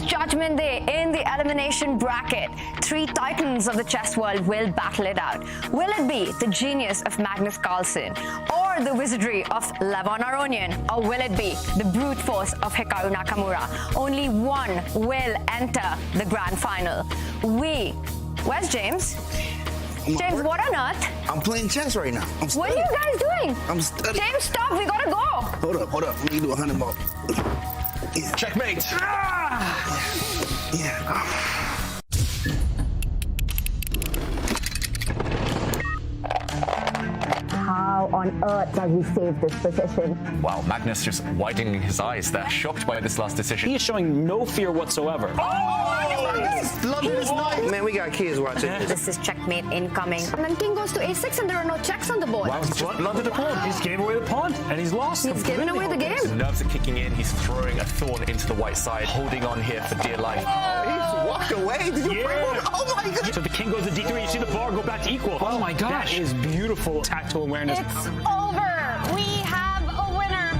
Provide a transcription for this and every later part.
Judgment Day in the elimination bracket. Three titans of the chess world will battle it out. Will it be the genius of Magnus Carlsen or the wizardry of Levon Aronian, or will it be the brute force of Hikaru Nakamura? Only one will enter the grand final. Where's James? James, what on earth? I'm playing chess right now. I'm studying. What are you guys doing? I'm studying. James, stop. We gotta go. Hold up. Let me do 100 more. Yeah. Checkmate. Yeah. How on earth does he save this position? Wow, Magnus just widening his eyes. They're shocked by this last decision. He is showing no fear whatsoever. Man, we got kids watching this. This is checkmate incoming. And then king goes to a6 and there are no checks on the board. Wow, he's just blundered a pawn. He's gave away the pawn and he's lost. He's given away the game. His nerves are kicking in. He's throwing a thorn into the white side, holding on here for dear life. He's walked away. Did you Oh my God. So the king goes to d3. You see the bar go back to equal. Oh my gosh. That is beautiful tactile awareness. It's over. We have a winner.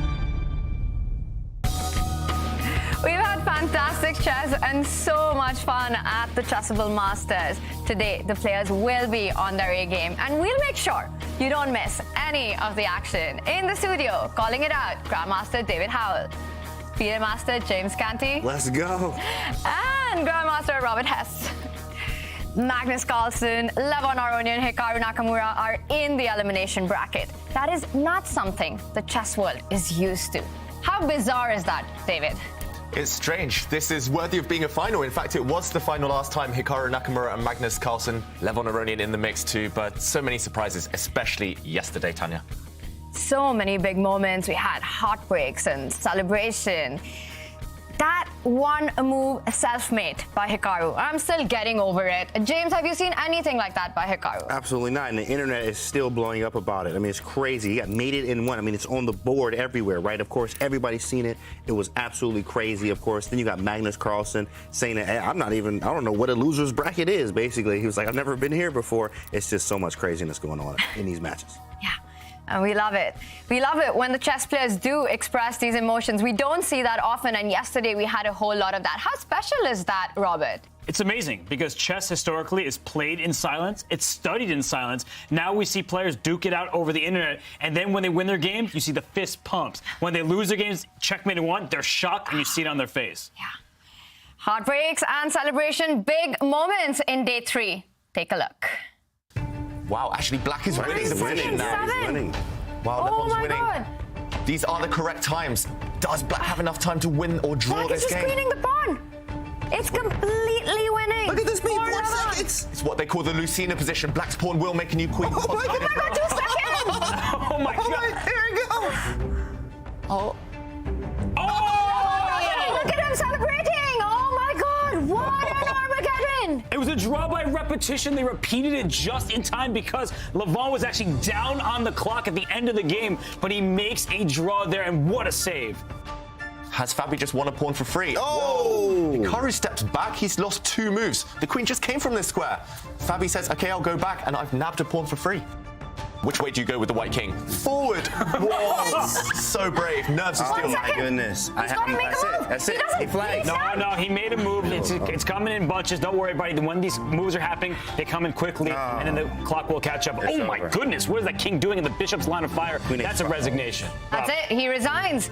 We've had fantastic chess and so much fun at the Chessable Masters. Today, the players will be on their A game, and we'll make sure you don't miss any of the action. In the studio, calling it out, Grandmaster David Howell, FIDE Master James Canty. Let's go. And Grandmaster Robert Hess. Magnus Carlsen, Levon Aronian, Hikaru Nakamura are in the elimination bracket. That is not something the chess world is used to. How bizarre is that, David? It's strange. This is worthy of being a final. In fact, it was the final last time. Hikaru Nakamura and Magnus Carlsen, Levon Aronian in the mix too, but so many surprises, especially yesterday, Tanya. So many big moments. We had heartbreaks and celebration. That one move self-made by Hikaru. I'm still getting over it. James, have you seen anything like that by Hikaru? Absolutely not. And the internet is still blowing up about it. I mean, it's crazy. He got mated in one. I mean, it's on the board everywhere, right? Of course, everybody's seen it. It was absolutely crazy, of course. Then you got Magnus Carlsen saying that, hey, I don't know what a loser's bracket is, basically. He was like, I've never been here before. It's just so much craziness going on in these matches. Yeah. And we love it. We love it when the chess players do express these emotions. We don't see that often, and yesterday we had a whole lot of that. How special is that, Robert? It's amazing because chess historically is played in silence. It's studied in silence. Now we see players duke it out over the internet, and then when they win their games, you see the fist pumps. When they lose their games, checkmate in one, they're shocked, and you see it on their face. Yeah. Heartbreaks and celebration, big moments in day 3. Take a look. Wow, actually, black is winning the position now. He's winning. Wow, Oh Levon's my winning. God. These are the correct times. Does black have enough time to win or draw Black this is just game? queening the pawn. It's completely winning. Look at this, for 4 Levon. seconds. It's what they call the Lucina position. Black's pawn will make a new queen. Oh my God. Oh my God, 2 seconds. Oh my God. There we go. Oh. Look at him celebrating. Oh my God, what an Armageddon. It was a draw by repetition. They repeated it just in time because Levon was actually down on the clock at the end of the game, but he makes a draw there, and what a save. Has Fabi just won a pawn for free? Oh! Hikaru steps back. He's lost 2 moves. The queen just came from this square. Fabi says, okay, I'll go back, and I've nabbed a pawn for free. Which way do you go with the white king? Forward! Whoa! So brave. Nerves of steel. Oh my goodness. He's gotta make a move. That's He it. doesn't- He flags. No, he made a move. It's coming in bunches. Don't worry, buddy. When these moves are happening, they come in quickly, and then the clock will catch up. It's Oh my over. goodness, what is that king doing in the bishop's line of fire? Queen That's a H5. resignation. That's it. He resigns.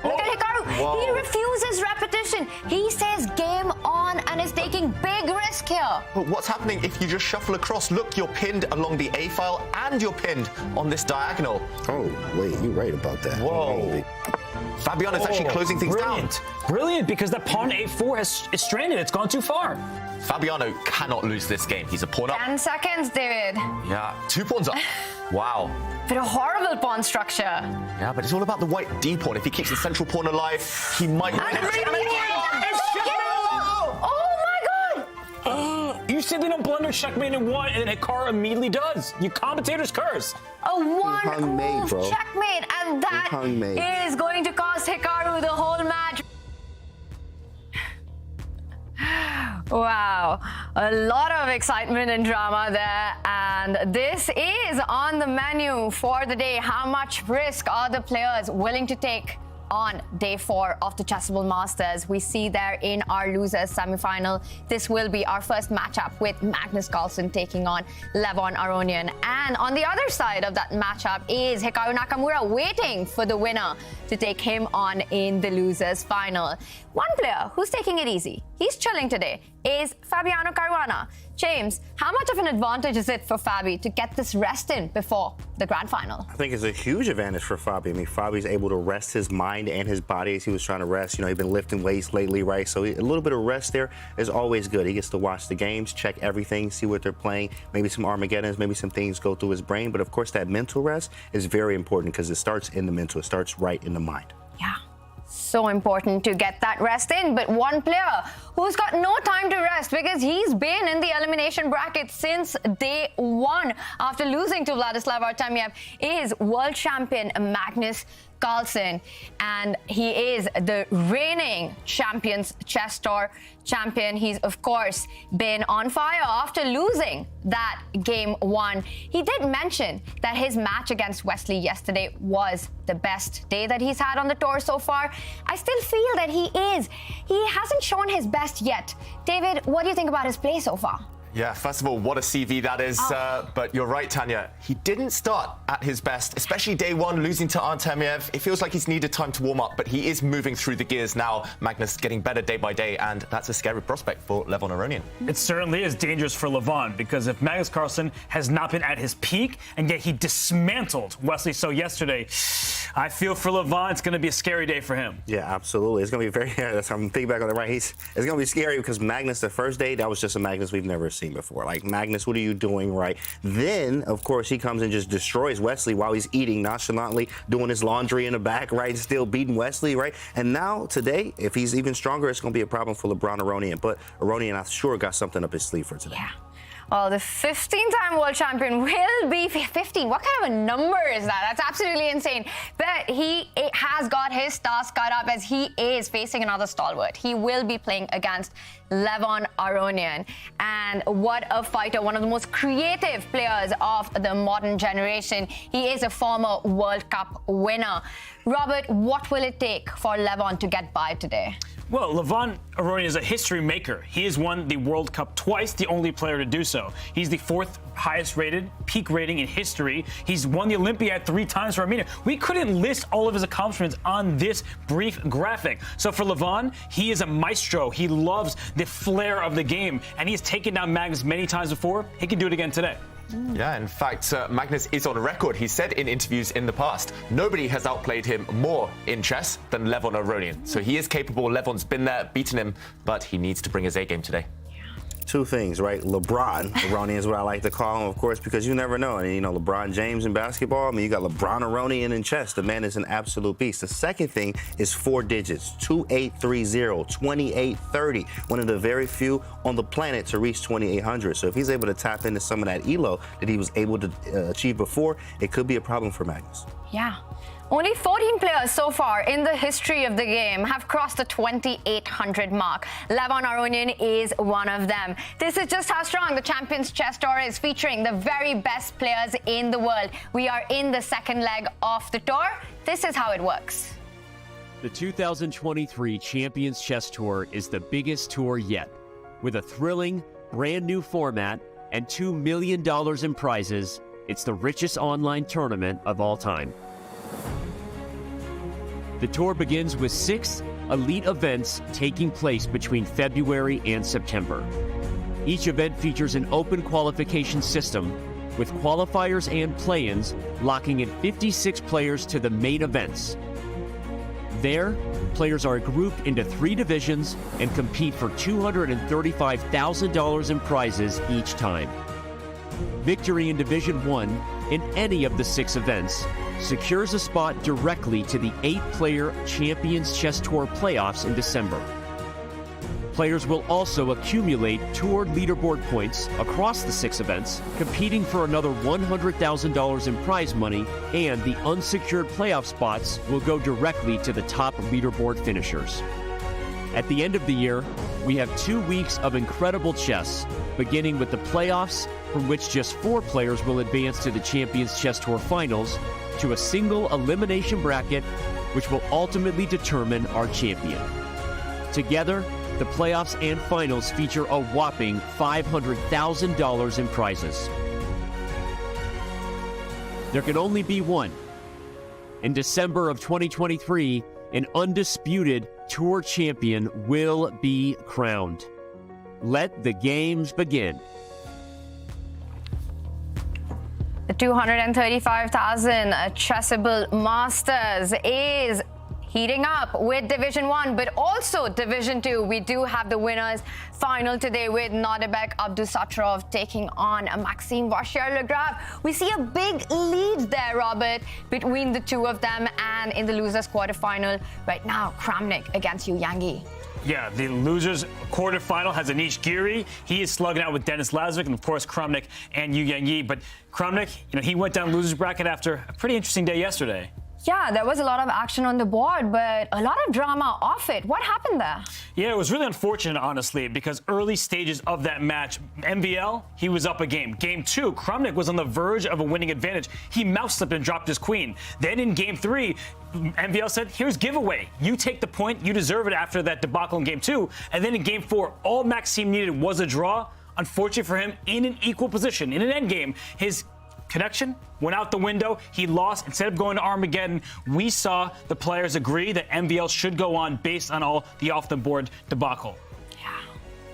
Look at Hikaru. Whoa. He refuses repetition. He says game on and is taking big risk here. But what's happening if you just shuffle across? Look, you're pinned along the A file and you're pinned on this diagonal. Oh, wait, you're right about that. Whoa. Fabiano's actually closing things Brilliant. Brilliant, because that pawn A4 is stranded. It's gone too far. down. Fabiano cannot lose this game. He's a pawn up. 10 seconds, David. Yeah, 2 pawns up. Wow. But a horrible pawn structure. Yeah, but it's all about the white D pawn. If he keeps the central pawn alive, he might win. And oh my God! You said they don't blunder checkmate in one, and then Hikaru immediately does. You commentator's curse. A hung mate, one-move bro. checkmate, and that hung mate. is going to cost Hikaru the whole match. Wow, a lot of excitement and drama there, and this is on the menu for the day. How much risk are the players willing to take on day 4 of the Chessable Masters? We see there in our losers semi-final, this will be our first matchup with Magnus Carlsen taking on Levon Aronian. And on the other side of that matchup is Hikaru Nakamura waiting for the winner to take him on in the losers final. One player who's taking it easy, he's chilling today, is Fabiano Caruana. James, how much of an advantage is it for Fabi to get this rest in before the grand final? I think it's a huge advantage for Fabi. I mean, Fabi's able to rest his mind and his body as he was trying to rest. You know, he's been lifting weights lately, right? So a little bit of rest there is always good. He gets to watch the games, check everything, see what they're playing, maybe some Armageddons, maybe some things go through his brain. But of course, that mental rest is very important because it starts in the mental. It starts right in the mind. Yeah, so important to get that rest in. But one player who's got no time to rest because he's been in the elimination bracket since day 1 after losing to Vladislav Artemiev is world champion Magnus Carlsen, and he is the reigning Champions Chess Tour champion. He's of course been on fire after losing that game 1. He did mention that his match against Wesley yesterday was the best day that he's had on the tour so far. I still feel that he hasn't shown his best yet. David, what do you think about his play so far? Yeah, first of all, what a CV that is. But you're right, Tanya. He didn't start at his best, especially day 1, losing to Artemiev. It feels like he's needed time to warm up, but he is moving through the gears now. Magnus getting better day by day, and that's a scary prospect for Levon Aronian. It certainly is dangerous for Levon, because if Magnus Carlsen has not been at his peak, and yet he dismantled Wesley So yesterday, I feel for Levon, it's going to be a scary day for him. Yeah, absolutely. It's going to be very, that's I'm thinking back on it, right? It's going to be scary because Magnus, the first day, that was just a Magnus we've never seen before. Like, Magnus, what are you doing, right? Then, of course, he comes and just destroys Wesley while he's eating nonchalantly, doing his laundry in the back, right? Still beating Wesley, right? And now, today, if he's even stronger, it's going to be a problem for LeBron Aronian. But Aronian, I'm sure, got something up his sleeve for today. Yeah. Well, the 15-time world champion will be 15. What kind of a number is that? That's absolutely insane. But he has got his stars cut up as he is facing another stalwart. He will be playing against Levon Aronian. And what a fighter, one of the most creative players of the modern generation. He is a former World Cup winner. Robert, what will it take for Levon to get by today? Well, Levon Aronian is a history maker. He has won the World Cup twice, the only player to do so. He's the 4th highest rated peak rating in history. He's won the Olympiad 3 times for Armenia. We couldn't list all of his accomplishments on this brief graphic. So for Levon, he is a maestro. He loves the flair of the game, and he's taken down Magnus many times before. He can do it again today. Yeah, in fact, Magnus is on record. He said in interviews in the past, nobody has outplayed him more in chess than Levon Aronian. So he is capable. Levon's been there, beaten him, but he needs to bring his A game today. Two things, right? LeBron Aronian is what I like to call him, of course, because you never know. And, you know, LeBron James in basketball, I mean, you got LeBron Aronian in chess. The man is an absolute beast. The second thing is 4 digits, 2830, 2830. One of the very few on the planet to reach 2800. So if he's able to tap into some of that ELO that he was able to achieve before, it could be a problem for Magnus. Yeah. Only 14 players so far in the history of the game have crossed the 2,800 mark. Levon Aronian is one of them. This is just how strong the Champions Chess Tour is, featuring the very best players in the world. We are in the second leg of the tour. This is how it works. The 2023 Champions Chess Tour is the biggest tour yet. With a thrilling, brand new format and $2 million in prizes, it's the richest online tournament of all time. The tour begins with 6 elite events taking place between February and September. Each event features an open qualification system with qualifiers and play-ins locking in 56 players to the main events. There, players are grouped into 3 divisions and compete for $235,000 in prizes each time. Victory in Division 1 in any of the 6 events secures a spot directly to the 8-player Champions Chess Tour playoffs in December. Players will also accumulate tour leaderboard points across the 6 events, competing for another $100,000 in prize money, and the unsecured playoff spots will go directly to the top leaderboard finishers. At the end of the year, we have 2 weeks of incredible chess, beginning with the playoffs, from which just 4 players will advance to the Champions Chess Tour finals, to a single elimination bracket, which will ultimately determine our champion. Together, the playoffs and finals feature a whopping $500,000 in prizes. There can only be one. In December of 2023, an undisputed tour champion will be crowned. Let the games begin. The 235,000 Chessable Masters is heating up with Division 1, but also Division 2. We do have the winners final today with Nordebek Abdusattorov taking on Maxime Vachier-Lagrave. We see a big lead there, Robert, between the two of them, and in the losers quarterfinal right now, Kramnik against Yu Yangi. Yeah, the losers quarterfinal has Anish Giri. He is slugging out with Denis Lazovic and, of course, Kramnik and Yu Yangi. But Kramnik, he went down losers bracket after a pretty interesting day yesterday. Yeah, there was a lot of action on the board, but a lot of drama off it. What happened there? Yeah, it was really unfortunate, honestly, because early stages of that match, MVL, he was up a game. Game 2, Kramnik was on the verge of a winning advantage. He mouse-slipped and dropped his queen. Then in Game 3, MVL said, here's giveaway. You take the point. You deserve it after that debacle in Game 2. And then in Game 4, all Maxime needed was a draw. Unfortunately for him, in an equal position, in an endgame, his connection went out the window. He lost. Instead of going to Armageddon, we saw the players agree that MVL should go on based on all the off-the-board debacle.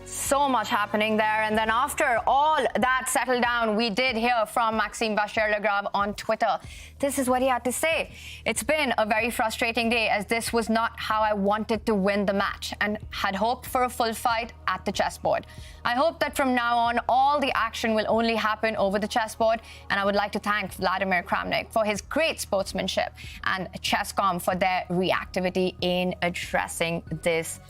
So much happening there. And then after all that settled down, we did hear from Maxime Vachier-Lagrave on Twitter. This is what he had to say. It's been a very frustrating day, as this was not how I wanted to win the match and had hoped for a full fight at the chessboard. I hope that from now on, all the action will only happen over the chessboard. And I would like to thank Vladimir Kramnik for his great sportsmanship and Chesscom for their reactivity in addressing this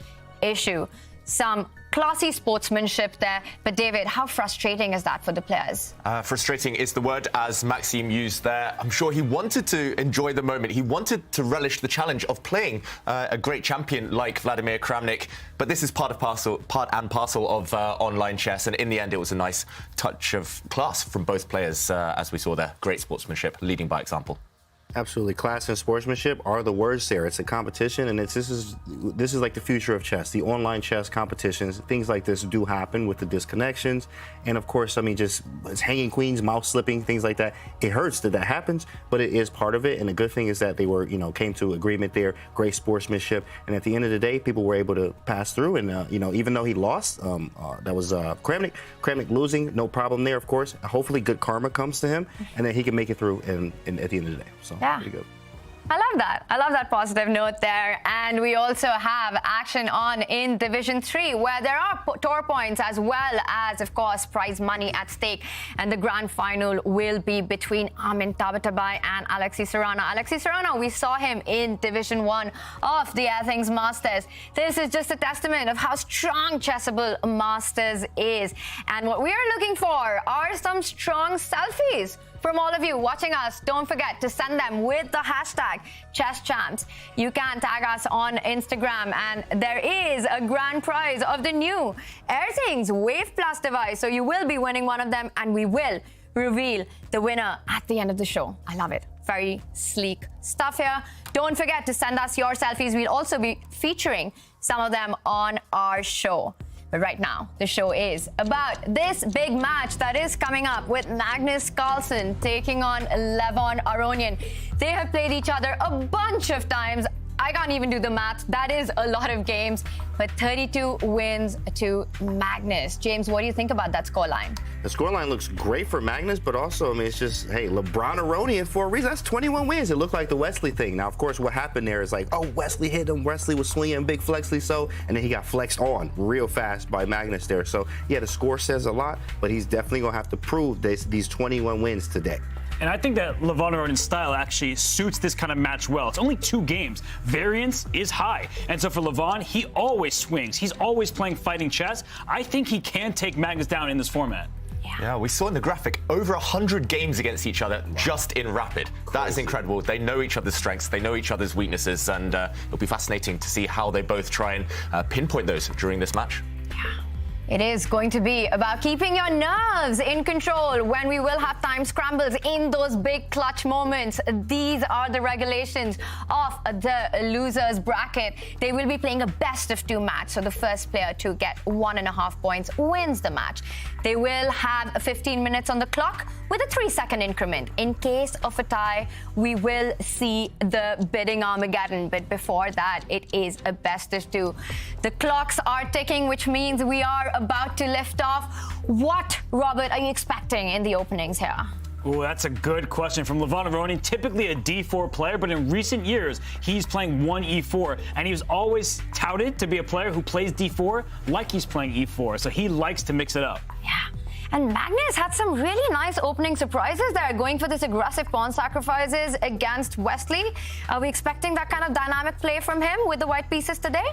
issue. Some classy sportsmanship there, but David, how frustrating is that for the players? Frustrating is the word, as Maxime used there. I'm sure he wanted to enjoy the moment. He wanted to relish the challenge of playing a great champion like Vladimir Kramnik, but this is part and parcel of online chess, and in the end it was a nice touch of class from both players, as we saw there. Great sportsmanship, leading by example. Absolutely. Class and sportsmanship are the words there. It's a competition, and this is like the future of chess. The online chess competitions, things like this do happen with the disconnections. And of course, just it's hanging queens, mouse slipping, things like that. It hurts that happens, but it is part of it. And the good thing is that they were, came to agreement there, great sportsmanship. And at the end of the day, people were able to pass through. And, even though he lost, that was Kramnik losing, no problem there, of course. Hopefully good karma comes to him, and then he can make it through and at the end of the day. So. Yeah. Pretty good. I love that. I love that positive note there. And we also have action on in Division 3, where there are tour points as well as, of course, prize money at stake. And the grand final will be between Armin Tabatabai and Alexis Serrano. Alexis Serrano, we saw him in Division 1 of the Athens Masters. This is just a testament of how strong Chessable Masters is. And what we are looking for are some strong selfies from all of you watching us. Don't forget to send them with the hashtag ChessChamps. You can tag us on Instagram, and there is a grand prize of the new Airthings Wave Plus device. So you will be winning one of them, and we will reveal the winner at the end of the show. I love it. Very sleek stuff here. Don't forget to send us your selfies. We'll also be featuring some of them on our show. But right now, the show is about this big match that is coming up with Magnus Carlsen taking on Levon Aronian. They have played each other a bunch of times. I can't even do the math. That is a lot of games, but 32 wins to Magnus. James, what do you think about that scoreline? The scoreline looks great for Magnus, but also, I mean, it's just, hey, LeBron Aronian for a reason. That's 21 wins. It looked like the Wesley thing. Now, of course, what happened there is like, oh, Wesley hit him. Wesley was swinging big Wesley So, and then he got flexed on real fast by Magnus there. So, yeah, the score says a lot, but he's definitely going to have to prove these 21 wins today. And I think that Levon Aronian's style actually suits this kind of match well. It's only 2 games. Variance is high. And so for Levon, he always swings. He's always playing fighting chess. I think he can take Magnus down in this format. Yeah, we saw in the graphic over 100 games against each other just in Rapid. That is incredible. They know each other's strengths, they know each other's weaknesses, and it'll be fascinating to see how they both try and pinpoint those during this match. It is going to be about keeping your nerves in control when we will have time scrambles in those big clutch moments. These are the regulations of the losers bracket. They will be playing a best of 2 match. So the first player to get 1.5 points wins the match. They will have 15 minutes on the clock with a 3-second increment. In case of a tie, we will see the bidding Armageddon. But before that, it is a best of 2. The clocks are ticking, which means we are about to lift off. What, Robert, are you expecting in the openings here? Oh, that's a good question from Levon Aronian. Typically a D4 player, but in recent years, he's playing 1E4, and he was always touted to be a player who plays D4 like he's playing E4, so he likes to mix it up. Yeah. And Magnus had some really nice opening surprises there, going for this aggressive pawn sacrifices against Wesley. Are we expecting that kind of dynamic play from him with the white pieces today?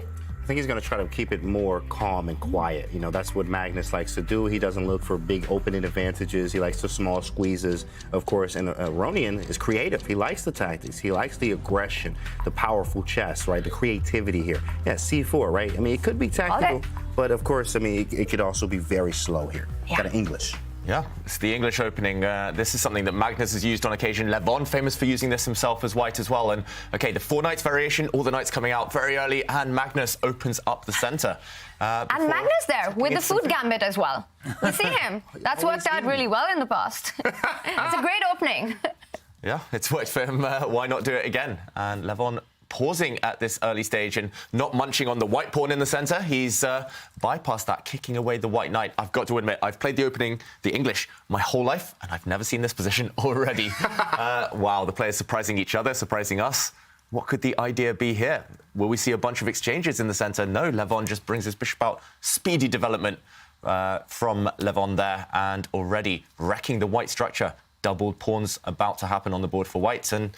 I think he's going to try to keep it more calm and quiet. You know, that's what Magnus likes to do. He doesn't look for big opening advantages. He likes the small squeezes, of course. And Aronian is creative. He likes the tactics. He likes the aggression, the powerful chess, right? The creativity here. Yeah, C4, right? I mean, it could be tactical, but of course, I mean, it could also be very slow here. Yeah. Got an English. Yeah, it's the English opening. This is something that Magnus has used on occasion. Levon, famous for using this himself as white as well. And, okay, the 4 knights variation, all the knights coming out very early, and Magnus opens up the center. And Magnus there with the food gambit as well. We see him. That's worked out really well in the past. It's a great opening. Yeah, it's worked for him. Why not do it again? And Levon pausing at this early stage and not munching on the white pawn in the center. He's bypassed that, kicking away the white knight. I've got to admit, I've played the opening, the English, my whole life, and I've never seen this position already. Wow, the players surprising each other, surprising us. What could the idea be here? Will we see a bunch of exchanges in the center? No, Levon just brings his bishop out. Speedy development from Levon there, and already wrecking the white structure. Doubled pawns about to happen on the board for whites, and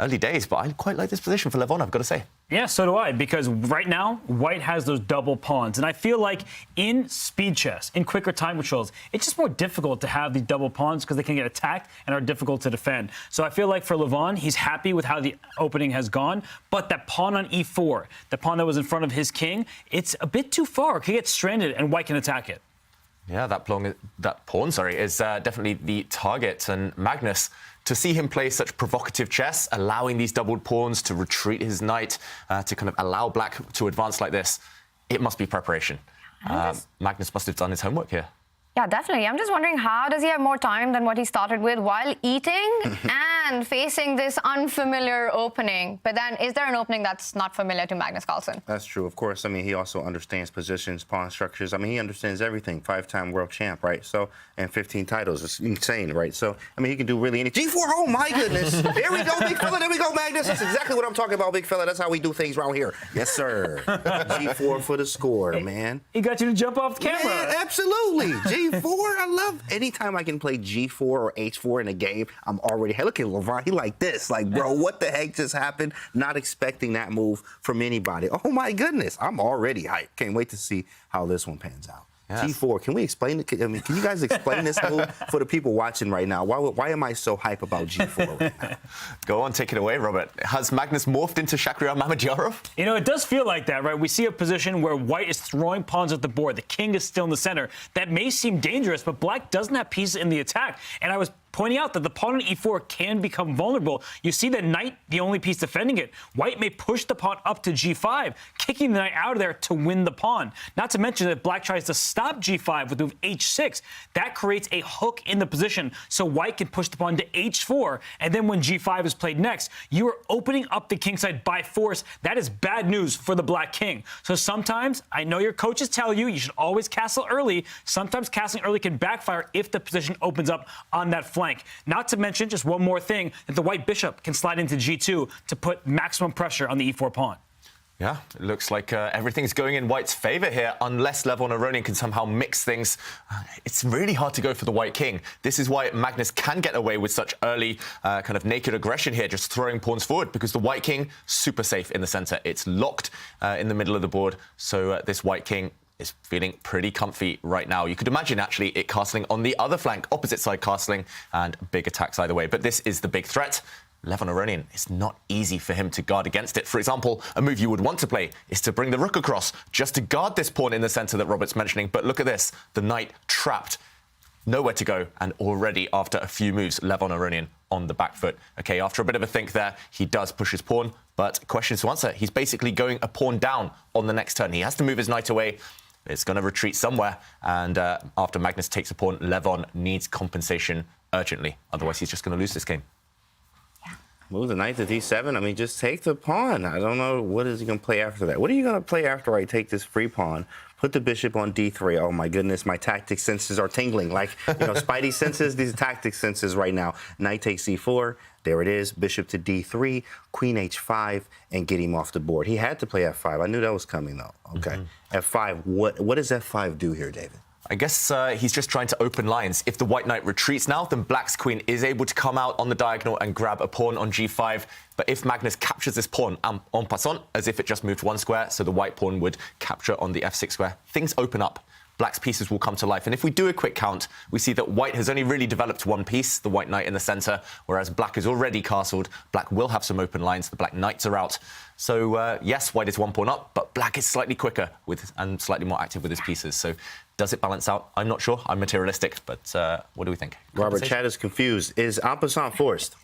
early days, but I quite like this position for Levon, I've got to say. Yeah, so do I, because right now, white has those double pawns. And I feel like in speed chess, in quicker time controls, it's just more difficult to have these double pawns because they can get attacked and are difficult to defend. So I feel like for Levon, he's happy with how the opening has gone, but that pawn on E4, the pawn that was in front of his king, it's a bit too far. It can get stranded and white can attack it. Yeah, that pawn, is definitely the target. And Magnus, to see him play such provocative chess, allowing these doubled pawns to retreat his knight, to kind of allow black to advance like this, it must be preparation. Magnus must have done his homework here. Yeah, definitely. I'm just wondering, how does he have more time than what he started with while eating and facing this unfamiliar opening? But then, is there an opening that's not familiar to Magnus Carlsen? That's true. Of course, I mean, he also understands positions, pawn structures. I mean, he understands everything. 5-time world champ, right? So, and 15 titles. It's insane, right? So, I mean, he can do really anything. G4, oh my goodness. There we go, big fella. There we go, Magnus. That's exactly what I'm talking about, big fella. That's how we do things around here. Yes, sir. G4 for the score, man. He got you to jump off the camera. Man, absolutely. G4, I love anytime I can play G4 or H4 in a game, I'm already, hey, look at Levon, he like this. Like, bro, what the heck just happened? Not expecting that move from anybody. Oh, my goodness. I'm already hyped. Can't wait to see how this one pans out. G4. Can we explain it? I mean, can you guys explain this move for the people watching right now? Why am I so hype about G4 right now? Go on, take it away, Robert. Has Magnus morphed into Shakhriyar Mamedyarov? You know, it does feel like that, right? We see a position where white is throwing pawns at the board. The king is still in the center. That may seem dangerous, but black doesn't have pieces in the attack. And I was pointing out that the pawn on e4 can become vulnerable. You see the knight, the only piece defending it. White may push the pawn up to g5, kicking the knight out of there to win the pawn. Not to mention that black tries to stop g5 with move h6. That creates a hook in the position, so white can push the pawn to h4, and then when g5 is played next, you are opening up the kingside by force. That is bad news for the black king. So sometimes, I know your coaches tell you should always castle early. Sometimes castling early can backfire if the position opens up on that flank. Not to mention, just one more thing, that the white bishop can slide into g2 to put maximum pressure on the e4 pawn. Yeah, it looks like everything's going in white's favor here, unless Levon Aronian can somehow mix things. It's really hard to go for the white king. This is why Magnus can get away with such early kind of naked aggression here, just throwing pawns forward, because the white king, super safe in the center. It's locked in the middle of the board, so this white king is feeling pretty comfy right now. You could imagine, actually, it castling on the other flank, opposite side castling, and big attacks either way. But this is the big threat. Levon Aronian, it's not easy for him to guard against it. For example, a move you would want to play is to bring the rook across, just to guard this pawn in the center that Robert's mentioning. But look at this, the knight trapped, nowhere to go, and already after a few moves, Levon Aronian on the back foot. Okay, after a bit of a think there, he does push his pawn, but questions to answer. He's basically going a pawn down on the next turn. He has to move his knight away. It's going to retreat somewhere, and after Magnus takes a pawn, Levon needs compensation urgently. Otherwise, he's just going to lose this game. Move the knight to d7. I mean, just take the pawn. I don't know, what is he going to play after that? What are you going to play after I take this free pawn, put the bishop on d3? Oh, my goodness, my tactic senses are tingling. Like, Spidey senses, these tactic senses right now. Knight takes c4. There it is, bishop to d3, queen h5, and get him off the board. He had to play f5. I knew that was coming, though. Okay, f5. What does f5 do here, David? I guess he's just trying to open lines. If the white knight retreats now, then black's queen is able to come out on the diagonal and grab a pawn on g5. But if Magnus captures this pawn en passant, as if it just moved one square, so the white pawn would capture on the f6 square, things open up. Black's pieces will come to life. And if we do a quick count, we see that white has only really developed one piece, the white knight in the center, whereas black is already castled. Black will have some open lines. The black knights are out. So, yes, white is one pawn up, but black is slightly quicker and slightly more active with his pieces. So does it balance out? I'm not sure. I'm materialistic, but what do we think? Robert, Chad is confused. Is en passant forced?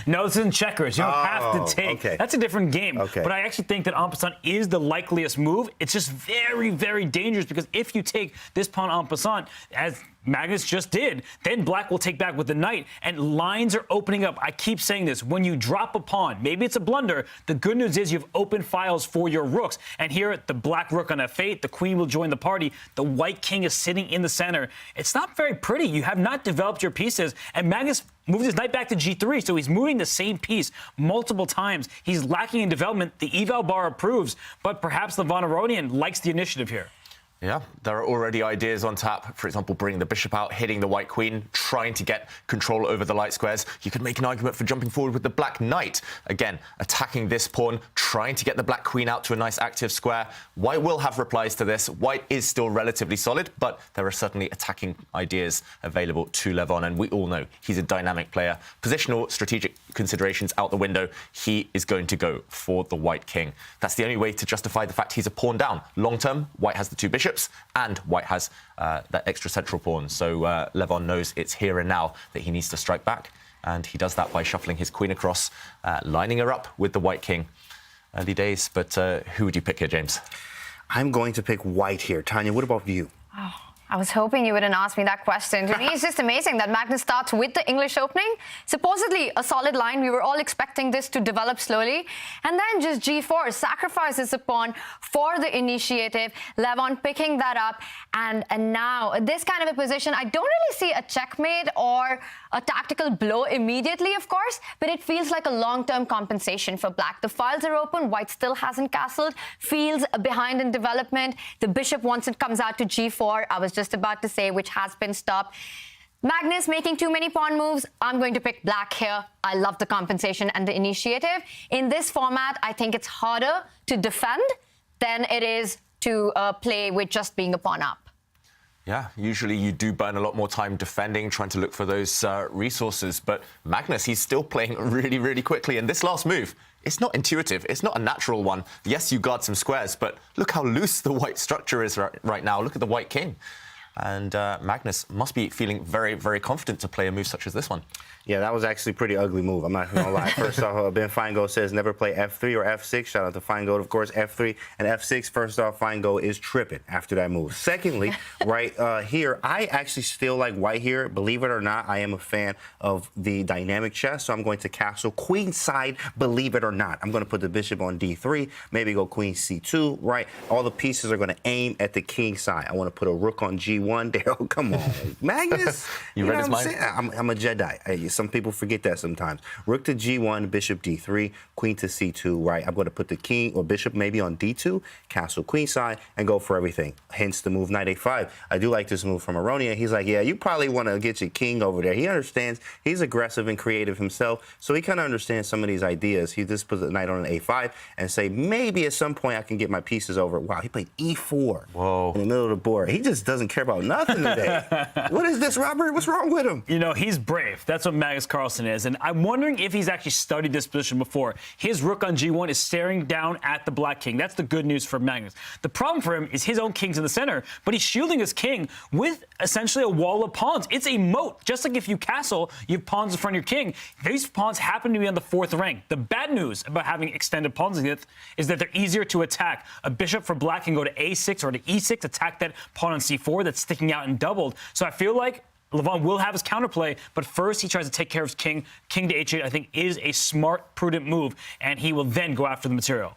No, this isn't checkers. You don't have to take. Okay. That's a different game. Okay. But I actually think that en passant is the likeliest move. It's just very, very dangerous because if you take this pawn en passant, as Magnus just did, then black will take back with the knight, and lines are opening up. I keep saying this. When you drop a pawn, maybe it's a blunder, the good news is you have open files for your rooks. And here, the black rook on f8, the queen will join the party. The white king is sitting in the center. It's not very pretty. You have not developed your pieces, and Magnus moved his knight back to g3, so he's moving the same piece multiple times. He's lacking in development. The eval bar approves, but perhaps Levon Aronian likes the initiative here. Yeah, there are already ideas on tap. For example, bringing the bishop out, hitting the white queen, trying to get control over the light squares. You could make an argument for jumping forward with the black knight. Again, attacking this pawn, trying to get the black queen out to a nice active square. White will have replies to this. White is still relatively solid, but there are certainly attacking ideas available to Levon, and we all know he's a dynamic player. Positional, strategic considerations out the window. He is going to go for the white king. That's the only way to justify the fact he's a pawn down. Long term, white has the two bishops, and white has that extra central pawn. So Levon knows it's here and now that he needs to strike back, and he does that by shuffling his queen across, lining her up with the white king. Early days, but who would you pick here, James? I'm going to pick white here. Tanya, what about you? Oh, I was hoping you wouldn't ask me that question. To me, it's just amazing that Magnus starts with the English opening. Supposedly a solid line. We were all expecting this to develop slowly. And then just g4 sacrifices a pawn for the initiative. Levon picking that up. And now this kind of a position, I don't really see a checkmate or a tactical blow immediately, of course, but it feels like a long-term compensation for black. The files are open. White still hasn't castled. Feels behind in development. The bishop, once it comes out to g4, I was just about to say, which has been stopped. Magnus making too many pawn moves. I'm going to pick black here. I love the compensation and the initiative. In this format, I think it's harder to defend than it is to play with just being a pawn up. Yeah, usually you do burn a lot more time defending, trying to look for those resources. But Magnus, he's still playing really, really quickly. And this last move, it's not intuitive. It's not a natural one. Yes, you guard some squares, but look how loose the white structure is right now. Look at the white king. And Magnus must be feeling very, very confident to play a move such as this one. Yeah, that was actually a pretty ugly move. I'm not going to lie. First off, Ben Feingold says never play F3 or F6. Shout out to Feingold, of course, F3 and F6. First off, Feingold is tripping after that move. Secondly, right here, I actually still like white here. Believe it or not, I am a fan of the dynamic chess, so I'm going to castle queenside, believe it or not. I'm going to put the bishop on D3, maybe go queen C2, right? All the pieces are going to aim at the king side. I want to put a rook on G1. Daryl, come on. Magnus? You read his mind? I'm a Jedi. Some people forget that sometimes. Rook to G1, bishop D3, queen to C2, right? I'm going to put the king or bishop maybe on D2, castle queenside, and go for everything. Hence the move knight A5. I do like this move from Aronian. He's like, yeah, you probably want to get your king over there. He understands. He's aggressive and creative himself, so he kind of understands some of these ideas. He just puts the knight on an A5 and say, maybe at some point I can get my pieces over. Wow, he played E4 Whoa. in the middle of the board. He just doesn't care about nothing today. What is this, Robert? What's wrong with him? You know, he's brave. That's what Magnus Carlsen is. And I'm wondering if he's actually studied this position before. His rook on G1 is staring down at the black king. That's the good news for Magnus. The problem for him is his own king's in the center, but he's shielding his king with essentially a wall of pawns. It's a moat. Just like if you castle, you have pawns in front of your king. These pawns happen to be on the 4th rank. The bad news about having extended pawns like this is that they're easier to attack. A bishop for black can go to A6 or to E6, attack that pawn on C4 that's sticking out and doubled. So I feel like Levon will have his counterplay, but first he tries to take care of his king. King to H8, I think, is a smart, prudent move, and he will then go after the material.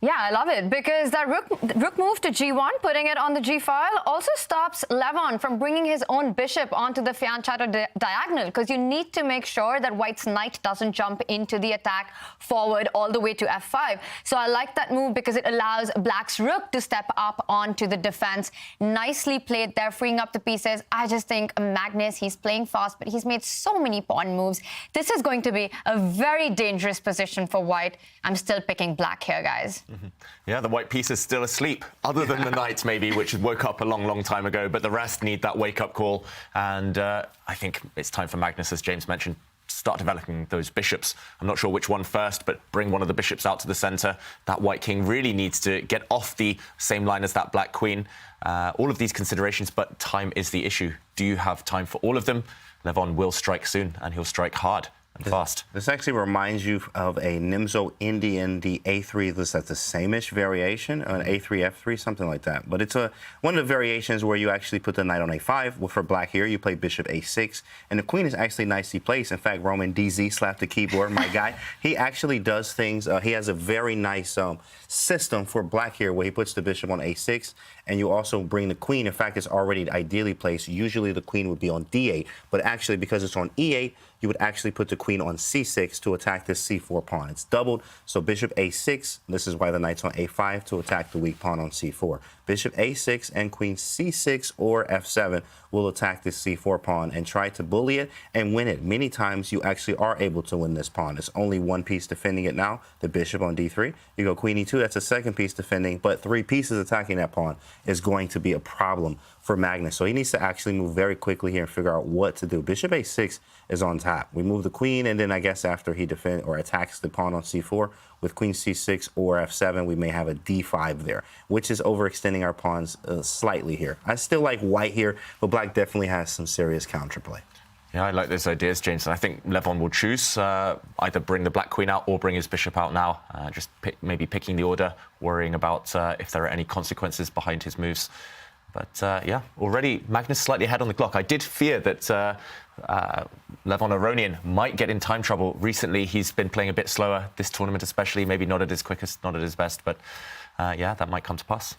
Yeah, I love it because that rook move to G1, putting it on the G file, also stops Levon from bringing his own bishop onto the fianchetto diagonal, because you need to make sure that white's knight doesn't jump into the attack forward all the way to F5. So I like that move because it allows black's rook to step up onto the defense. Nicely played there, freeing up the pieces. I just think Magnus, he's playing fast, but he's made so many pawn moves. This is going to be a very dangerous position for white. I'm still picking black here, guys. Mm-hmm. Yeah, the white piece is still asleep, other than the knight maybe, which woke up a long, long time ago, but the rest need that wake-up call. And I think it's time for Magnus, as James mentioned, start developing those bishops. I'm not sure which one first, but bring one of the bishops out to the center. That white king really needs to get off the same line as that black queen. All of these considerations, but time is the issue. Do you have time for all of them? Levon will strike soon, and he'll strike hard and fast. This actually reminds you of a Nimzo Indian, the A3. That's the same-ish variation, an A3, F3, something like that. But it's one of the variations where you actually put the knight on A5. Well, for black here, you play bishop A6. And the queen is actually nicely placed. In fact, Roman DZ slapped the keyboard, my guy. He actually does things. He has a very nice system for black here where he puts the bishop on A6. And you also bring the queen. In fact, it's already ideally placed. Usually the queen would be on D8. But actually, because it's on E8, you would actually put the queen on C6 to attack this C4 pawn. It's doubled, so bishop A6, this is why the knight's on A5 to attack the weak pawn on C4. Bishop A6 and queen C6 or F7 will attack this C4 pawn and try to bully it and win it. Many times you actually are able to win this pawn. There's only one piece defending it now, the bishop on D3. You go queen E2, that's a second piece defending, but 3 pieces attacking that pawn is going to be a problem for Magnus. So he needs to actually move very quickly here and figure out what to do. Bishop A6 is on top. We move the queen, and then I guess after he defends or attacks the pawn on C4 with queen C6 or F7, we may have a D5 there, which is overextending our pawns slightly here. I still like white here, but black definitely has some serious counterplay. Yeah, I like those ideas, James. And I think Levon will choose either bring the black queen out or bring his bishop out now. Just maybe picking the order, worrying about if there are any consequences behind his moves. But yeah, already Magnus slightly ahead on the clock. I did fear that Levon Aronian might get in time trouble. Recently, he's been playing a bit slower, this tournament especially, maybe not at his quickest, not at his best. But yeah, that might come to pass.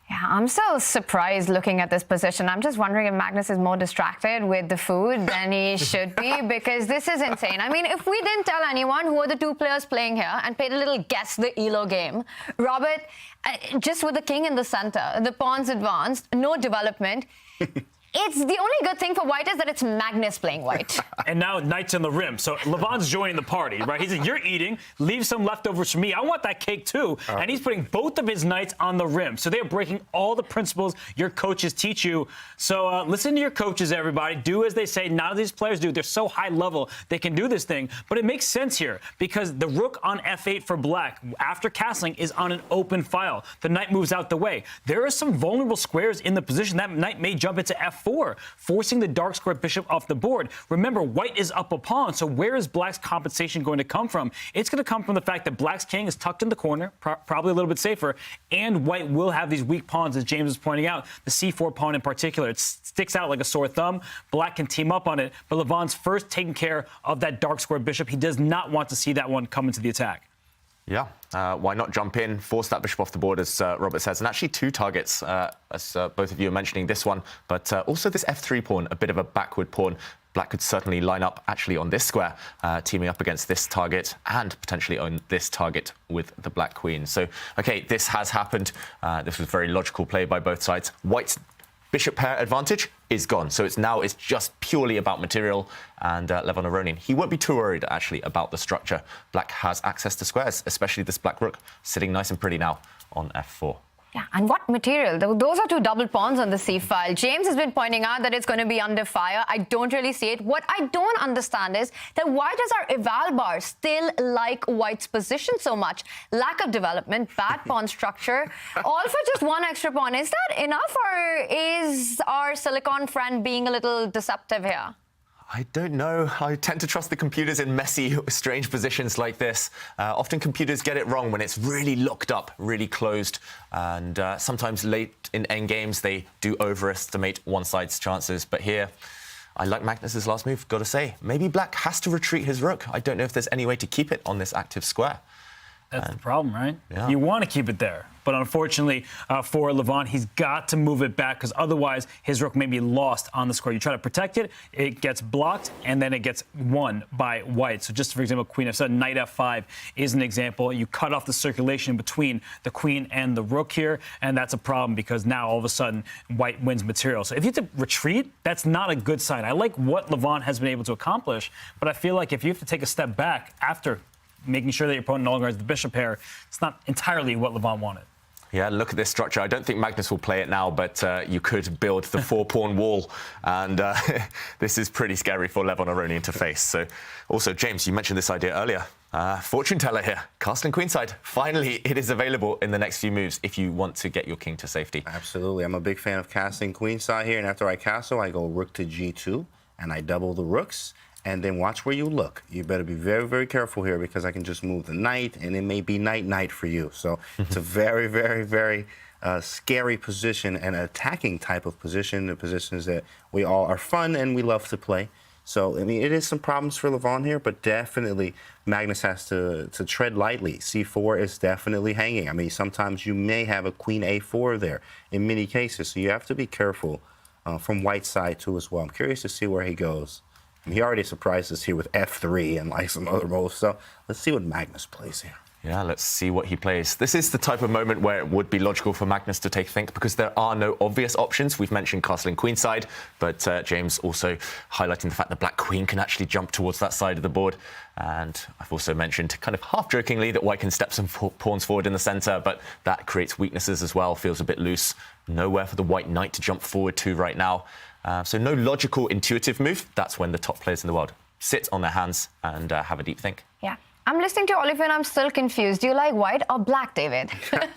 Yeah, I'm still surprised looking at this position. I'm just wondering if Magnus is more distracted with the food than he should be, because this is insane. I mean, if we didn't tell anyone who are the 2 players playing here and played a little guess the ELO game, Robert, just with the king in the center, the pawns advanced, no development, It's the only good thing for white is that it's Magnus playing white. And now knight's on the rim. So Levon's joining the party, right? He's like, you're eating, leave some leftovers for me. I want that cake too. And he's putting both of his knights on the rim. So they're breaking all the principles your coaches teach you. So listen to your coaches, everybody. Do as they say. None of these players do. They're so high level, they can do this thing. But it makes sense here because the rook on f8 for black after castling is on an open file. The knight moves out the way. There are some vulnerable squares in the position. That knight may jump into f4, forcing the dark square bishop off the board. Remember, white is up a pawn, so where is black's compensation going to come from? It's going to come from the fact that black's king is tucked in the corner, probably a little bit safer, and white will have these weak pawns, as James was pointing out, the c4 pawn in particular. It sticks out like a sore thumb. Black can team up on it, but Levon's first taking care of that dark square bishop. He does not want to see that one come into the attack. Yeah, why not jump in, force that bishop off the board, as Robert says, and actually two targets, as both of you are mentioning, this one, but also this f3 pawn, a bit of a backward pawn. Black could certainly line up actually on this square, teaming up against this target and potentially on this target with the black queen. So, okay, this has happened. This was a very logical play by both sides. White's bishop pair advantage is gone. So it's just purely about material, and Levon Aronian, he won't be too worried actually about the structure. Black has access to squares, especially this black rook sitting nice and pretty now on f4. Yeah, and what material? Those are two double pawns on the C file. James has been pointing out that it's going to be under fire. I don't really see it. What I don't understand is that why does our eval bar still like white's position so much? Lack of development, bad pawn structure, all for just one extra pawn. Is that enough, or is our silicon friend being a little deceptive here? I don't know. I tend to trust the computers in messy, strange positions like this. Often computers get it wrong when it's really locked up, really closed, and sometimes late in endgames they do overestimate one side's chances. But here, I like Magnus's last move, gotta say. Maybe black has to retreat his rook. I don't know if there's any way to keep it on this active square. That's the problem, right? Yeah. You want to keep it there. But unfortunately for Levon, he's got to move it back because otherwise his rook may be lost on the square. You try to protect it, it gets blocked, and then it gets won by white. So just for example, queen f7, knight f5 is an example. You cut off the circulation between the queen and the rook here, and that's a problem because now all of a sudden white wins material. So if you have to retreat, that's not a good sign. I like what Levon has been able to accomplish, but I feel like if you have to take a step back after making sure that your opponent no longer has the bishop pair, it's not entirely what Levon wanted. Yeah, look at this structure. I don't think Magnus will play it now, but you could build the four-pawn wall, and this is pretty scary for Levon Aronian to face. So, also, James, you mentioned this idea earlier. Fortune teller here, castling queenside. Finally, it is available in the next few moves if you want to get your king to safety. Absolutely. I'm a big fan of castling queenside here, and after I castle, I go rook to g2, and I double the rooks. And then watch where you look. You better be very, very careful here because I can just move the knight, and it may be knight-knight for you. So it's a very, very, very scary position and an attacking type of position, the positions that we all are fun and we love to play. So, I mean, it is some problems for Levon here, but definitely Magnus has to tread lightly. c4 is definitely hanging. I mean, sometimes you may have a queen a4 there in many cases, so you have to be careful from white's side too as well. I'm curious to see where he goes. He already surprised us here with f3 and like some other moves. So let's see what Magnus plays here. Yeah, let's see what he plays. This is the type of moment where it would be logical for Magnus to take think because there are no obvious options. We've mentioned castling queenside, but James also highlighting the fact that black queen can actually jump towards that side of the board. And I've also mentioned kind of half-jokingly that white can step some pawns forward in the center, but that creates weaknesses as well, feels a bit loose. Nowhere for the white knight to jump forward to right now. So no logical, intuitive move. That's when the top players in the world sit on their hands and have a deep think. Yeah. I'm listening to all of you and I'm still confused. Do you like white or black, David?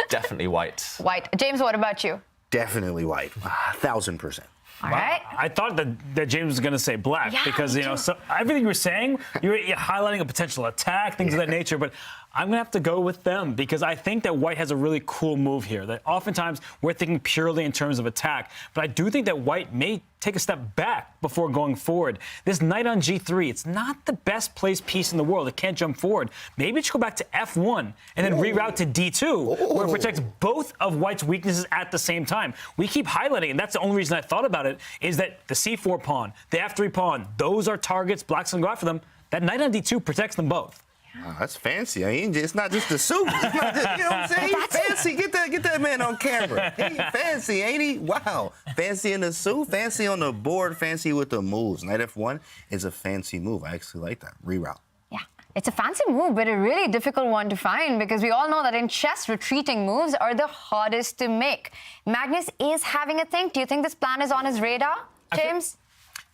Definitely white. White. James, what about you? Definitely white. 1,000%. All right. I thought that James was going to say black because, you know, so everything you were saying, you're highlighting a potential attack, things of that nature, but I'm going to have to go with them because I think that white has a really cool move here that oftentimes we're thinking purely in terms of attack, but I do think that white may take a step back before going forward. This knight on g3, it's not the best placed piece in the world. It can't jump forward. Maybe it should go back to f1 and then reroute to d2 where it protects both of white's weaknesses at the same time. We keep highlighting, and that's the only reason I thought about it, is that the c4 pawn, the f3 pawn, those are targets. Black's going to go after them. That knight on d2 protects them both. Wow, that's fancy. I mean, it's not just the suit. It's not just, you know what I'm saying? He's fancy. Get that man on camera. He's fancy, ain't he? Wow. Fancy in the suit, fancy on the board, fancy with the moves. Knight F1 is a fancy move. I actually like that. Reroute. Yeah, it's a fancy move, but a really difficult one to find because we all know that in chess, retreating moves are the hardest to make. Magnus is having a think. Do you think this plan is on his radar, James?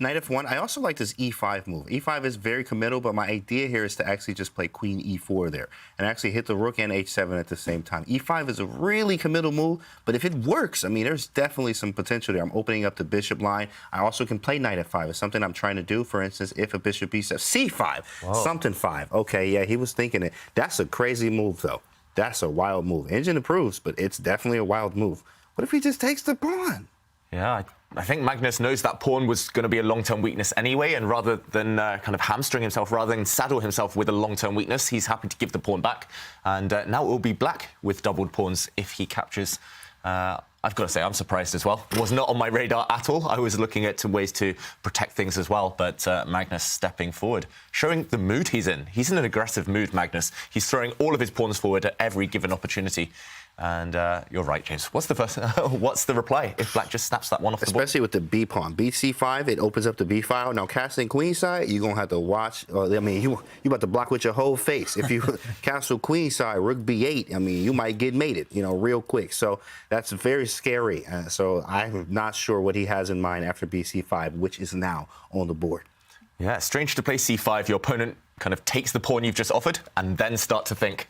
Knight F1. I also like this E5 move. E5 is very committal, but my idea here is to actually just play Queen E4 there and actually hit the Rook and H7 at the same time. E5 is a really committal move, but if it works, I mean, there's definitely some potential there. I'm opening up the bishop line. I also can play Knight F5. It's something I'm trying to do. For instance, if a bishop B7, C5, something 5. Okay, yeah, he was thinking it. That's a crazy move, though. That's a wild move. Engine approves, but it's definitely a wild move. What if he just takes the pawn? Yeah, I think Magnus knows that pawn was going to be a long-term weakness anyway, and rather than kind of hamstring himself, rather than saddle himself with a long-term weakness, he's happy to give the pawn back. And now it will be black with doubled pawns if he captures. I've got to say, I'm surprised as well. It was not on my radar at all. I was looking at ways to protect things as well, but Magnus stepping forward, showing the mood he's in. He's in an aggressive mood, Magnus. He's throwing all of his pawns forward at every given opportunity. And you're right, James. What's the reply if black just snaps that one off the board? Especially with the B pawn. BC5, it opens up the B file. Now, casting queen side, you're going to have to watch. I mean, you about to block with your whole face. If you castle queen side, rook B8, I mean, you might get mated, real quick. So that's very scary. So I'm not sure what he has in mind after BC5, which is now on the board. Yeah, strange to play C5. Your opponent kind of takes the pawn you've just offered and then start to think.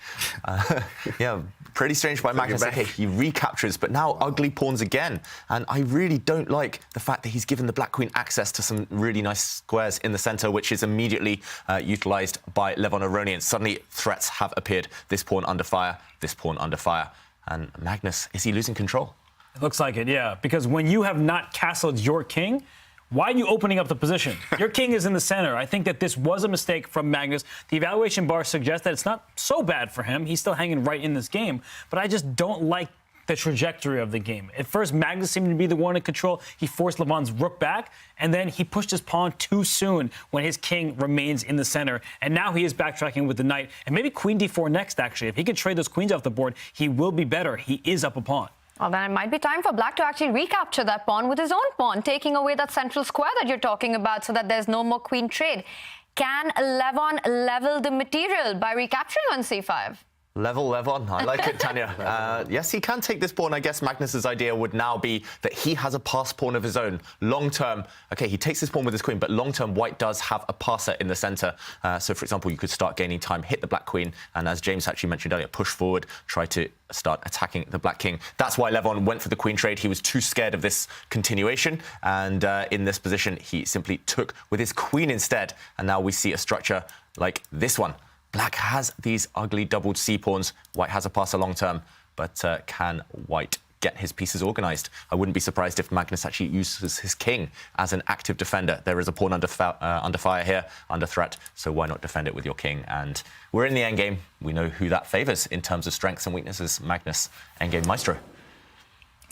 Yeah, pretty strange by Magnus. Okay, he recaptures, but now ugly pawns again. And I really don't like the fact that he's given the black queen access to some really nice squares in the center, which is immediately utilized by Levon Aronian. Suddenly, threats have appeared. This pawn under fire, this pawn under fire. And Magnus, is he losing control? It looks like it, yeah. Because when you have not castled your king, why are you opening up the position? Your king is in the center. I think that this was a mistake from Magnus. The evaluation bar suggests that it's not so bad for him. He's still hanging right in this game. But I just don't like the trajectory of the game. At first, Magnus seemed to be the one in control. He forced Levon's rook back, and then he pushed his pawn too soon when his king remains in the center. And now he is backtracking with the knight. And maybe queen d4 next, actually. If he can trade those queens off the board, he will be better. He is up a pawn. Well, then it might be time for black to actually recapture that pawn with his own pawn, taking away that central square that you're talking about so that there's no more queen trade. Can Levon level the material by recapturing on c5? Level Levon. I like it, Tanya. Yes, he can take this pawn. I guess Magnus's idea would now be that he has a pass pawn of his own. Long term, okay, he takes this pawn with his queen, but long term, white does have a passer in the center. So, for example, you could start gaining time, hit the black queen, and as James actually mentioned earlier, push forward, try to start attacking the black king. That's why Levon went for the queen trade. He was too scared of this continuation, and in this position, he simply took with his queen instead. And now we see a structure like this one. Black has these ugly doubled c-pawns. White has a passer long term, but can White get his pieces organized? I wouldn't be surprised if Magnus actually uses his king as an active defender. There is a pawn under fire here, under threat, so why not defend it with your king? And we're in the endgame. We know who that favors in terms of strengths and weaknesses. Magnus, endgame maestro.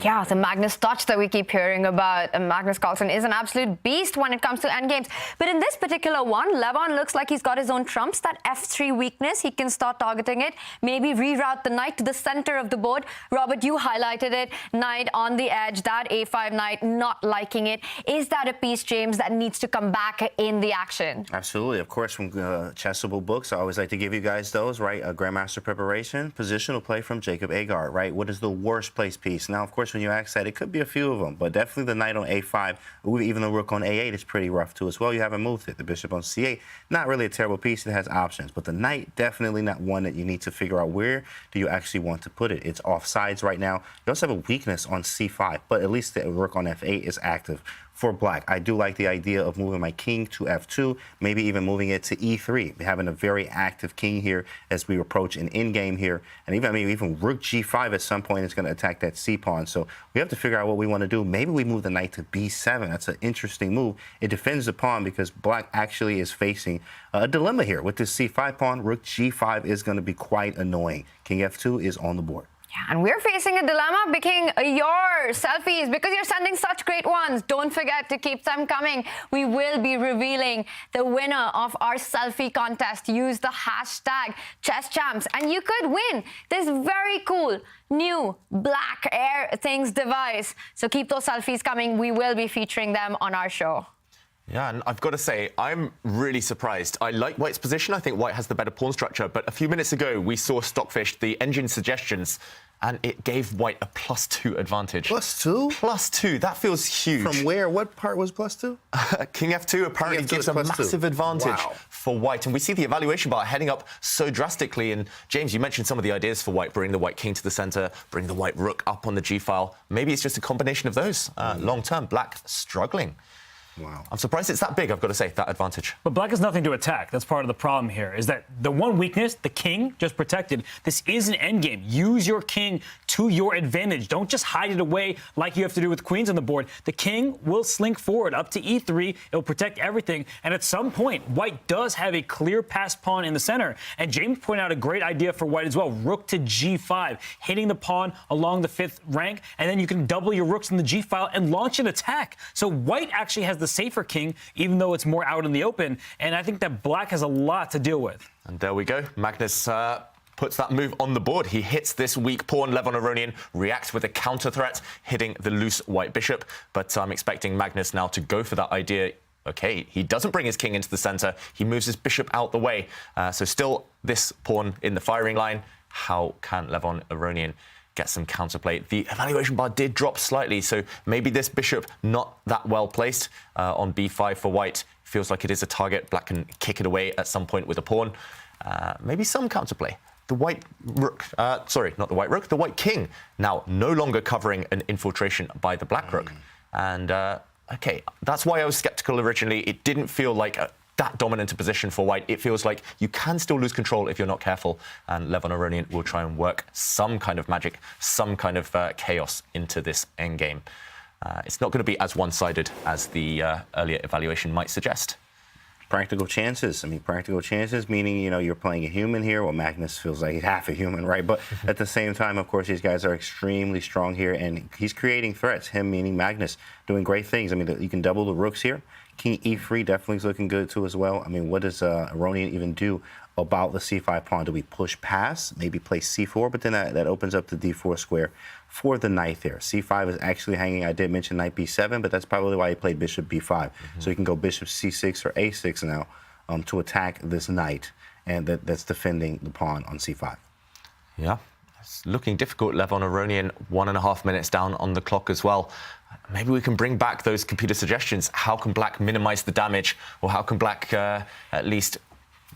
Yeah, the Magnus touch that we keep hearing about. Magnus Carlsen is an absolute beast when it comes to endgames. But in this particular one, Levon looks like he's got his own trumps. That f3 weakness, he can start targeting it. Maybe reroute the knight to the center of the board. Robert, you highlighted it. Knight on the edge, that a5 knight, not liking it. Is that a piece, James, that needs to come back in the action? Absolutely. Of course, from Chessable books, I always like to give you guys those, right? A Grandmaster Preparation, positional play from Jacob Agard, right? What is the worst place piece? Now, of course, when you ask that, it could be a few of them, but definitely the knight on a5, even the rook on a8 is pretty rough too as well. You haven't moved it. The bishop on c8, not really a terrible piece. It has options, but the knight, definitely not one that you need to figure out where do you actually want to put it. It's off sides right now. You also have a weakness on c5, but at least the rook on f8 is active. For black, I do like the idea of moving my king to f2, maybe even moving it to e3, having a very active king here as we approach an endgame here. And even rook g5 at some point is going to attack that c-pawn. So we have to figure out what we want to do. Maybe we move the knight to b7. That's an interesting move. It defends the pawn because black actually is facing a dilemma here. With this c5 pawn, rook g5 is going to be quite annoying. King f2 is on the board. And we're facing a dilemma picking your selfies because you're sending such great ones. Don't forget to keep them coming. We will be revealing the winner of our selfie contest. Use the hashtag ChessChamps and you could win this very cool new black Air Things device. So keep those selfies coming. We will be featuring them on our show. Yeah, and I've got to say, I'm really surprised. I like White's position. I think White has the better pawn structure. But a few minutes ago, we saw Stockfish, the engine suggestions, and it gave White a +2 advantage. +2? +2. That feels huge. From where? What part was +2? King F2 apparently King F2 gives a +2. massive advantage Wow. for White. And we see the evaluation bar heading up so drastically. And James, you mentioned some of the ideas for White. Bring the White King to the center, bring the White Rook up on the G-file. Maybe it's just a combination of those. Long-term, Black struggling. Wow. I'm surprised it's that big, I've got to say, that advantage. But Black has nothing to attack. That's part of the problem here, is that the one weakness, the king, just protected. This is an endgame. Use your king to your advantage. Don't just hide it away like you have to do with queens on the board. The king will slink forward up to E3. It'll protect everything. And at some point, White does have a clear passed pawn in the center. And James pointed out a great idea for White as well. Rook to G5, hitting the pawn along the 5th rank. And then you can double your rooks in the G-file and launch an attack. So White actually has the safer king, even though it's more out in the open. And I think that Black has a lot to deal with. And there we go. Magnus puts that move on the board. He hits this weak pawn. Levon Aronian reacts with a counter threat, hitting the loose white bishop. But I'm expecting Magnus now to go for that idea. Okay, he doesn't bring his king into the center. He moves his bishop out the way. So still this pawn in the firing line. How can Levon Aronian get some counterplay? The evaluation bar did drop slightly, so maybe this bishop not that well placed on b5 for White. Feels like it is a target. Black can kick it away at some point with a pawn. Maybe some counterplay. The White Rook, sorry, not the White Rook, the White King, now no longer covering an infiltration by the Black Rook. And, okay, that's why I was skeptical originally. It didn't feel like that dominant a position for White. It feels like you can still lose control if you're not careful, and Levon Aronian will try and work some kind of magic, some kind of chaos into this endgame. It's not going to be as one-sided as the earlier evaluation might suggest. Practical chances. I mean, practical chances, meaning, you know, you're playing a human here. Well, Magnus feels like he's half a human, right? But at the same time, of course, these guys are extremely strong here, and he's creating threats, him meaning Magnus, doing great things. I mean, you can double the rooks here. King E3 definitely is looking good, too, as well. I mean, what does Aronian even do about the C5 pawn? Do we push past, maybe play C4, but then that opens up the D4 square for the knight there. C5 is actually hanging. I did mention knight B7, but that's probably why he played bishop B5. So you can go bishop C6 or A6 now to attack this knight, and that's defending the pawn on C5. Yeah, it's looking difficult. Levon Aronian 1.5 minutes down on the clock as well. Maybe we can bring back those computer suggestions. How can Black minimize the damage? Or how can Black at least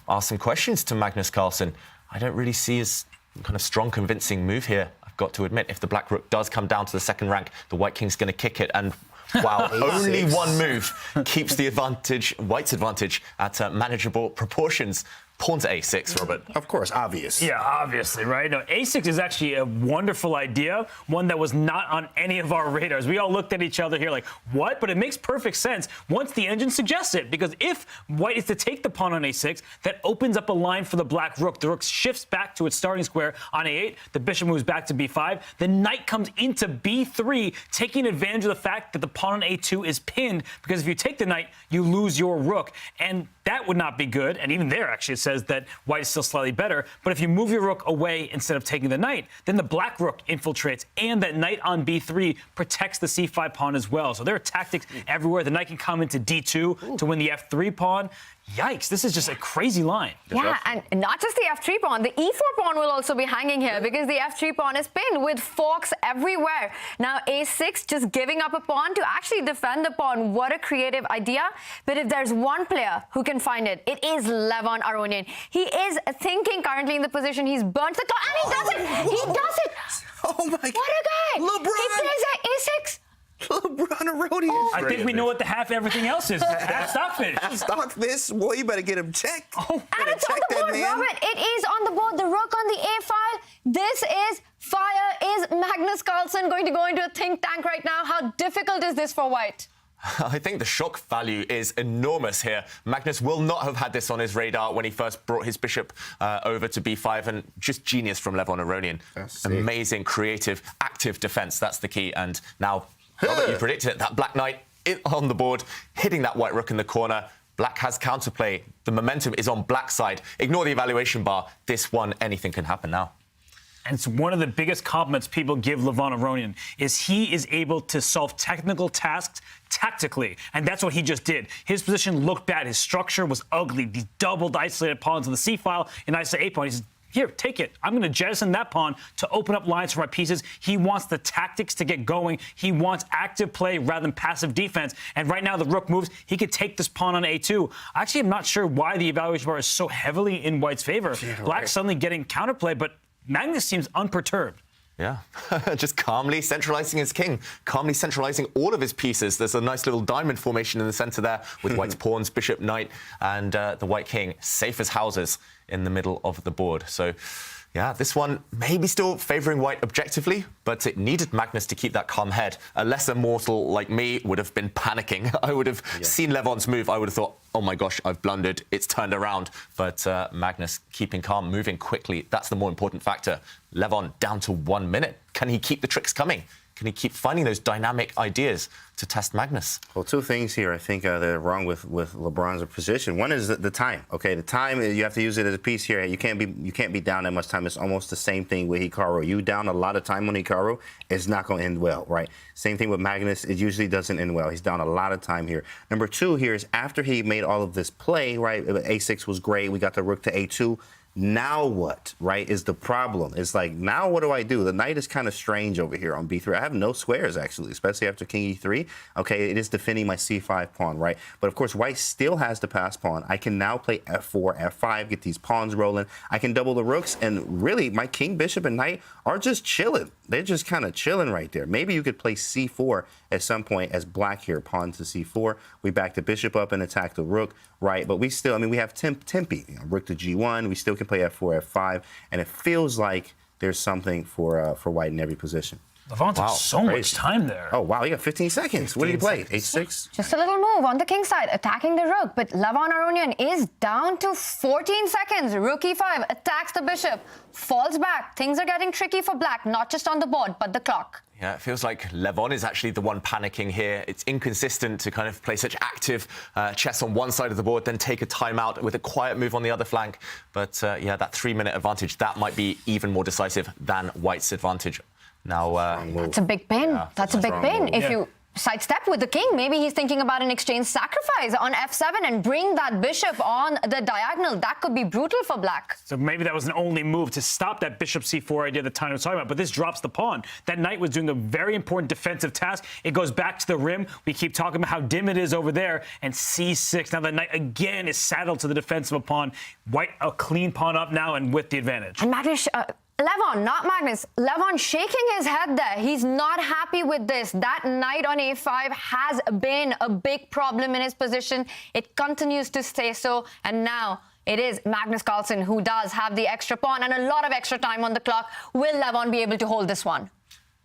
ask some questions to Magnus Carlsen? I don't really see his kind of strong, convincing move here, I've got to admit. If the Black Rook does come down to the second rank, the White King's going to kick it. And wow, only one move keeps the advantage, White's advantage, at manageable proportions. Pawn to A6, Robert. Of course, obvious. Yeah, obviously, right? No, A6 is actually a wonderful idea, one that was not on any of our radars. We all looked at each other here like, what? But it makes perfect sense once the engine suggests it, because if White is to take the pawn on A6, that opens up a line for the Black Rook. The Rook shifts back to its starting square on A8. The bishop moves back to B5. The knight comes into B3, taking advantage of the fact that the pawn on A2 is pinned, because if you take the knight, you lose your rook. And that would not be good. And even there, actually, it says that White is still slightly better. But if you move your rook away instead of taking the knight, then the Black Rook infiltrates, and that knight on B3 protects the C5 pawn as well. So there are tactics everywhere. The knight can come into D2 to win the F3 pawn. Yikes, this is just a crazy line. Yeah, and not just the F3 pawn, the E4 pawn will also be hanging here because the F3 pawn is pinned with forks everywhere. Now A6 just giving up a pawn to actually defend the pawn. What a creative idea. But if there's one player who can find it, it is Levon Aronian. He is thinking currently in the position. He's burnt the clock, and he does it! He does it! Oh my God. What a guy! LeBron! He plays at A6. LeBron Aronian. I think we know what the half everything else is. Half Stockfish. Stockfish, boy, you better get him checked. And it's on the board, Robert. It is on the board. The rook on the A file. This is fire. Is Magnus Carlsen going to go into a think tank right now? How difficult is this for White? I think the shock value is enormous here. Magnus will not have had this on his radar when he first brought his bishop over to b5, and just genius from Levon Aronian. Amazing, creative, active defense. That's the key. And now, Robert, you predicted it. That black knight on the board, hitting that white rook in the corner. Black has counterplay. The momentum is on black's side. Ignore the evaluation bar. This one, anything can happen now. And it's one of the biggest compliments people give Levon Aronian is he is able to solve technical tasks tactically. And that's what he just did. His position looked bad. His structure was ugly. These doubled isolated pawns on the c file and isolated a pawn. He says, here, take it. I'm going to jettison that pawn to open up lines for my pieces. He wants the tactics to get going. He wants active play rather than passive defense. And right now the rook moves. He could take this pawn on a2. Actually, I'm not sure why the evaluation bar is so heavily in white's favor. Yeah, Black's suddenly getting counterplay, but Magnus seems unperturbed. Yeah, just calmly centralizing his king, calmly centralizing all of his pieces. There's a nice little diamond formation in the center there with white's pawns, bishop, knight, and the white king, safe as houses in the middle of the board. So, yeah, this one maybe still favoring white objectively, but it needed Magnus to keep that calm head. A lesser mortal like me would have been panicking. I would have seen Levon's move. I would have thought, oh my gosh, I've blundered. It's turned around. But Magnus keeping calm, moving quickly. That's the more important factor. Levon down to 1 minute. Can he keep the tricks coming? Can he keep finding those dynamic ideas to test Magnus? Well, two things here I think that are wrong with LeBron's position. One is the time. Okay, the time, you have to use it as a piece here. You can't be down that much time. It's almost the same thing with Hikaru. You down a lot of time on Hikaru, it's not going to end well, right? Same thing with Magnus. It usually doesn't end well. He's down a lot of time here. Number two here is after he made all of this play, right? A6 was great. We got the rook to A2. Now what, right, is the problem. It's like, now what do I do? The knight is kind of strange over here on b3. I have no squares, actually, especially after king e3. Okay, it is defending my c5 pawn, right? But, of course, white still has the pass pawn. I can now play f4, f5, get these pawns rolling. I can double the rooks, and really, my king, bishop, and knight are just chilling. They're just kind of chilling right there. Maybe you could play c4 at some point as black here, pawn to c4. We back the bishop up and attack the rook, right? But we still, I mean, we have tempi, rook to g1. We still can play f4, f5, and it feels like there's something for white in every position. Levon took so much time there. Oh, wow, he got 15 seconds. What did he play? H6? Just a little move on the king side, attacking the rook. But Levon Aronian is down to 14 seconds. Rook e5 attacks the bishop, falls back. Things are getting tricky for black, not just on the board, but the clock. Yeah, it feels like Levon is actually the one panicking here. It's inconsistent to kind of play such active chess on one side of the board, then take a timeout with a quiet move on the other flank. But yeah, that 3-minute advantage, that might be even more decisive than white's advantage. Now, that's a big pin. Yeah, that's a big pin. If you sidestep with the king, maybe he's thinking about an exchange sacrifice on f7 and bring that bishop on the diagonal. That could be brutal for black. So maybe that was an only move to stop that bishop c4 idea that Tanya was talking about. But this drops the pawn. That knight was doing a very important defensive task. It goes back to the rim. We keep talking about how dim it is over there. And c6. Now the knight again is saddled to the defense of a pawn. White a clean pawn up now and with the advantage. And Magnus, Levon, not Magnus. Levon shaking his head there. He's not happy with this. That knight on a5 has been a big problem in his position. It continues to stay so. And now it is Magnus Carlsen who does have the extra pawn and a lot of extra time on the clock. Will Levon be able to hold this one?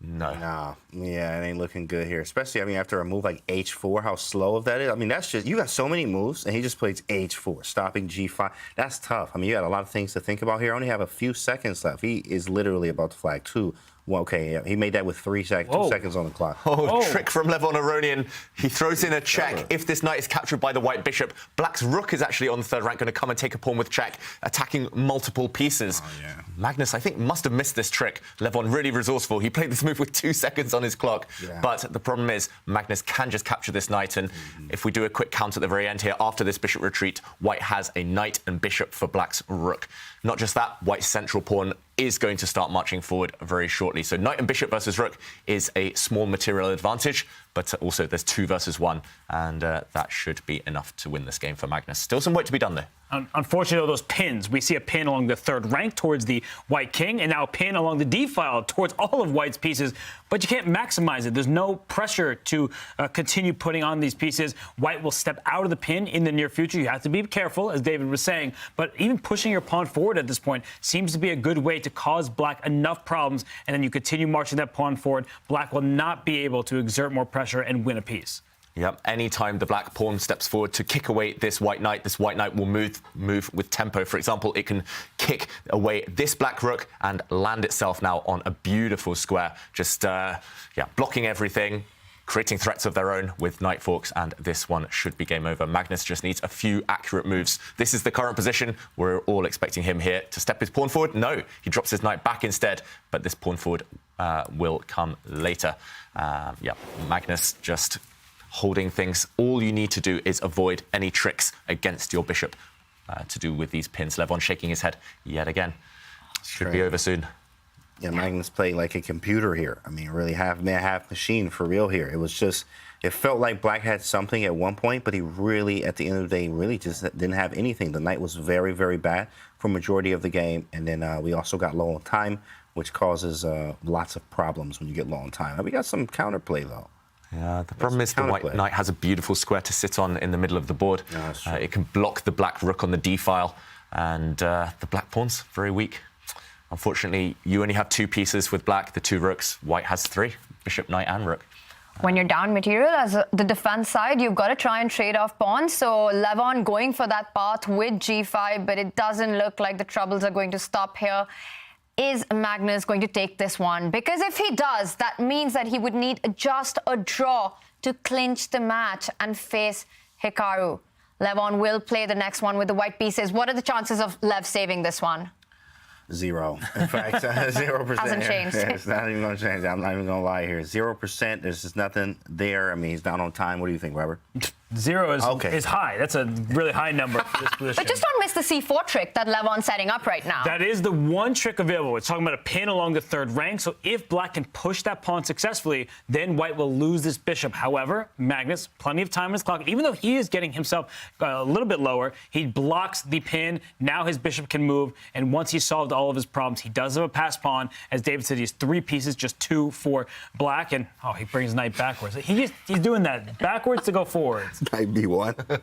No. Yeah, it ain't looking good here. Especially, I mean, after a move like h4, how slow of that is. I mean, that's just, you got so many moves, and he just plays h4, stopping g5. That's tough. I mean, you got a lot of things to think about here. I only have a few seconds left. He is literally about to flag 2. Well, okay, yeah, he made that with 2 seconds on the clock. Trick from Levon Aronian. He throws in a check. If this knight is captured by the white bishop, black's rook is actually on the third rank, going to come and take a pawn with check, attacking multiple pieces. Magnus, I think, must have missed this trick. Levon really resourceful. He played this move with 2 seconds on his clock. But the problem is, Magnus can just capture this knight. And if we do a quick count at the very end here, after this bishop retreat, white has a knight and bishop for black's rook. Not just that, white's central pawn is going to start marching forward very shortly. So knight and bishop versus rook is a small material advantage, but also there's 2 versus 1, and that should be enough to win this game for Magnus. Still some work to be done there. Unfortunately, those pins, we see a pin along the third rank towards the white king, and now a pin along the d file towards all of white's pieces, but you can't maximize it. There's no pressure to continue putting on these pieces. White will step out of the pin in the near future. You have to be careful, as David was saying, but even pushing your pawn forward at this point seems to be a good way to cause black enough problems, and then you continue marching that pawn forward. Black will not be able to exert more pressure and win a piece. Yep. Anytime the black pawn steps forward to kick away this white knight will move with tempo. For example, it can kick away this black rook and land itself now on a beautiful square. Just, blocking everything, creating threats of their own with knight forks, and this one should be game over. Magnus just needs a few accurate moves. This is the current position. We're all expecting him here to step his pawn forward. No, he drops his knight back instead, but this pawn forward will come later. Magnus just holding things. All you need to do is avoid any tricks against your bishop to do with these pins. Levon shaking his head yet again. Should be over soon. Yeah, Magnus played like a computer here. I mean, really half man, half machine for real here. It was just, it felt like black had something at one point, but he really, at the end of the day, really just didn't have anything. The knight was very, very bad for majority of the game. And then we also got low on time, which causes lots of problems when you get low on time. We got some counterplay, though. Yeah, the problem is the white knight has a beautiful square to sit on in the middle of the board. Yeah, it can block the black rook on the d file, and the black pawn's very weak. Unfortunately, you only have 2 pieces with black, the 2 rooks. White has 3, bishop, knight, and rook. When you're down material as the defense side, you've got to try and trade off pawns. So Levon going for that path with g5, but it doesn't look like the troubles are going to stop here. Is Magnus going to take this one? Because if he does, that means that he would need just a draw to clinch the match and face Hikaru. Levon will play the next one with the white pieces. What are the chances of Lev saving this one? 0. In fact, 0%. Hasn't changed. It's not even going to change. I'm not even going to lie here. 0%. There's just nothing there. I mean, he's down on time. What do you think, Robert? 0 is high. That's a really high number for this position. But just don't miss the c4 trick that Levon's setting up right now. That is the one trick available. We're talking about a pin along the 3rd rank. So if black can push that pawn successfully, then white will lose this bishop. However, Magnus, plenty of time on his clock. Even though he is getting himself a little bit lower, he blocks the pin. Now his bishop can move. And once he's solved all of his problems, he does have a pass pawn. As David said, he has 3 pieces, just 2 for black. And, he brings knight backwards. He's doing that backwards to go forwards. Knight b1.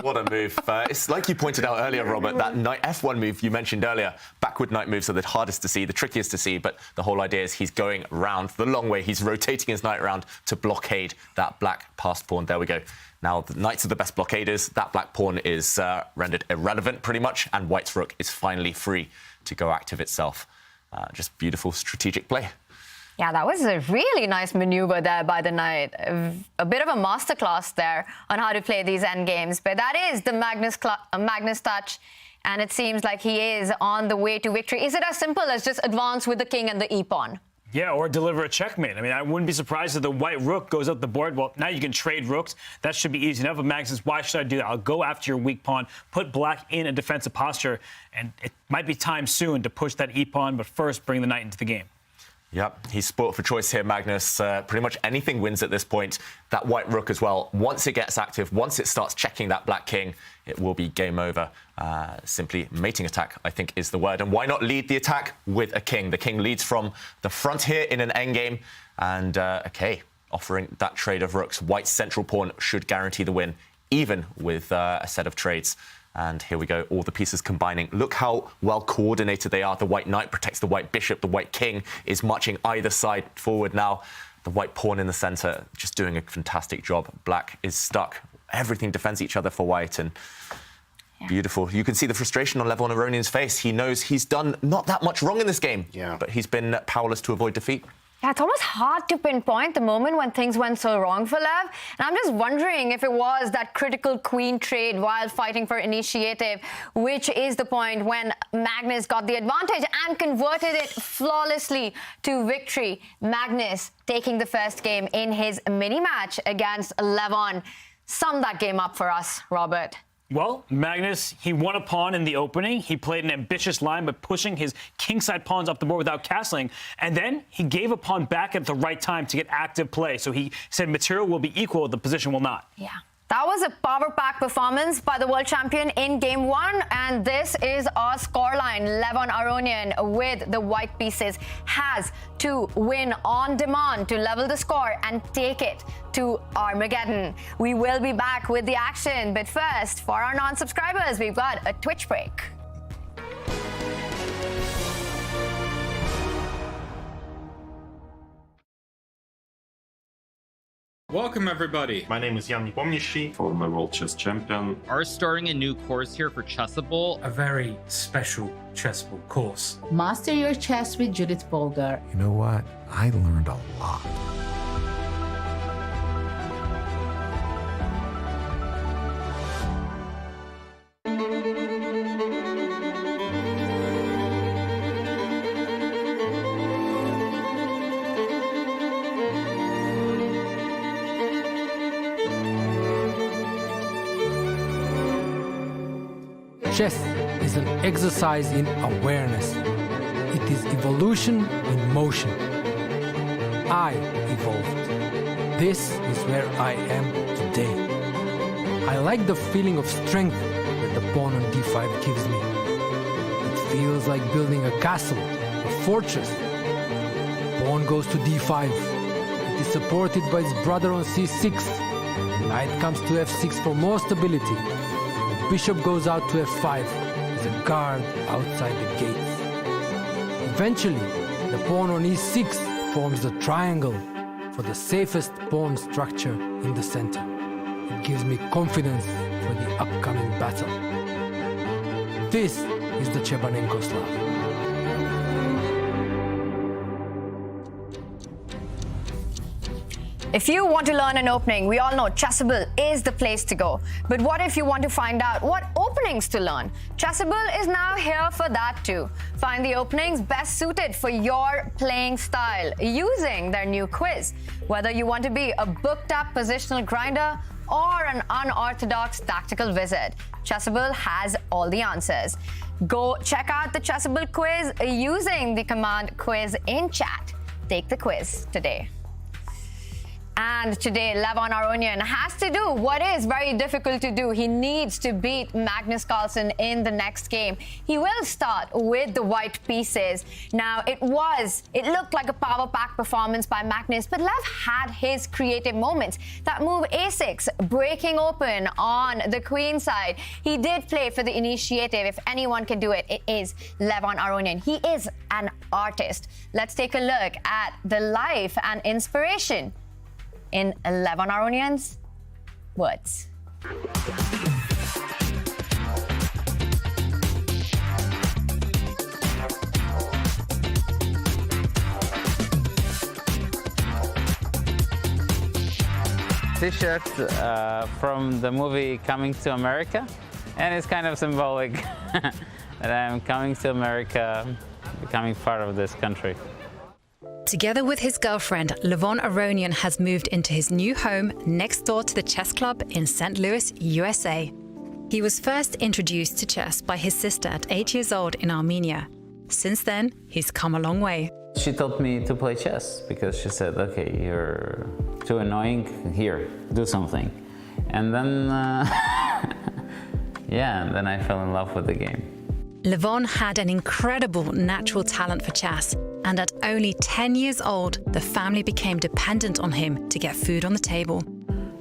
What a move. It's like you pointed out earlier, Robert, that knight f1 move you mentioned earlier. Backward knight moves are the hardest to see, the trickiest to see, but the whole idea is he's going round the long way. He's rotating his knight around to blockade that black passed pawn. There we go. Now, the knights are the best blockaders. That black pawn is rendered irrelevant, pretty much, and white's rook is finally free to go active itself. Just beautiful strategic play. Yeah, that was a really nice maneuver there by the knight. A bit of a masterclass there on how to play these endgames. But that is the Magnus touch, and it seems like he is on the way to victory. Is it as simple as just advance with the king and the e-pawn? Yeah, or deliver a checkmate. I mean, I wouldn't be surprised if the white rook goes up the board. Well, now you can trade rooks. That should be easy enough. But Magnus says, why should I do that? I'll go after your weak pawn, put black in a defensive posture, and it might be time soon to push that e-pawn, but first bring the knight into the game. Yep, he's sport for choice here, Magnus. Pretty much anything wins at this point. That white rook as well. Once it gets active, once it starts checking that black king, it will be game over. Simply mating attack, I think, is the word. And why not lead the attack with a king? The king leads from the front here in an endgame. And, offering that trade of rooks. White's central pawn should guarantee the win, even with a set of trades. And here we go, all the pieces combining. Look how well coordinated they are. The white knight protects the white bishop. The white king is marching either side forward now. The white pawn in the center, just doing a fantastic job. Black is stuck. Everything defends each other for white, and beautiful. You can see the frustration on Levon Aronian's face. He knows he's done not that much wrong in this game, but he's been powerless to avoid defeat. Yeah, it's almost hard to pinpoint the moment when things went so wrong for Lev. And I'm just wondering if it was that critical queen trade while fighting for initiative, which is the point when Magnus got the advantage and converted it flawlessly to victory. Magnus taking the first game in his mini-match against Levon. Sum that game up for us, Robert. Well, Magnus, he won a pawn in the opening. He played an ambitious line by pushing his kingside pawns up the board without castling. And then he gave a pawn back at the right time to get active play. So he said material will be equal, the position will not. Yeah. That was a power-packed performance by the world champion in Game 1, and this is our scoreline. Levon Aronian with the white pieces has to win on demand to level the score and take it to Armageddon. We will be back with the action, but first, for our non-subscribers, we've got a Twitch break. Welcome everybody. My name is Jan Nepomniachtchi, former world chess champion. Are starting a new course here for Chessable. A very special Chessable course. Master your chess with Judith Bolger. You know what? I learned a lot. Chess is an exercise in awareness. It is evolution in motion. I evolved. This is where I am today. I like the feeling of strength that the pawn on d5 gives me. It feels like building a castle, a fortress. Pawn goes to d5. It is supported by its brother on c6. Knight comes to f6 for more stability. Bishop goes out to f5 as a guard outside the gates. Eventually, the pawn on e6 forms the triangle for the safest pawn structure in the center. It gives me confidence for the upcoming battle. This is the Chebanenko Slav. If you want to learn an opening, we all know Chessable is the place to go. But what if you want to find out what openings to learn? Chessable is now here for that too. Find the openings best suited for your playing style using their new quiz. Whether you want to be a booked-up positional grinder or an unorthodox tactical wizard, Chessable has all the answers. Go check out the Chessable quiz using the command quiz in chat. Take the quiz today. And today, Levon Aronian has to do what is very difficult to do. He needs to beat Magnus Carlsen in the next game. He will start with the white pieces. Now, it looked like a power pack performance by Magnus, but Lev had his creative moments. That move a6, breaking open on the queen side. He did play for the initiative. If anyone can do it, it is Levon Aronian. He is an artist. Let's take a look at the life and inspiration in Levon Aronian's words. T-shirt from the movie Coming to America, and it's kind of symbolic that I'm coming to America, becoming part of this country. Together with his girlfriend, Levon Aronian has moved into his new home next door to the chess club in St. Louis, USA. He was first introduced to chess by his sister at 8 years old in Armenia. Since then, he's come a long way. She taught me to play chess because she said, okay, you're too annoying, here, do something. And then, then I fell in love with the game. Levon had an incredible natural talent for chess, and at only 10 years old, the family became dependent on him to get food on the table.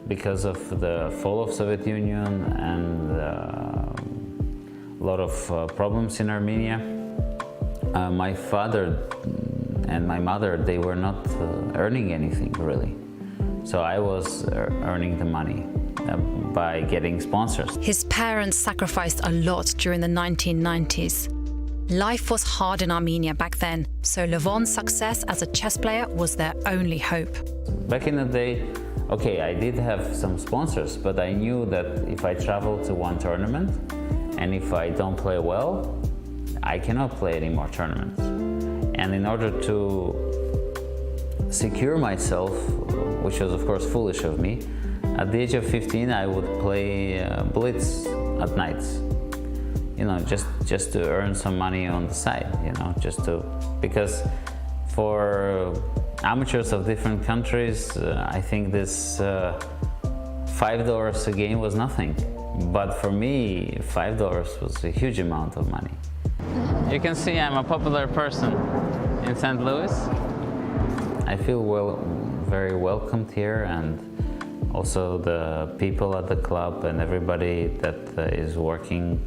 Because of the fall of Soviet Union and a lot of problems in Armenia, my father and my mother, they were not earning anything really. So I was earning the money by getting sponsors. His parents sacrificed a lot during the 1990s. Life was hard in Armenia back then, so Levon's success as a chess player was their only hope. Back in the day, okay, I did have some sponsors, but I knew that if I travel to one tournament and if I don't play well, I cannot play any more tournaments. And in order to secure myself, which was of course foolish of me, at the age of 15 I would play blitz at nights. You know, just to earn some money on the side, you know, because for amateurs of different countries, I think this $5 a game was nothing. But for me, $5 was a huge amount of money. You can see I'm a popular person in St. Louis. I feel very welcomed here, and also the people at the club and everybody that is working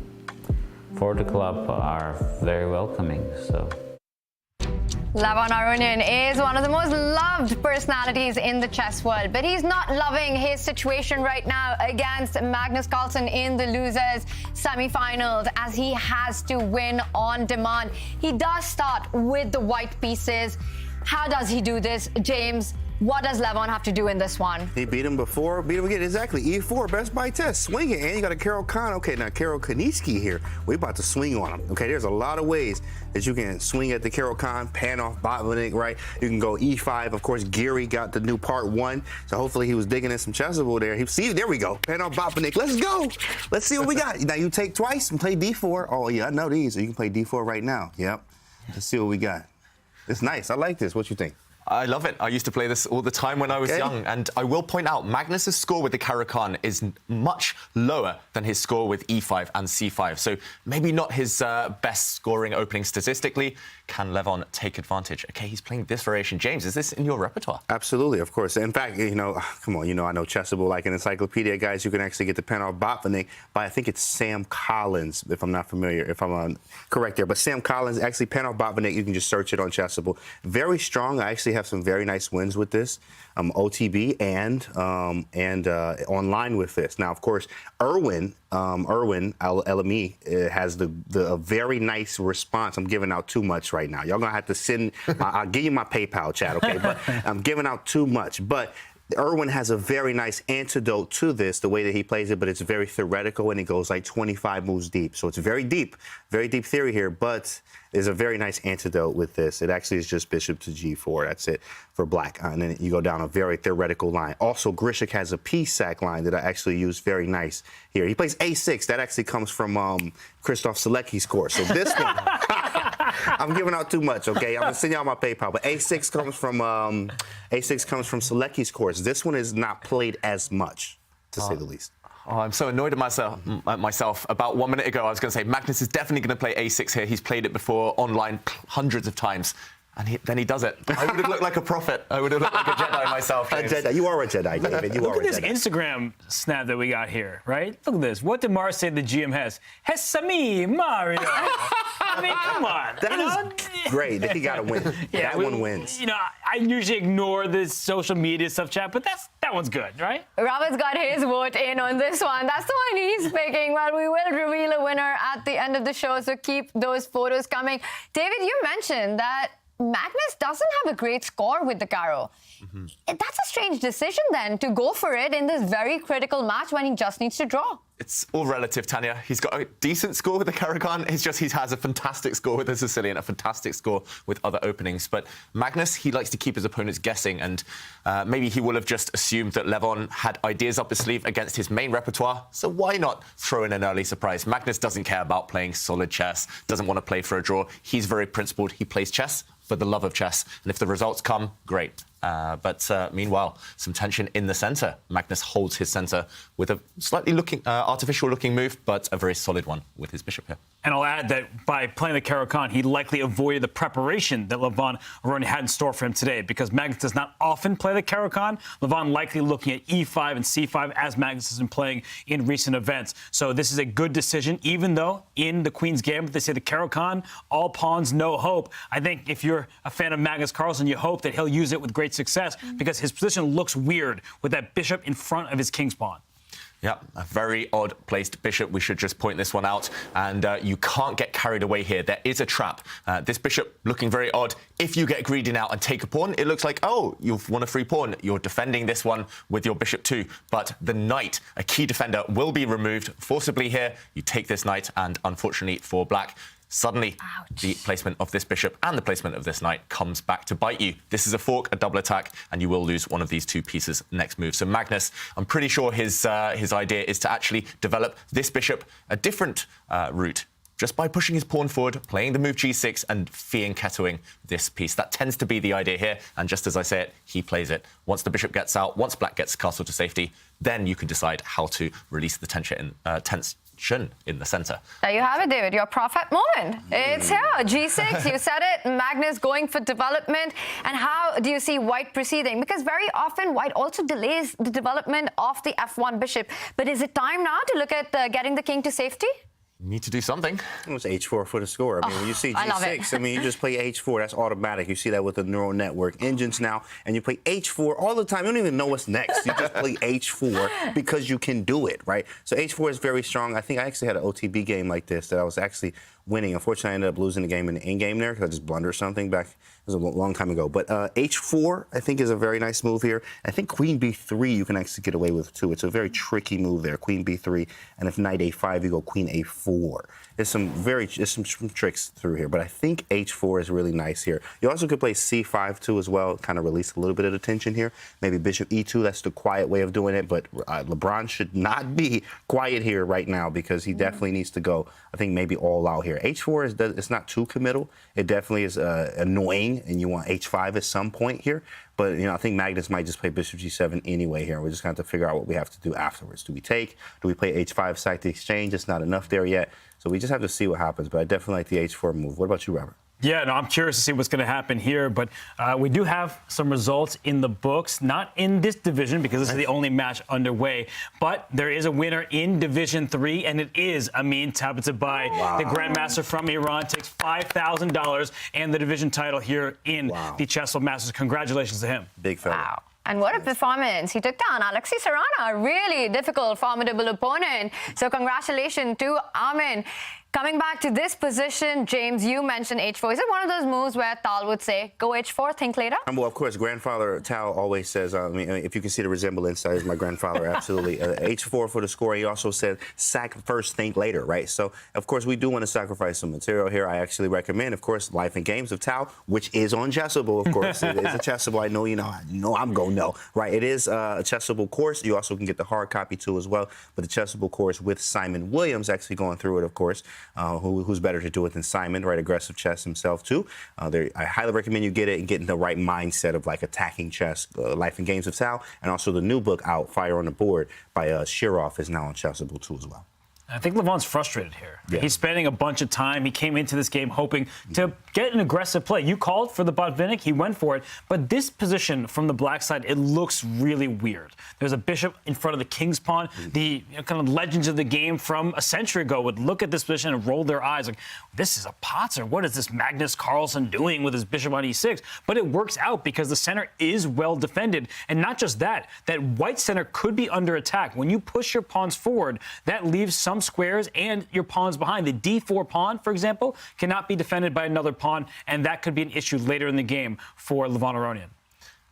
for the club are very welcoming. So Levon Aronian is one of the most loved personalities in the chess world, but he's not loving his situation right now against Magnus Carlsen in the losers semi-finals, as he has to win on demand. He does start with the white pieces. How does he do this, James? What does Levon have to do in this one? He beat him before, beat him again. Exactly. E4, best by test. Swing it, and you got a Karol Khan. Okay, now Karol Kaniski here. We're about to swing on him. Okay, there's a lot of ways that you can swing at the Karol Khan, pan off Botvinnik, right? You can go E5. Of course, Geary got the new part 1, so hopefully he was digging in some Chessable there. See, there we go. Pan off Botvinnik. Let's go. Let's see what we got. Now you take twice and play D4. Oh yeah, I know these. So you can play D4 right now. Yep. Let's see what we got. It's nice. I like this. What you think? I love it. I used to play this all the time when I was young. And I will point out, Magnus's score with the Karol Khan is much lower than his score with E5 and C5. So maybe not his best scoring opening statistically. Can Levon take advantage? Okay, he's playing this variation. James, is this in your repertoire? Absolutely, of course. In fact, you know, come on, you know, I know Chessable like an encyclopedia, guys. You can actually get the pen off Botvinnik by, I think it's Sam Collins, if I'm not familiar, if I'm correct there. But Sam Collins, actually, pen off Botvinnik, you can just search it on Chessable. Very strong. I actually have some very nice wins with this, OTB and online with this. Now, of course, Erwin LME has a very nice response. I'm giving out too much right now. Y'all gonna have to send. I'll give you my PayPal chat, okay? But I'm giving out too much. But Erwin has a very nice antidote to this, the way that he plays it, but it's very theoretical, and it goes like 25 moves deep. So it's very deep theory here, but there's a very nice antidote with this. It actually is just bishop to G4. That's it for black. And then you go down a very theoretical line. Also, Grishik has a P-sack line that I actually use very nice here. He plays A6. That actually comes from Krzysztof Selecki's course. So this one, I'm giving out too much, okay? I'm gonna send y'all my PayPal. But A6 comes from Selecki's course. This one is not played as much, to say the least. Oh, I'm so annoyed at myself. About 1 minute ago, I was going to say Magnus is definitely going to play A6 here. He's played it before online hundreds of times. And then he does it. I would have looked like a prophet. I would have looked like a Jedi myself, James. A Jedi. You are a Jedi, David. You Look are at a this Jedi. Instagram snap that we got here, right? Look at this. What did Mars say the GM has? Hesami Mario. I mean, come on. That is great. He got to win. Yeah, that one wins. You know, I usually ignore this social media stuff chat, but that one's good, right? Robert's got his vote in on this one. That's the one he's picking. Well, we will reveal a winner at the end of the show, so keep those photos coming. David, you mentioned that Magnus doesn't have a great score with the Karol. Mm-hmm. That's a strange decision then, to go for it in this very critical match when he just needs to draw. It's all relative, Tanya. He's got a decent score with the Karol Khan. It's just he has a fantastic score with the Sicilian, a fantastic score with other openings. But Magnus, he likes to keep his opponents guessing, and maybe he will have just assumed that Levon had ideas up his sleeve against his main repertoire, so why not throw in an early surprise? Magnus doesn't care about playing solid chess, doesn't want to play for a draw. He's very principled. He plays chess for the love of chess, and if the results come, great. But meanwhile, some tension in the center. Magnus holds his center with a slightly artificial-looking move, but a very solid one with his bishop here. And I'll add that by playing the Karol Khan, he likely avoided the preparation that Levon Aronian had in store for him today, because Magnus does not often play the Karol Khan. Levon likely looking at E5 and C5 as Magnus has been playing in recent events. So this is a good decision, even though in the Queen's Gambit they say the Karol Khan, all pawns, no hope. I think if you're a fan of Magnus Carlsen, you hope that he'll use it with great success, because his position looks weird with that bishop in front of his king's pawn. Yeah, a very odd-placed bishop. We should just point this one out. And you can't get carried away here. There is a trap. This bishop looking very odd. If you get greedy now and take a pawn, it looks like, oh, you've won a free pawn. You're defending this one with your bishop too. But the knight, a key defender, will be removed forcibly here. You take this knight, and unfortunately for black, suddenly, the placement of this bishop and the placement of this knight comes back to bite you. This is a fork, a double attack, and you will lose one of these two pieces next move. So Magnus, I'm pretty sure his idea is to actually develop this bishop a different route, just by pushing his pawn forward, playing the move G6, and fianchettoing this piece. That tends to be the idea here, and just as I say it, he plays it. Once the bishop gets out, once black gets castle to safety, then you can decide how to release the tension in the center. There you have it, David, your prophet moment. It's here, G6, you said it, Magnus going for development. And how do you see white proceeding? Because very often white also delays the development of the F1 bishop. But is it time now to look at getting the king to safety? Need to do something. It was H4 for the score. I mean, when you see I love it. G6, I mean, you just play H4. That's automatic. You see that with the neural network engines now, and you play H4 all the time. You don't even know what's next. You just play H4 because you can do it, right? So H4 is very strong. I think I actually had an OTB game like this that I was actually winning. Unfortunately, I ended up losing the game in the endgame there because I just blundered something back. It was a long time ago. But H4, I think, is a very nice move here. I think Queen B3 you can actually get away with, too. It's a very tricky move there, Queen B3. And if Knight A5, you go Queen A4. There's some tricks through here. But I think H4 is really nice here. You also could play C5, too, as well, kind of release a little bit of the tension here. Maybe Bishop E2, that's the quiet way of doing it. But LeBron should not be quiet here right now because he definitely needs to go, I think, maybe all out here. H4 it's not too committal. It definitely is annoying, and you want H5 at some point here. But, I think Magnus might just play Bishop G7 anyway here. We're just going to have to figure out what we have to do afterwards. Do we take? Do we play H5, sack the exchange? It's not enough there yet. So we just have to see what happens. But I definitely like the H4 move. What about you, Robert? Yeah, no, I'm curious to see what's going to happen here, but we do have some results in the books, not in this division because this is the only match underway, but there is a winner in Division 3, and it is Amin Tabatabai. Wow. The Grandmaster from Iran takes $5,000 and the division title here in the Chessable Masters. Congratulations to him. Big fella. Wow. And what a performance. He took down Alexei Sarana, a really difficult, formidable opponent. So congratulations to Amin. Coming back to this position, James, you mentioned H4. Is it one of those moves where Tal would say, go H4, think later? Well, of course, grandfather Tal always says, if you can see the resemblance, that is my grandfather, absolutely. H4 for the score. He also said, sack first, think later, right? So, of course, we do want to sacrifice some material here. I actually recommend, of course, Life and Games of Tal, which is on Chessable, of course. It is a Chessable. I know I'm going to know, right? It is a Chessable course. You also can get the hard copy, too, as well. But the Chessable course with Simon Williams actually going through it, of course. Who's better to do it than Simon, right? Aggressive chess himself, too. I highly recommend you get it and get in the right mindset of, like, attacking chess. Life and Games of Tal, and also the new book out, Fire on the Board, by Shiroff, is now on Chessable, too, as well. I think Levon's frustrated here. Yeah. He's spending a bunch of time. He came into this game hoping to get an aggressive play. You called for the Botvinnik. He went for it. But this position from the black side, it looks really weird. There's a bishop in front of the king's pawn. The kind of legends of the game from a century ago would look at this position and roll their eyes like, this is a Potzer. What is this Magnus Carlsen doing with his bishop on E6? But it works out because the center is well defended. And not just that white center could be under attack. When you push your pawns forward, that leaves some squares and your pawns behind. The D4 pawn, for example, cannot be defended by another pawn, and that could be an issue later in the game for Levon Aronian.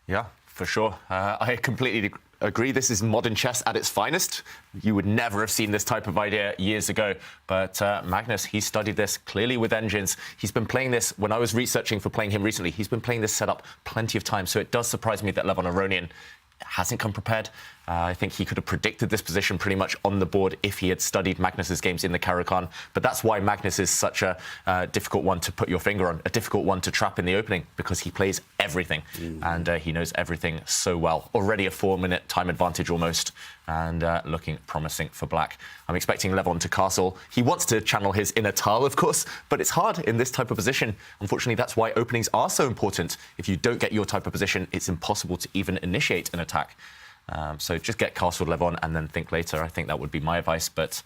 Yeah, for sure. I completely agree. This is modern chess at its finest. You would never have seen this type of idea years ago. But Magnus, he studied this clearly with engines. He's been playing this, when I was researching for playing him recently, he's been playing this setup plenty of times. So it does surprise me that Levon Aronian hasn't come prepared. I think he could have predicted this position pretty much on the board if he had studied Magnus's games in the Caro-Kann. But that's why Magnus is such a difficult one to put your finger on, a difficult one to trap in the opening, because he plays everything. And he knows everything so well. Already a 4-minute time advantage almost, and looking promising for black. I'm expecting Levon to castle. He wants to channel his inner Tal, of course, but it's hard in this type of position. Unfortunately, that's why openings are so important. If you don't get your type of position, it's impossible to even initiate an attack. So just get castled Levon and then think later. I think that would be my advice, but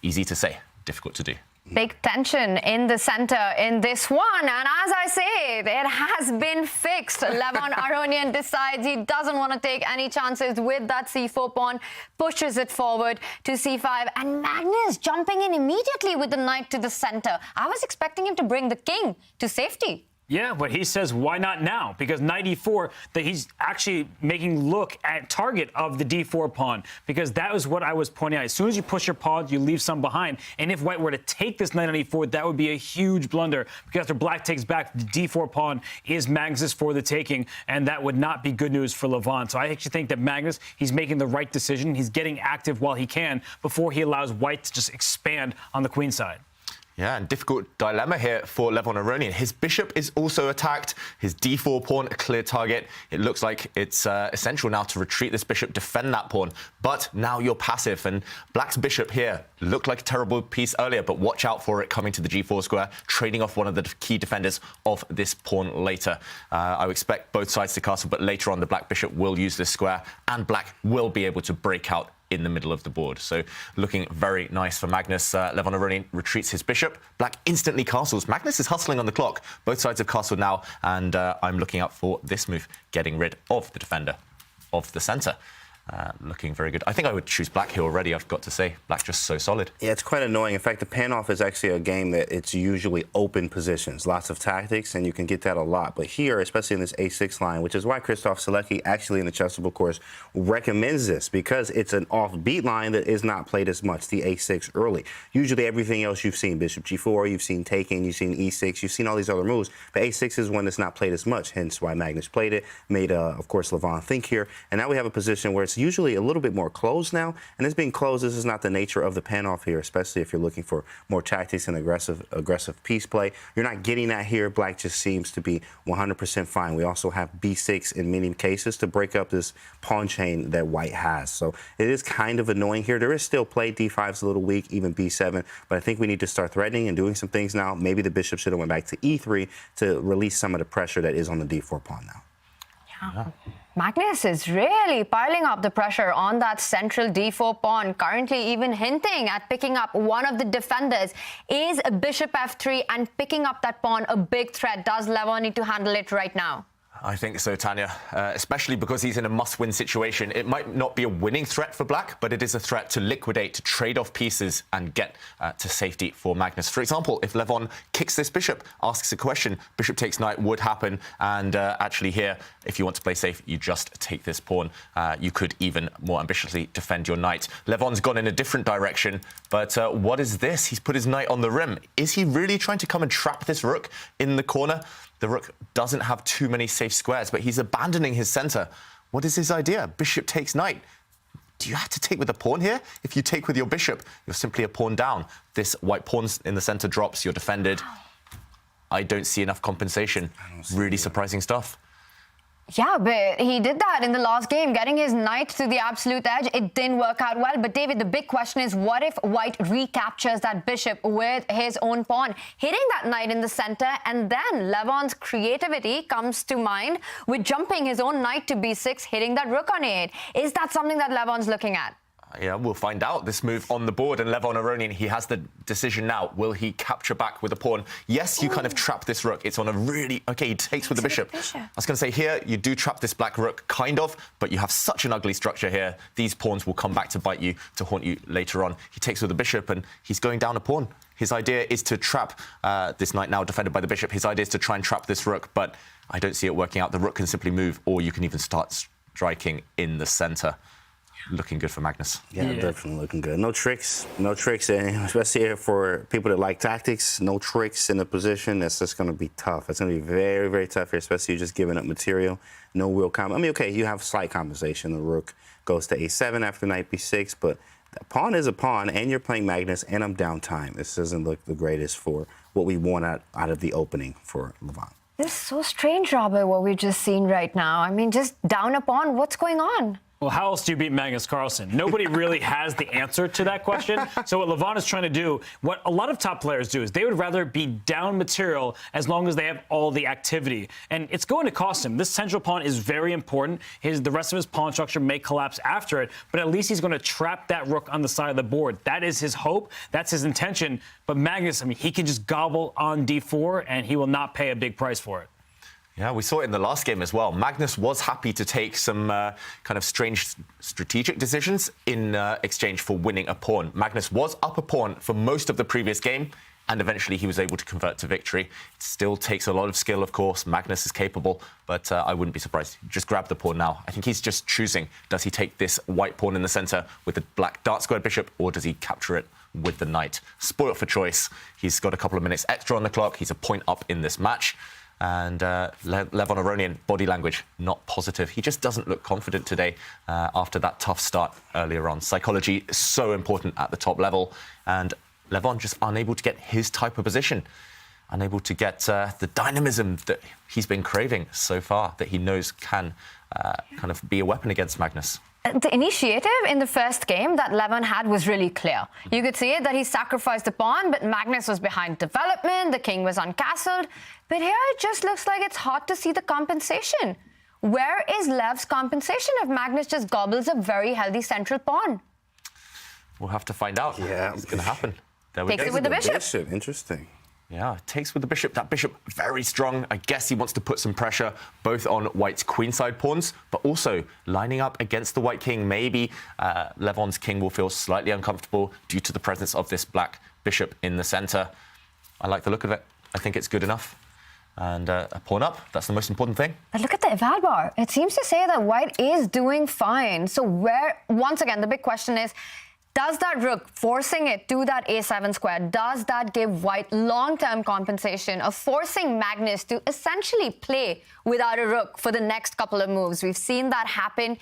easy to say, difficult to do. Big tension in the center in this one. And as I say, it has been fixed. Levon Aronian decides he doesn't want to take any chances with that C4 pawn, pushes it forward to C5. And Magnus jumping in immediately with the knight to the center. I was expecting him to bring the king to safety. Yeah, but he says, why not now? Because knight e4, that he's actually making look at target of the d4 pawn, because that was what I was pointing out. As soon as you push your pawns, you leave some behind. And if white were to take this knight on e4, that would be a huge blunder, because after black takes back, the d4 pawn is Magnus for the taking, and that would not be good news for Levon. So I actually think that Magnus, he's making the right decision. He's getting active while he can before he allows white to just expand on the queen side. Yeah, and difficult dilemma here for Levon Aronian. His bishop is also attacked. His d4 pawn, a clear target. It looks like it's essential now to retreat this bishop, defend that pawn. But now you're passive, and black's bishop here looked like a terrible piece earlier, but watch out for it coming to the g4 square, trading off one of the key defenders of this pawn later. I would expect both sides to castle, but later on the black bishop will use this square, and black will be able to break out in the middle of the board. So looking very nice for Magnus. Levon Aronian retreats his bishop. Black instantly castles. Magnus is hustling on the clock. Both sides have castled now, and I'm looking out for this move, getting rid of the defender of the center. Looking very good. I think I would choose black here already, I've got to say. Black just so solid. Yeah, it's quite annoying. In fact, the pan-off is actually a game that it's usually open positions, lots of tactics, and you can get that a lot. But here, especially in this A6 line, which is why Krzysztof Sielecki actually in the Chessable course recommends this, because it's an offbeat line that is not played as much, the A6 early. Usually everything else you've seen, Bishop G4, you've seen taking, you've seen E6, you've seen all these other moves, but A6 is one that's not played as much, hence why Magnus played it, made, of course, Levon think here. And now we have a position where it's usually a little bit more closed now, and this being closed, this is not the nature of the pan-off here, especially if you're looking for more tactics and aggressive piece play. You're not getting that here. Black just seems to be 100% fine. We also have B6 in many cases to break up this pawn chain that white has. So it is kind of annoying here. There is still play. D5 is a little weak, even B7, but I think we need to start threatening and doing some things now. Maybe the bishop should have went back to E3 to release some of the pressure that is on the D4 pawn now. Yeah. Magnus is really piling up the pressure on that central D4 pawn, currently even hinting at picking up one of the defenders. Is a bishop F3 and picking up that pawn a big threat? Does Levon need to handle it right now? I think so, Tanya, especially because he's in a must-win situation. It might not be a winning threat for Black, but it is a threat to liquidate, to trade off pieces and get to safety for Magnus. For example, if Levon kicks this bishop, asks a question, bishop takes knight would happen, and actually here, if you want to play safe, you just take this pawn. You could even more ambitiously defend your knight. Levon's gone in a different direction, but what is this? He's put his knight on the rim. Is he really trying to come and trap this rook in the corner? The rook doesn't have too many safe squares, but he's abandoning his center. What is his idea? Bishop takes knight. Do you have to take with a pawn here? If you take with your bishop, you're simply a pawn down. This white pawn in the center drops, you're defended. I don't see enough compensation. Really surprising stuff. Yeah, but he did that in the last game, getting his knight to the absolute edge. It didn't work out well. But, David, the big question is, what if white recaptures that bishop with his own pawn, hitting that knight in the center, and then Levon's creativity comes to mind with jumping his own knight to B6, hitting that rook on A8. Is that something that Levon's looking at? Yeah, we'll find out. This move on the board, and Levon Aronian, he has the decision now. Will he capture back with a pawn? Yes, you kind of trap this rook. It's on a really... OK, he takes with the bishop. I was going to say, here, you do trap this black rook, kind of, but you have such an ugly structure here. These pawns will come back to bite you, to haunt you later on. He takes with the bishop, and he's going down a pawn. His idea is to trap this knight now defended by the bishop. His idea is to try and trap this rook, but I don't see it working out. The rook can simply move, or you can even start striking in the center. Looking good for Magnus. Yeah, definitely looking good. No tricks, especially for people that like tactics. No tricks in the position. That's just going to be tough. It's going to be very, very tough here, especially just giving up material. No real I mean, okay, you have slight compensation. The rook goes to A7 after knight B6, but a pawn is a pawn, and you're playing Magnus, and I'm down time. This doesn't look the greatest for what we want out of the opening for Levon. This is so strange, Robert, what we've just seen right now. I mean, just down a pawn. What's going on? Well, how else do you beat Magnus Carlsen? Nobody really has the answer to that question. So what Levon is trying to do, what a lot of top players do, is they would rather be down material as long as they have all the activity. And it's going to cost him. This central pawn is very important. The rest of his pawn structure may collapse after it, but at least he's going to trap that rook on the side of the board. That is his hope. That's his intention. But Magnus, I mean, he can just gobble on D4, and he will not pay a big price for it. Yeah, we saw it in the last game as well. Magnus was happy to take some kind of strange strategic decisions in exchange for winning a pawn. Magnus was up a pawn for most of the previous game, and eventually he was able to convert to victory. It still takes a lot of skill, of course. Magnus is capable, but I wouldn't be surprised. Just grab the pawn now. I think he's just choosing, does he take this white pawn in the center with the black dark-squared bishop, or does he capture it with the knight? Spoiled for choice. He's got a couple of minutes extra on the clock. He's a point up in this match. And Levon Aronian, body language, not positive. He just doesn't look confident today after that tough start earlier on. Psychology is so important at the top level. And Levon just unable to get his type of position, unable to get the dynamism that he's been craving so far, that he knows can kind of be a weapon against Magnus. The initiative in the first game that Levon had was really clear. You could see it that he sacrificed the pawn, but Magnus was behind development, the king was uncastled. But here it just looks like it's hard to see the compensation. Where is Lev's compensation if Magnus just gobbles a very healthy central pawn? We'll have to find out. Yeah. What's going to happen. There we Takes go. it with the bishop. Interesting. Yeah, takes with the bishop. That bishop very strong. I guess he wants to put some pressure both on white's queenside pawns, but also lining up against the white king. Maybe Levon's king will feel slightly uncomfortable due to the presence of this black bishop in the center. I like the look of it. I think it's good enough. And a pawn up, that's the most important thing. But look at the eval bar. It seems to say that white is doing fine. So once again, the big question is, does that rook, forcing it to that a7 square, does that give white long-term compensation of forcing Magnus to essentially play without a rook for the next couple of moves? We've seen that happen.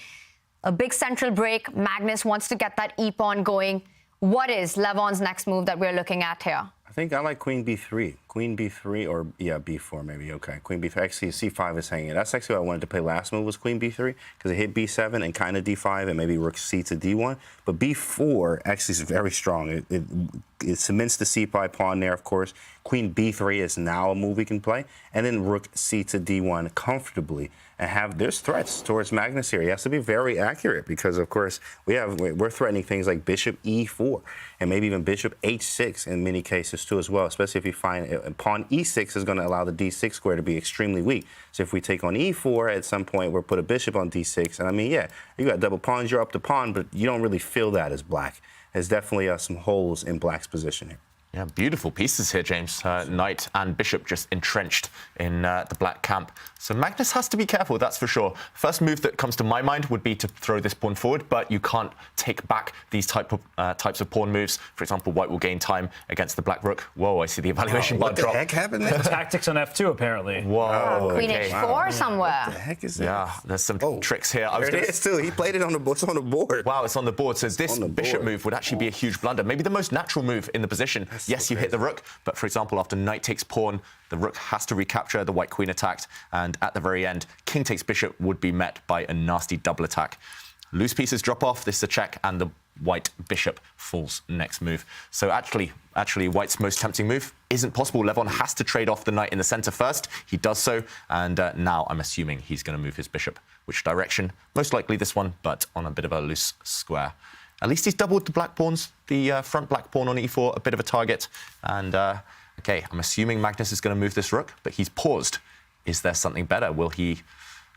A big central break. Magnus wants to get that e-pawn going. What is Levon's next move that we're looking at here? I think I like queen b3. Queen b3 or, yeah, b4 maybe. Okay, queen b3. Actually, c5 is hanging. That's actually what I wanted to play last move was queen b3 because it hit b7 and kind of d5 and maybe rook c to d1. But b4 actually is very strong. It cements the c5 pawn there, of course. Queen b3 is now a move we can play. And then rook c to d1 comfortably. And there's threats towards Magnus here. He has to be very accurate because, of course, we're threatening things like bishop e4 and maybe even bishop h6 in many cases too as well, especially if you find pawn e6 is going to allow the d6 square to be extremely weak. So if we take on e4 at some point, we'll put a bishop on d6. And I mean, yeah, you got double pawns, you're up to pawn, but you don't really feel that as black. There's definitely some holes in black's position here. Yeah, beautiful pieces here, James. Knight and bishop just entrenched in the black camp. So Magnus has to be careful, that's for sure. First move that comes to my mind would be to throw this pawn forward, but you can't take back these types of pawn moves. For example, white will gain time against the black rook. Whoa, I see the evaluation bar drop. What the heck happened there? Tactics on f2, apparently. Whoa. Queen h4 somewhere. What the heck is that? Yeah, there's some tricks here. There it is too. He played it on the board. Wow, it's on the board. So this bishop move would actually be a huge blunder. Maybe the most natural move in the position. Yes, you hit the rook, but for example, after knight takes pawn, the rook has to recapture, the white queen attacked, and at the very end, king takes bishop would be met by a nasty double attack. Loose pieces drop off, this is a check, and the white bishop falls next move. So actually, white's most tempting move isn't possible. Levon has to trade off the knight in the center first. He does so, and now I'm assuming he's going to move his bishop. Which direction? Most likely this one, but on a bit of a loose square. At least he's doubled the black pawns. The front black pawn on e4, a bit of a target. And, OK, I'm assuming Magnus is going to move this rook, but he's paused. Is there something better? Will he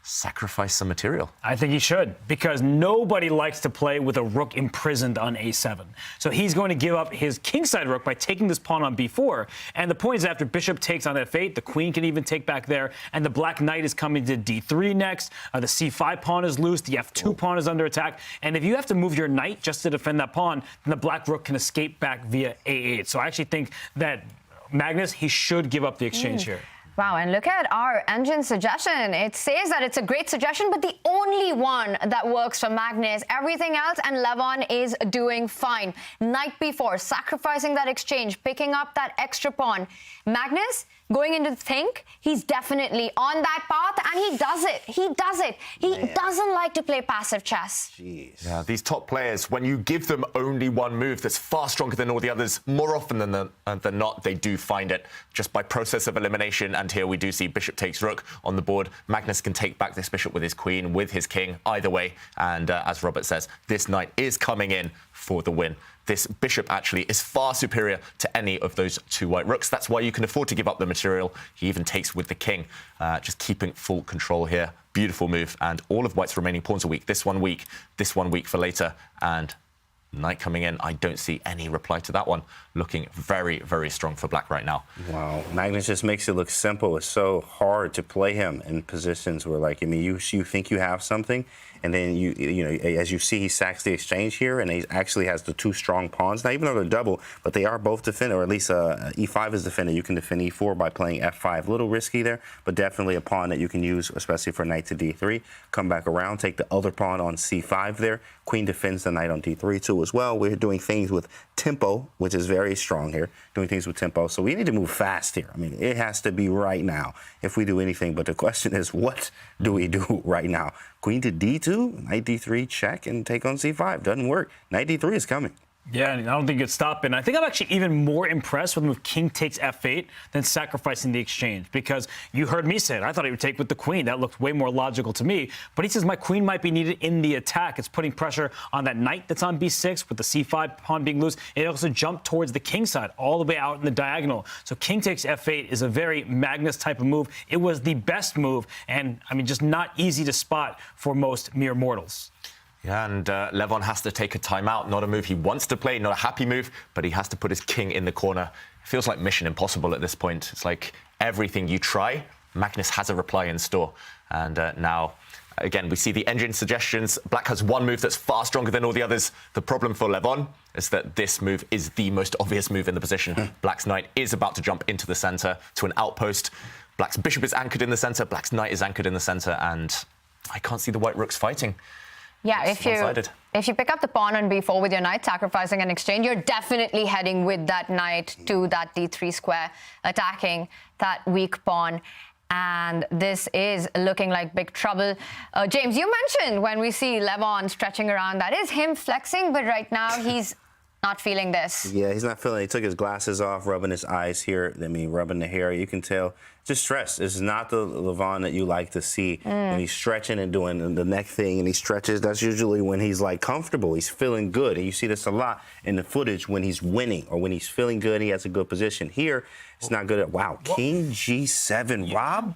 sacrifice some material? I think he should, because nobody likes to play with a rook imprisoned on a7. So he's going to give up his kingside rook by taking this pawn on b4. And the point is, after bishop takes on f8, the queen can even take back there, and the black knight is coming to d3 next. The c5 pawn is loose, the f2 pawn is under attack. And if you have to move your knight just to defend that pawn, then the black rook can escape back via a8. So I actually think that Magnus, he should give up the exchange here. Wow, and look at our engine suggestion. It says that it's a great suggestion, but the only one that works for Magnus. Everything else, and Levon is doing fine. Knight b4, sacrificing that exchange, picking up that extra pawn. Magnus, going into the think, he's definitely on that path, and he does it. He does it. He doesn't like to play passive chess. Jeez. Yeah, these top players, when you give them only one move that's far stronger than all the others, more often than not, they do find it just by process of elimination. And here we do see bishop takes rook on the board. Magnus can take back this bishop with his queen, with his king, either way. And as Robert says, this knight is coming in for the win. This bishop actually is far superior to any of those two white rooks. That's why you can afford to give up the material. He even takes with the king, just keeping full control here. Beautiful move. And all of white's remaining pawns are weak. This one weak for later. And knight coming in, I don't see any reply to that one. Looking very, very strong for black right now. Wow, Magnus just makes it look simple. It's so hard to play him in positions where, like, I mean, you think you have something, and then you know, as you see, he sacks the exchange here, and he actually has the two strong pawns. Now, even though they're double, but they are both defended, or at least e5 is defended. You can defend e4 by playing f5. A little risky there, but definitely a pawn that you can use, especially for knight to d3. Come back around, take the other pawn on c5 there. Queen defends the knight on d3 too as well. We're doing things with tempo, which is very strong here, doing things with tempo. So we need to move fast here. I mean, it has to be right now if we do anything. But the question is, what do we do right now? Queen to d2, knight d3, check, and take on c5. Doesn't work. Knight d3 is coming. Yeah, and I don't think it's stopping. I think I'm actually even more impressed with the move king takes f8 than sacrificing the exchange, because you heard me say it. I thought he would take with the queen. That looked way more logical to me. But he says my queen might be needed in the attack. It's putting pressure on that knight that's on b6 with the c5 pawn being loose. It also jumped towards the king side all the way out in the diagonal. So king takes f8 is a very Magnus type of move. It was the best move, and I mean, just not easy to spot for most mere mortals. Yeah, and Levon has to take a timeout. Not a move he wants to play, not a happy move, but he has to put his king in the corner. It feels like mission impossible at this point. It's like everything you try, Magnus has a reply in store. And now, again, we see the engine suggestions. Black has one move that's far stronger than all the others. The problem for Levon is that this move is the most obvious move in the position. Black's knight is about to jump into the center to an outpost. Black's bishop is anchored in the center. Black's knight is anchored in the center. And I can't see the white rooks fighting. Yeah, if you pick up the pawn on b4 with your knight sacrificing an exchange, you're definitely heading with that knight to that d3 square, attacking that weak pawn. And this is looking like big trouble. James, you mentioned when we see Levon stretching around, that is him flexing, but right now he's not feeling this. Yeah, he's not feeling it. He took his glasses off, rubbing his eyes here. I mean, rubbing the hair. You can tell. Just stress. This is not the Levon that you like to see. When he's stretching and doing the neck thing and he stretches, that's usually when he's like comfortable. He's feeling good. And you see this a lot in the footage when he's winning or when he's feeling good, he has a good position. Here, it's not good. Wow, King G7, Rob?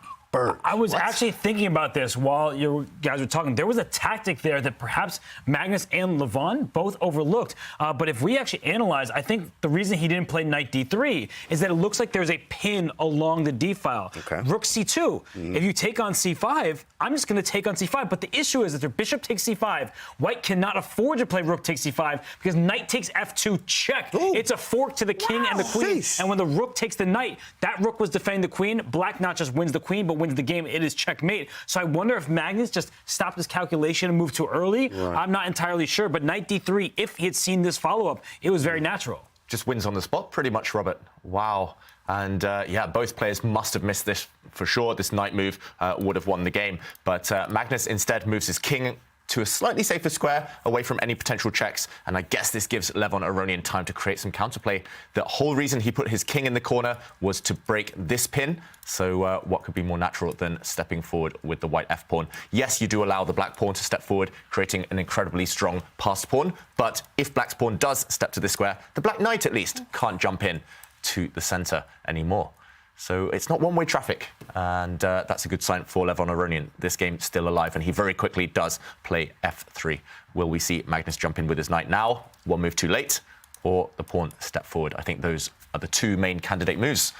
I was actually thinking about this while you guys were talking. There was a tactic there that perhaps Magnus and Levon both overlooked. But if we actually analyze, I think the reason he didn't play knight d3 is that it looks like there's a pin along the d file. Rook c2. If you take on c5, I'm just going to take on c5. But the issue is that their bishop takes c5. White cannot afford to play rook takes c5 because knight takes f2 check. It's a fork to the king and the queen. And when the rook takes the knight, that rook was defending the queen. Black not just wins the queen, but wins the game. It is checkmate. So I wonder if Magnus just stopped his calculation and moved too early. I'm not entirely sure, but knight d3, if he had seen this follow-up, it was very natural. Just wins on the spot, pretty much, Robert. Wow. And yeah, both players must have missed this for sure. This knight move would have won the game. But Magnus instead moves his king to a slightly safer square, away from any potential checks. And I guess this gives Levon Aronian time to create some counterplay. The whole reason he put his king in the corner was to break this pin. So what could be more natural than stepping forward with the white f-pawn? Yes, you do allow the black pawn to step forward, creating an incredibly strong passed pawn. But if black's pawn does step to this square, the black knight at least can't jump in to the center anymore. So it's not one-way traffic, and that's a good sign for Levon Aronian. This game's still alive, and he very quickly does play f3. Will we see Magnus jump in with his knight now, one move too late, or the pawn step forward? I think those are the two main candidate moves.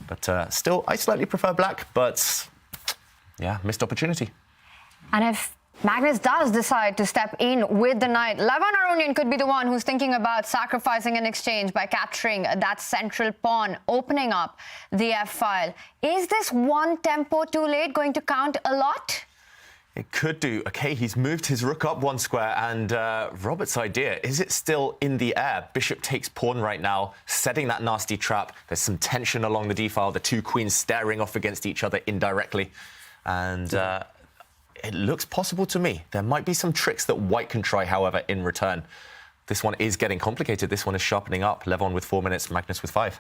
But still, I slightly prefer black, but yeah, missed opportunity. And if Magnus does decide to step in with the knight, Levon Aronian could be the one who's thinking about sacrificing an exchange by capturing that central pawn, opening up the f-file. Is this one tempo too late going to count a lot? It could do. Okay, he's moved his rook up one square, and Robert's idea, is it still in the air? Bishop takes pawn right now, setting that nasty trap. There's some tension along the d-file, the two queens staring off against each other indirectly. And it looks possible to me. There might be some tricks that white can try, however, in return. This one is getting complicated. This one is sharpening up. Levon with 4 minutes, Magnus with 5.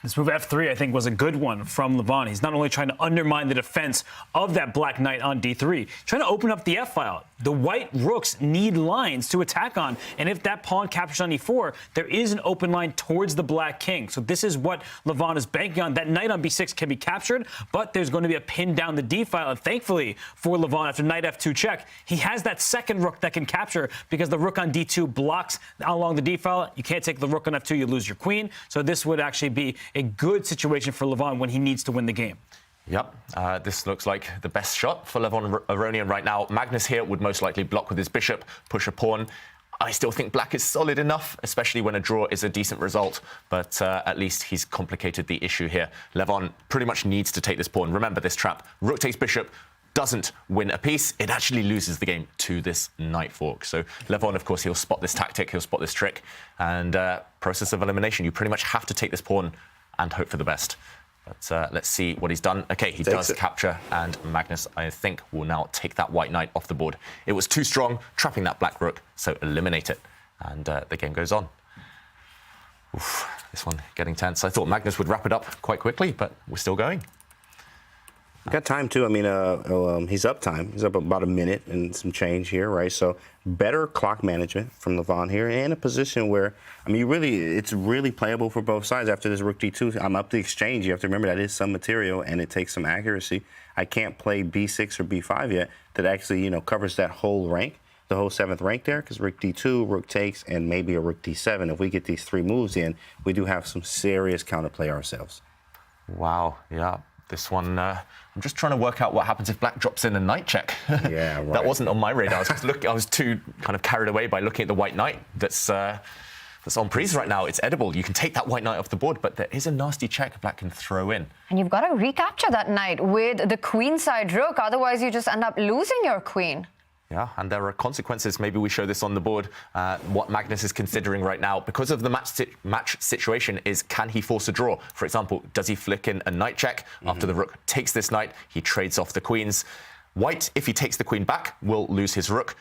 This move f3, I think, was a good one from Levon. He's not only trying to undermine the defense of that black knight on d3, trying to open up the f-file. The white rooks need lines to attack on, and if that pawn captures on e4, there is an open line towards the black king. So this is what Levon is banking on. That knight on b6 can be captured, but there's going to be a pin down the d-file, and thankfully for Levon, after knight f2 check, he has that second rook that can capture because the rook on d2 blocks along the d-file. You can't take the rook on f2, you lose your queen. So this would actually be a good situation for Levon when he needs to win the game. Yep, this looks like the best shot for Levon Aronian right now. Magnus here would most likely block with his bishop, push a pawn. I still think black is solid enough, especially when a draw is a decent result, but at least he's complicated the issue here. Levon pretty much needs to take this pawn. Remember this trap. Rook takes bishop, doesn't win a piece. It actually loses the game to this knight fork. So Levon, of course, he'll spot this tactic, he'll spot this trick, and process of elimination. You pretty much have to take this pawn and hope for the best. But let's see what he's done. Okay, he does capture, and Magnus, I think, will now take that white knight off the board. It was too strong, trapping that black rook, so eliminate it. And the game goes on. Oof, this one getting tense. I thought Magnus would wrap it up quite quickly, but we're still going. Got time too. I mean, he's up time. He's up about a minute and some change here, right? So better clock management from Levon here, and a position where, I mean, it's really playable for both sides. After this rook d2, I'm up the exchange. You have to remember that is some material, and it takes some accuracy. I can't play b6 or b5 yet that actually, covers that whole rank, the whole 7th rank there, because rook d2, rook takes, and maybe a rook d7. If we get these 3 moves in, we do have some serious counterplay ourselves. Wow, yeah. This one, I'm just trying to work out what happens if black drops in a knight check. Yeah, right. That wasn't on my radar. I was too kind of carried away by looking at the white knight that's on prise right now. It's edible. You can take that white knight off the board, but there is a nasty check black can throw in. And you've got to recapture that knight with the queenside rook, otherwise you just end up losing your queen. Yeah, and there are consequences. Maybe we show this on the board. What Magnus is considering right now, because of the match situation, is can he force a draw? For example, does he flick in a knight check? After the rook takes this knight, he trades off the queens. White, if he takes the queen back, will lose his rook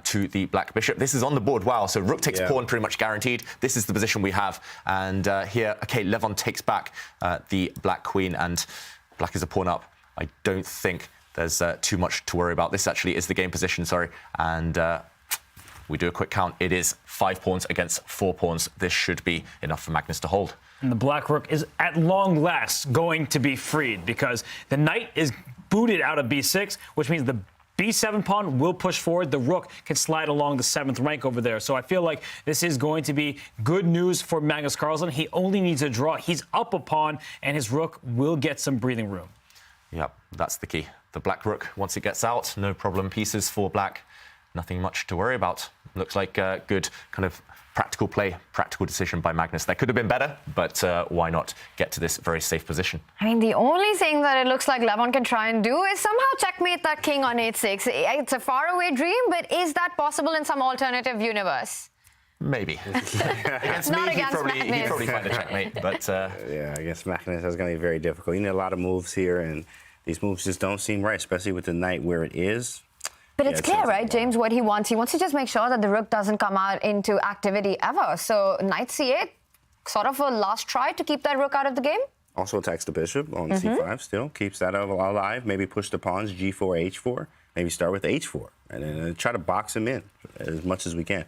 to the black bishop. This is on the board. Wow, so rook takes pawn pretty much guaranteed. This is the position we have. And here, okay, Levon takes back the black queen, and black is a pawn up. I don't think there's too much to worry about. This actually is the game position, sorry. And we do a quick count. It is 5 pawns against 4 pawns. This should be enough for Magnus to hold. And the black rook is at long last going to be freed because the knight is booted out of b6, which means the b7 pawn will push forward. The rook can slide along the 7th rank over there. So I feel like this is going to be good news for Magnus Carlsen. He only needs a draw. He's up a pawn, and his rook will get some breathing room. Yep, that's the key. The black rook, once it gets out, no problem pieces for black. Nothing much to worry about. Looks like a good kind of practical play, practical decision by Magnus. That could have been better, but why not get to this very safe position? I mean, the only thing that it looks like Levon can try and do is somehow checkmate that king on h6. It's a faraway dream, but is that possible in some alternative universe? Maybe. Against Not me, against he'd Magnus. probably find a checkmate, but... Yeah, against Magnus, that's going to be very difficult. You need a lot of moves here, and these moves just don't seem right, especially with the knight where it is. But it's clear, right, James, what he wants? He wants to just make sure that the rook doesn't come out into activity ever. So knight c8, sort of a last try to keep that rook out of the game? Also attacks the bishop on c5 still, keeps that alive. Maybe push the pawns, g4, h4. Maybe start with h4, and then try to box him in as much as we can.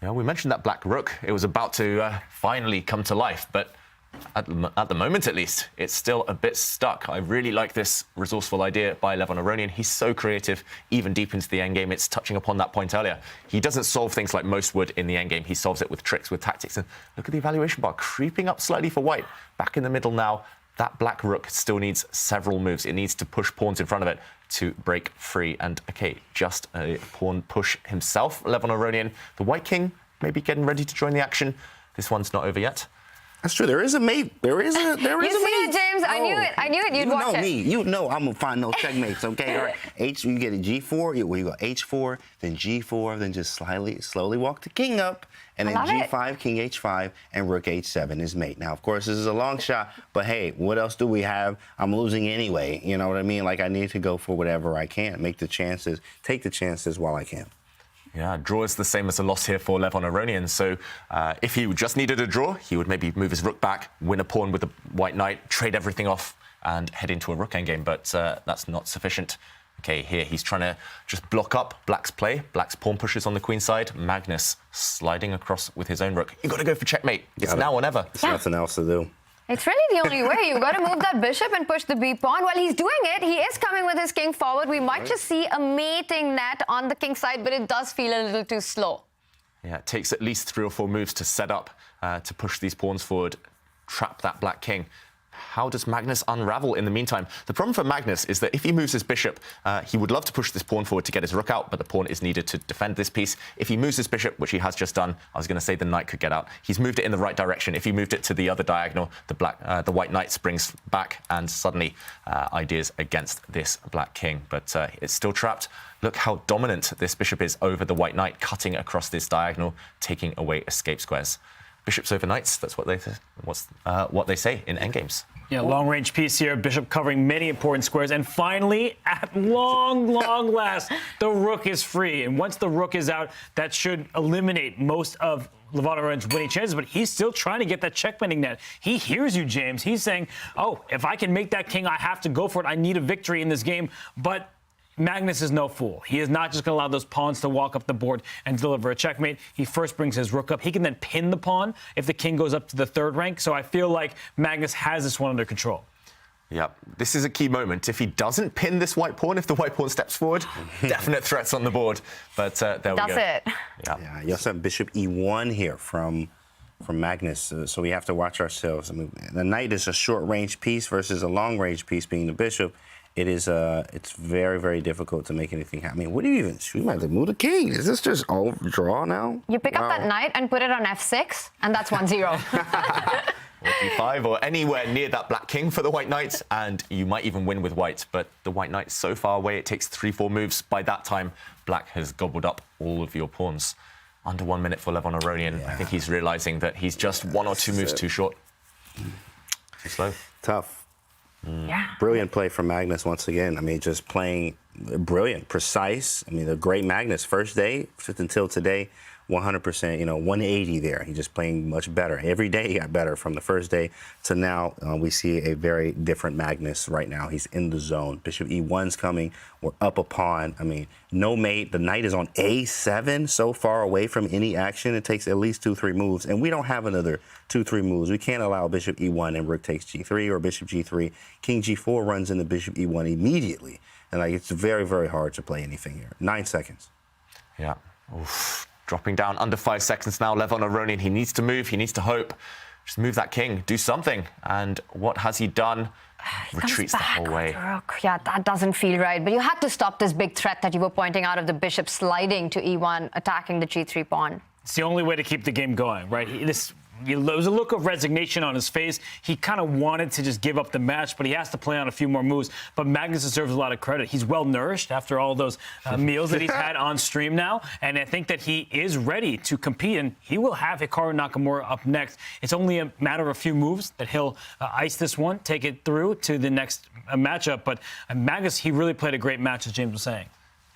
Yeah, we mentioned that black rook. It was about to finally come to life, but at the moment, at least, it's still a bit stuck. I really like this resourceful idea by Levon Aronian. He's so creative, even deep into the endgame. It's touching upon that point earlier. He doesn't solve things like most would in the endgame. He solves it with tricks, with tactics. And look at the evaluation bar creeping up slightly for white. Back in the middle now. That black rook still needs several moves. It needs to push pawns in front of it to break free. And, okay, just a pawn push himself, Levon Aronian. The white king maybe getting ready to join the action. This one's not over yet. That's true. There is a mate. There is a You mate. see it, James? I knew it. I knew it. You'd watch it. You know me. You know I'm gonna find those checkmates. Okay. All right. You get a g4. You go h4, then g4, then just slowly walk the king up, and then g5, king h5, and rook h7 is mate. Now, of course, this is a long shot, but hey, what else do we have? I'm losing anyway. You know what I mean? Like I need to go for whatever I can. Take the chances while I can. Yeah, draw is the same as a loss here for Levon Aronian. So if he just needed a draw, he would maybe move his rook back, win a pawn with the white knight, trade everything off, and head into a rook endgame. But that's not sufficient. Okay, here he's trying to just block up Black's play. Black's pawn pushes on the queen side. Magnus sliding across with his own rook. You've got to go for checkmate. It's now or never. There's nothing else to do. It's really the only way. You've got to move that bishop and push the b pawn. While he's doing it, he is coming with his king forward. We might just see a mating net on the king side, but it does feel a little too slow. Yeah, it takes at least 3 or 4 moves to set up to push these pawns forward, trap that black king. How does Magnus unravel in the meantime? The problem for Magnus is that if he moves his bishop, he would love to push this pawn forward to get his rook out, but the pawn is needed to defend this piece. If he moves his bishop, which he has just done, I was going to say the knight could get out. He's moved it in the right direction. If he moved it to the other diagonal, the white knight springs back, and suddenly ideas against this black king. But it's still trapped. Look how dominant this bishop is over the white knight, cutting across this diagonal, taking away escape squares. Bishops over knights, that's what they say in endgames. Yeah, long-range piece here, bishop covering many important squares. And finally, at long last, the rook is free. And once the rook is out, that should eliminate most of Levon Aronian's winning chances, but he's still trying to get that checkmating net. He hears you, James. He's saying, oh, if I can make that king, I have to go for it. I need a victory in this game. But Magnus is no fool. He is not just going to allow those pawns to walk up the board and deliver a checkmate. He first brings his rook up. He can then pin the pawn if the king goes up to the third rank. So I feel like Magnus has this one under control. Yep, this is a key moment. If he doesn't pin this white pawn, if the white pawn steps forward, definite threats on the board. But there we go. That's it. Yeah, you also have bishop e1 here from Magnus, so we have to watch ourselves. I mean, the knight is a short-range piece versus a long-range piece being the bishop. It is it's very, very difficult to make anything happen. I mean, what do you even? We might have to move the king. Is this just all draw now? You pick up that knight and put it on f6, and that's 1-0. Or d5 or anywhere near that black king for the white knight, and you might even win with white. But the white knight's so far away, it takes 3-4 moves. By that time, black has gobbled up all of your pawns. Under 1 minute for Levon Aronian. Yeah. I think he's realizing that he's just 1 or 2 moves too short. Too slow. Tough. Yeah. Brilliant play from Magnus once again. I mean, just playing brilliant, precise. I mean, the great Magnus, first day until today, 100%, 180 there. He's just playing much better. Every day he got better from the first day to now. We see a very different Magnus right now. He's in the zone. Bishop e1's coming. We're up a pawn. I mean, no mate. The knight is on a7, so far away from any action. It takes at least 2-3 moves, and we don't have another 2-3 moves. We can't allow bishop e1 and rook takes g3 or bishop g3. King g4 runs into bishop e1 immediately, and it's very, very hard to play anything here. 9 seconds. Yeah. Oof. Dropping down under 5 seconds now. Levon Aronian, he needs to move, he needs to hope. Just move that king, do something. And what has he done? Retreats the whole way. Yeah, that doesn't feel right. But you had to stop this big threat that you were pointing out of the bishop sliding to e1, attacking the g3 pawn. It's the only way to keep the game going, right? There was a look of resignation on his face. He kind of wanted to just give up the match, but he has to play on a few more moves. But Magnus deserves a lot of credit. He's well-nourished after all those meals that he's had on stream now, and I think that he is ready to compete, and he will have Hikaru Nakamura up next. It's only a matter of a few moves that he'll ice this one, take it through to the next matchup. But Magnus, he really played a great match, as James was saying.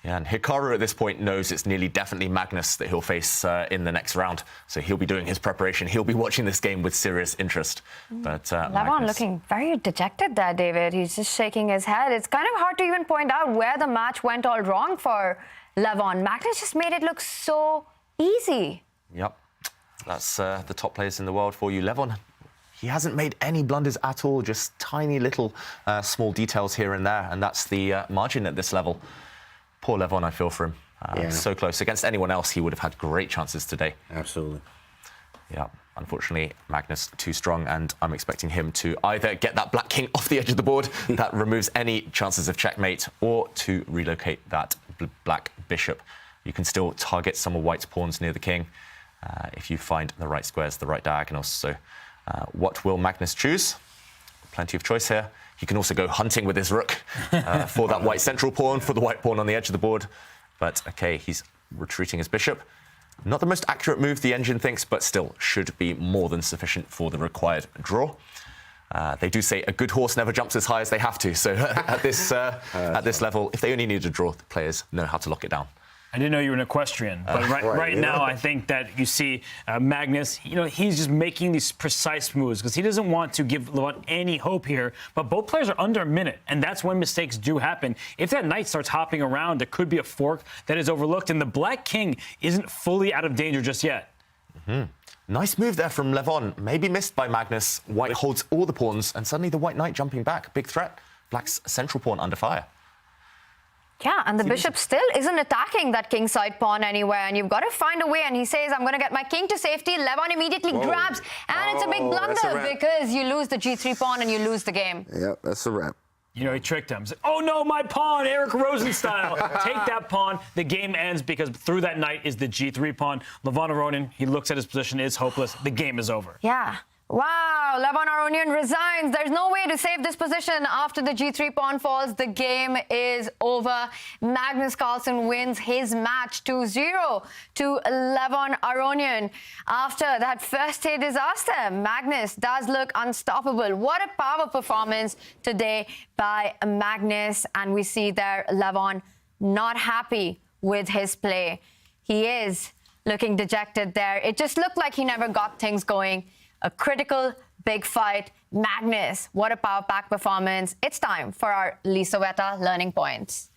Yeah, and Hikaru at this point knows it's nearly definitely Magnus that he'll face in the next round. So he'll be doing his preparation. He'll be watching this game with serious interest. But Levon looking very dejected there, David. He's just shaking his head. It's kind of hard to even point out where the match went all wrong for Levon. Magnus just made it look so easy. Yep, that's the top players in the world for you. Levon, he hasn't made any blunders at all, just tiny little small details here and there. And that's the margin at this level. Poor Levon, I feel for him. So close. Against anyone else, he would have had great chances today. Absolutely. Yeah, unfortunately, Magnus too strong, and I'm expecting him to either get that black king off the edge of the board that removes any chances of checkmate, or to relocate that black bishop. You can still target some of white's pawns near the king if you find the right squares, the right diagonals. So what will Magnus choose? Plenty of choice here. He can also go hunting with his rook for that white central pawn, for the white pawn on the edge of the board. But, OK, he's retreating his bishop. Not the most accurate move, the engine thinks, but still should be more than sufficient for the required draw. They do say a good horse never jumps as high as they have to. So at this level, if they only need a draw, the players know how to lock it down. I didn't know you were an equestrian, but right now I think that you see Magnus, he's just making these precise moves because he doesn't want to give Levon any hope here, but both players are under a minute, and that's when mistakes do happen. If that knight starts hopping around, there could be a fork that is overlooked, and the black king isn't fully out of danger just yet. Nice move there from Levon, maybe missed by Magnus. White holds all the pawns, and suddenly the white knight jumping back. Big threat. Black's central pawn under fire. Yeah, and the bishop still isn't attacking that kingside pawn anywhere, and you've got to find a way. And he says, I'm going to get my king to safety. Levon immediately grabs, and it's a big blunder because you lose the g3 pawn and you lose the game. Yep, that's a wrap. He tricked him. He's like, oh no, my pawn, Eric Rosen style. Take that pawn. The game ends because through that knight is the g3 pawn. Levon Aronian, he looks at his position, it's hopeless. The game is over. Yeah. Wow, Levon Aronian resigns. There's no way to save this position after the g3 pawn falls. The game is over. Magnus Carlsen wins his match 2-0 to Levon Aronian. After that first day disaster, Magnus does look unstoppable. What a power performance today by Magnus. And we see there Levon not happy with his play. He is looking dejected there. It just looked like he never got things going. A critical big fight. Magnus, what a power pack performance. It's time for our Lisoveta learning points.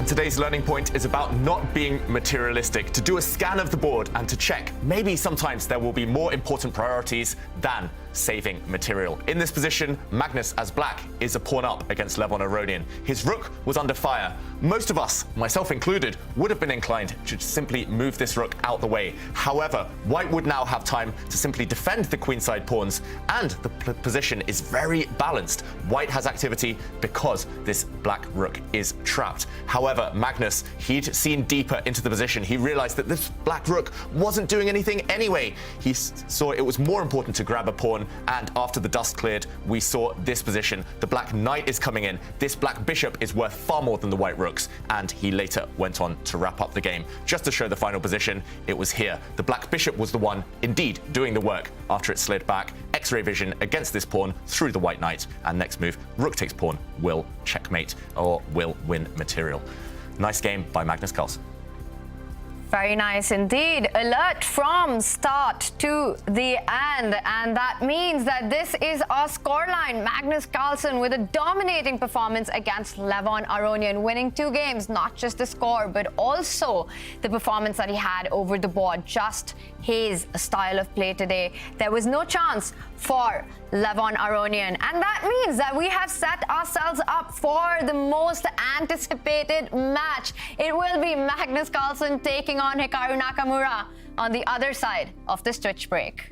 Today's learning point is about not being materialistic, to do a scan of the board and to check maybe sometimes there will be more important priorities than saving material. In this position, Magnus as black is a pawn up against Levon Aronian. His rook was under fire. Most of us, myself included, would have been inclined to simply move this rook out the way. However, white would now have time to simply defend the queenside pawns, and the position is very balanced. White has activity because this black rook is trapped. However, Magnus, he'd seen deeper into the position. He realized that this black rook wasn't doing anything anyway. He saw it was more important to grab a pawn, and after the dust cleared, we saw this position. The black knight is coming in. This black bishop is worth far more than the white rooks, and he later went on to wrap up the game. Just to show the final position, it was here. The black bishop was the one, indeed, doing the work after it slid back. X-ray vision against this pawn through the white knight, and next move, rook takes pawn, will checkmate or will win material. Nice game by Magnus Carlsen. Very nice indeed. Alert from start to the end. And that means that this is our scoreline. Magnus Carlsen with a dominating performance against Levon Aronian, winning 2 games, not just the score, but also the performance that he had over the board, just his style of play today. There was no chance for Levon Aronian. And that means that we have set ourselves up for the most anticipated match. It will be Magnus Carlsen taking on Hikaru Nakamura on the other side of this Twitch break.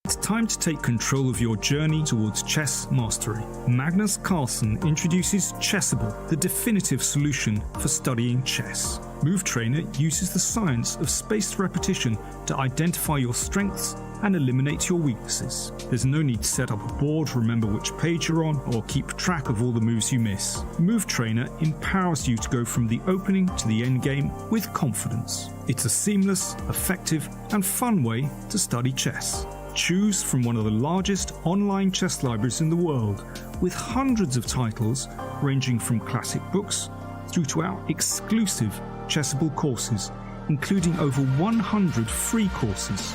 It's time to take control of your journey towards chess mastery. Magnus Carlsen introduces Chessable, the definitive solution for studying chess. Move Trainer uses the science of spaced repetition to identify your strengths and eliminate your weaknesses. There's no need to set up a board, remember which page you're on, or keep track of all the moves you miss. Move Trainer empowers you to go from the opening to the endgame with confidence. It's a seamless, effective, and fun way to study chess. Choose from one of the largest online chess libraries in the world, with hundreds of titles ranging from classic books through to our exclusive Chessable courses, including over 100 free courses.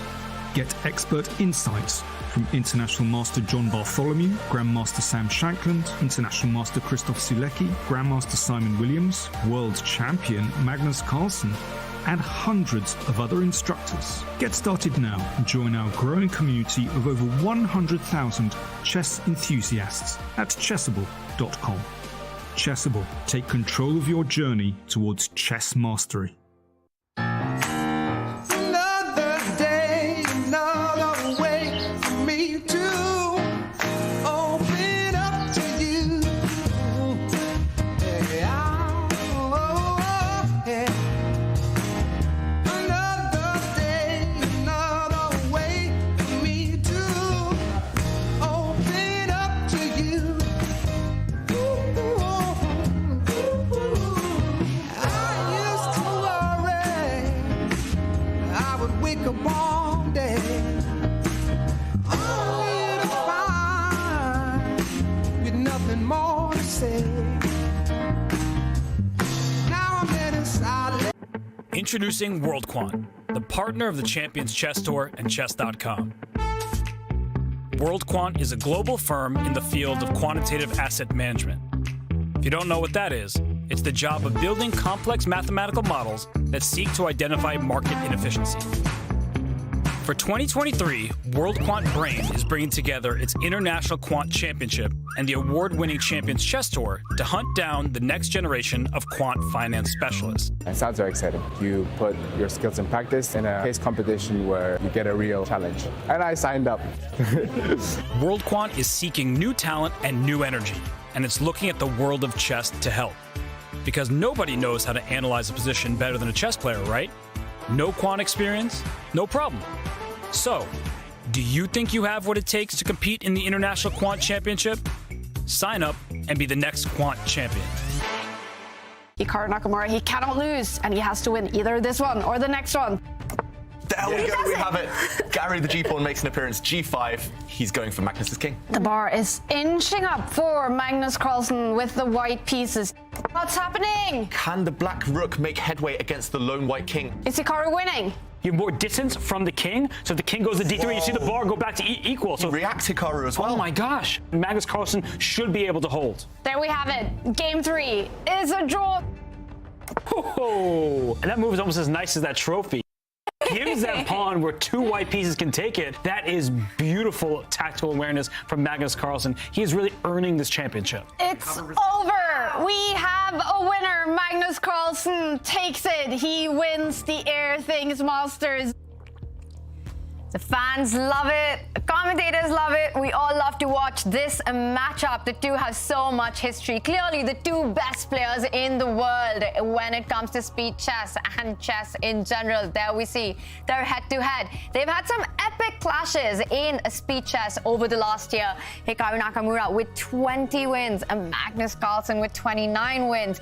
Get expert insights from International Master John Bartholomew, Grandmaster Sam Shankland, International Master Christoph Sulecki, Grandmaster Simon Williams, World Champion Magnus Carlsen, and hundreds of other instructors. Get started now and join our growing community of over 100,000 chess enthusiasts at chessable.com. Chessable, take control of your journey towards chess mastery. Another day, another way for me to open up to you. Another day, another way for me to open up to you. Wake up all day, only to find with nothing more to say. Now I'm getting silent. Introducing WorldQuant, the partner of the Champions Chess Tour and Chess.com. WorldQuant is a global firm in the field of quantitative asset management. If you don't know what that is, it's the job of building complex mathematical models that seek to identify market inefficiency. For 2023, WorldQuant Brain is bringing together its International Quant Championship and the award-winning Champions Chess Tour to hunt down the next generation of quant finance specialists. It sounds very exciting. You put your skills in practice in a case competition where you get a real challenge. And I signed up. WorldQuant is seeking new talent and new energy, and it's looking at the world of chess to help. Because nobody knows how to analyze a position better than a chess player, right? No quant experience? No problem. So, do you think you have what it takes to compete in the International Quant Championship? Sign up and be the next quant champion. Hikaru Nakamura, he cannot lose, and he has to win either this one or the next one. There we go, we have it. Gary the G-pawn makes an appearance. G5, he's going for Magnus's king. The bar is inching up for Magnus Carlsen with the white pieces. What's happening? Can the black rook make headway against the lone white king? Is Hikaru winning? You have more distance from the king, so if the king goes to d3, you see the bar go back to equal. So react Hikaru as well. Oh my gosh. Magnus Carlsen should be able to hold. There we have it. Game 3 is a draw. Oh, and that move is almost as nice as that trophy. Gives that pawn where 2 white pieces can take it. That is beautiful tactical awareness from Magnus Carlsen. He is really earning this championship. It's over. We have a winner. Magnus Carlsen takes it. He wins the Air Things Masters. The fans love it, commentators love it, we all love to watch this matchup. The two have so much history. Clearly the two best players in the world when it comes to speed chess and chess in general. There we see their head-to-head. They've had some epic clashes in speed chess over the last year. Hikaru Nakamura with 20 wins and Magnus Carlsen with 29 wins.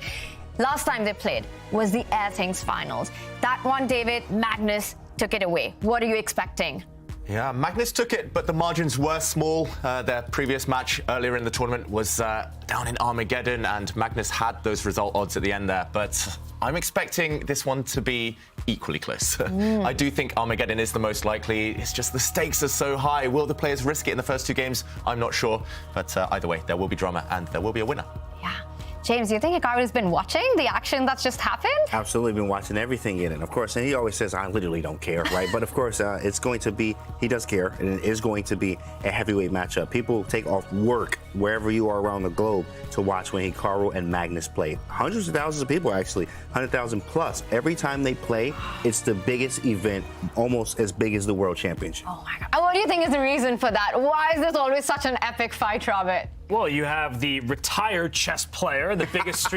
Last time they played was the Air Things finals. That one, David, Magnus took it away. What are you expecting? Yeah, Magnus took it, but the margins were small. Their previous match earlier in the tournament was down in Armageddon, and Magnus had those result odds at the end there. But I'm expecting this one to be equally close. I do think Armageddon is the most likely. It's just the stakes are so high. Will the players risk it in the first 2 games? I'm not sure. But either way, there will be drama, and there will be a winner. Yeah. James, do you think Hikaru's been watching the action that's just happened? Absolutely been watching everything in it. Of course, and he always says, I literally don't care, right? But of course, it's going to be, he does care, and it is going to be a heavyweight matchup. People take off work wherever you are around the globe to watch when Hikaru and Magnus play. Hundreds of thousands of people, actually, 100,000 plus. Every time they play, it's the biggest event, almost as big as the World Championship. Oh my God. And what do you think is the reason for that? Why is this always such an epic fight, Robert? Well, you have the retired chess player, the biggest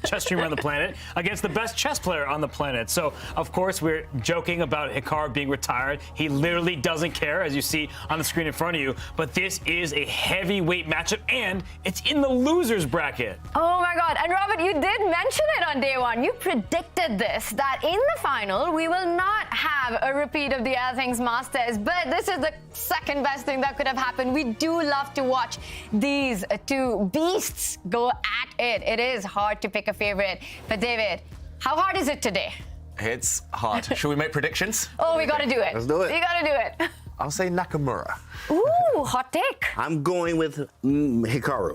chess streamer on the planet, against the best chess player on the planet. So, of course, we're joking about Hikaru being retired. He literally doesn't care, as you see on the screen in front of you. But this is a heavyweight matchup, and it's in the losers bracket. Oh my God. And Robert, you did mention it on day one. You predicted this, that in the final, we will not have a repeat of the Air Things Masters. But this is the second best thing that could have happened. We do love to watch these two beasts go at it. It is hard to pick a favorite. But David, how hard is it today? It's hard. Should we make predictions? Oh, we got to do it. Let's do it. We got to do it. I'll say Nakamura. Ooh, hot take. I'm going with Hikaru.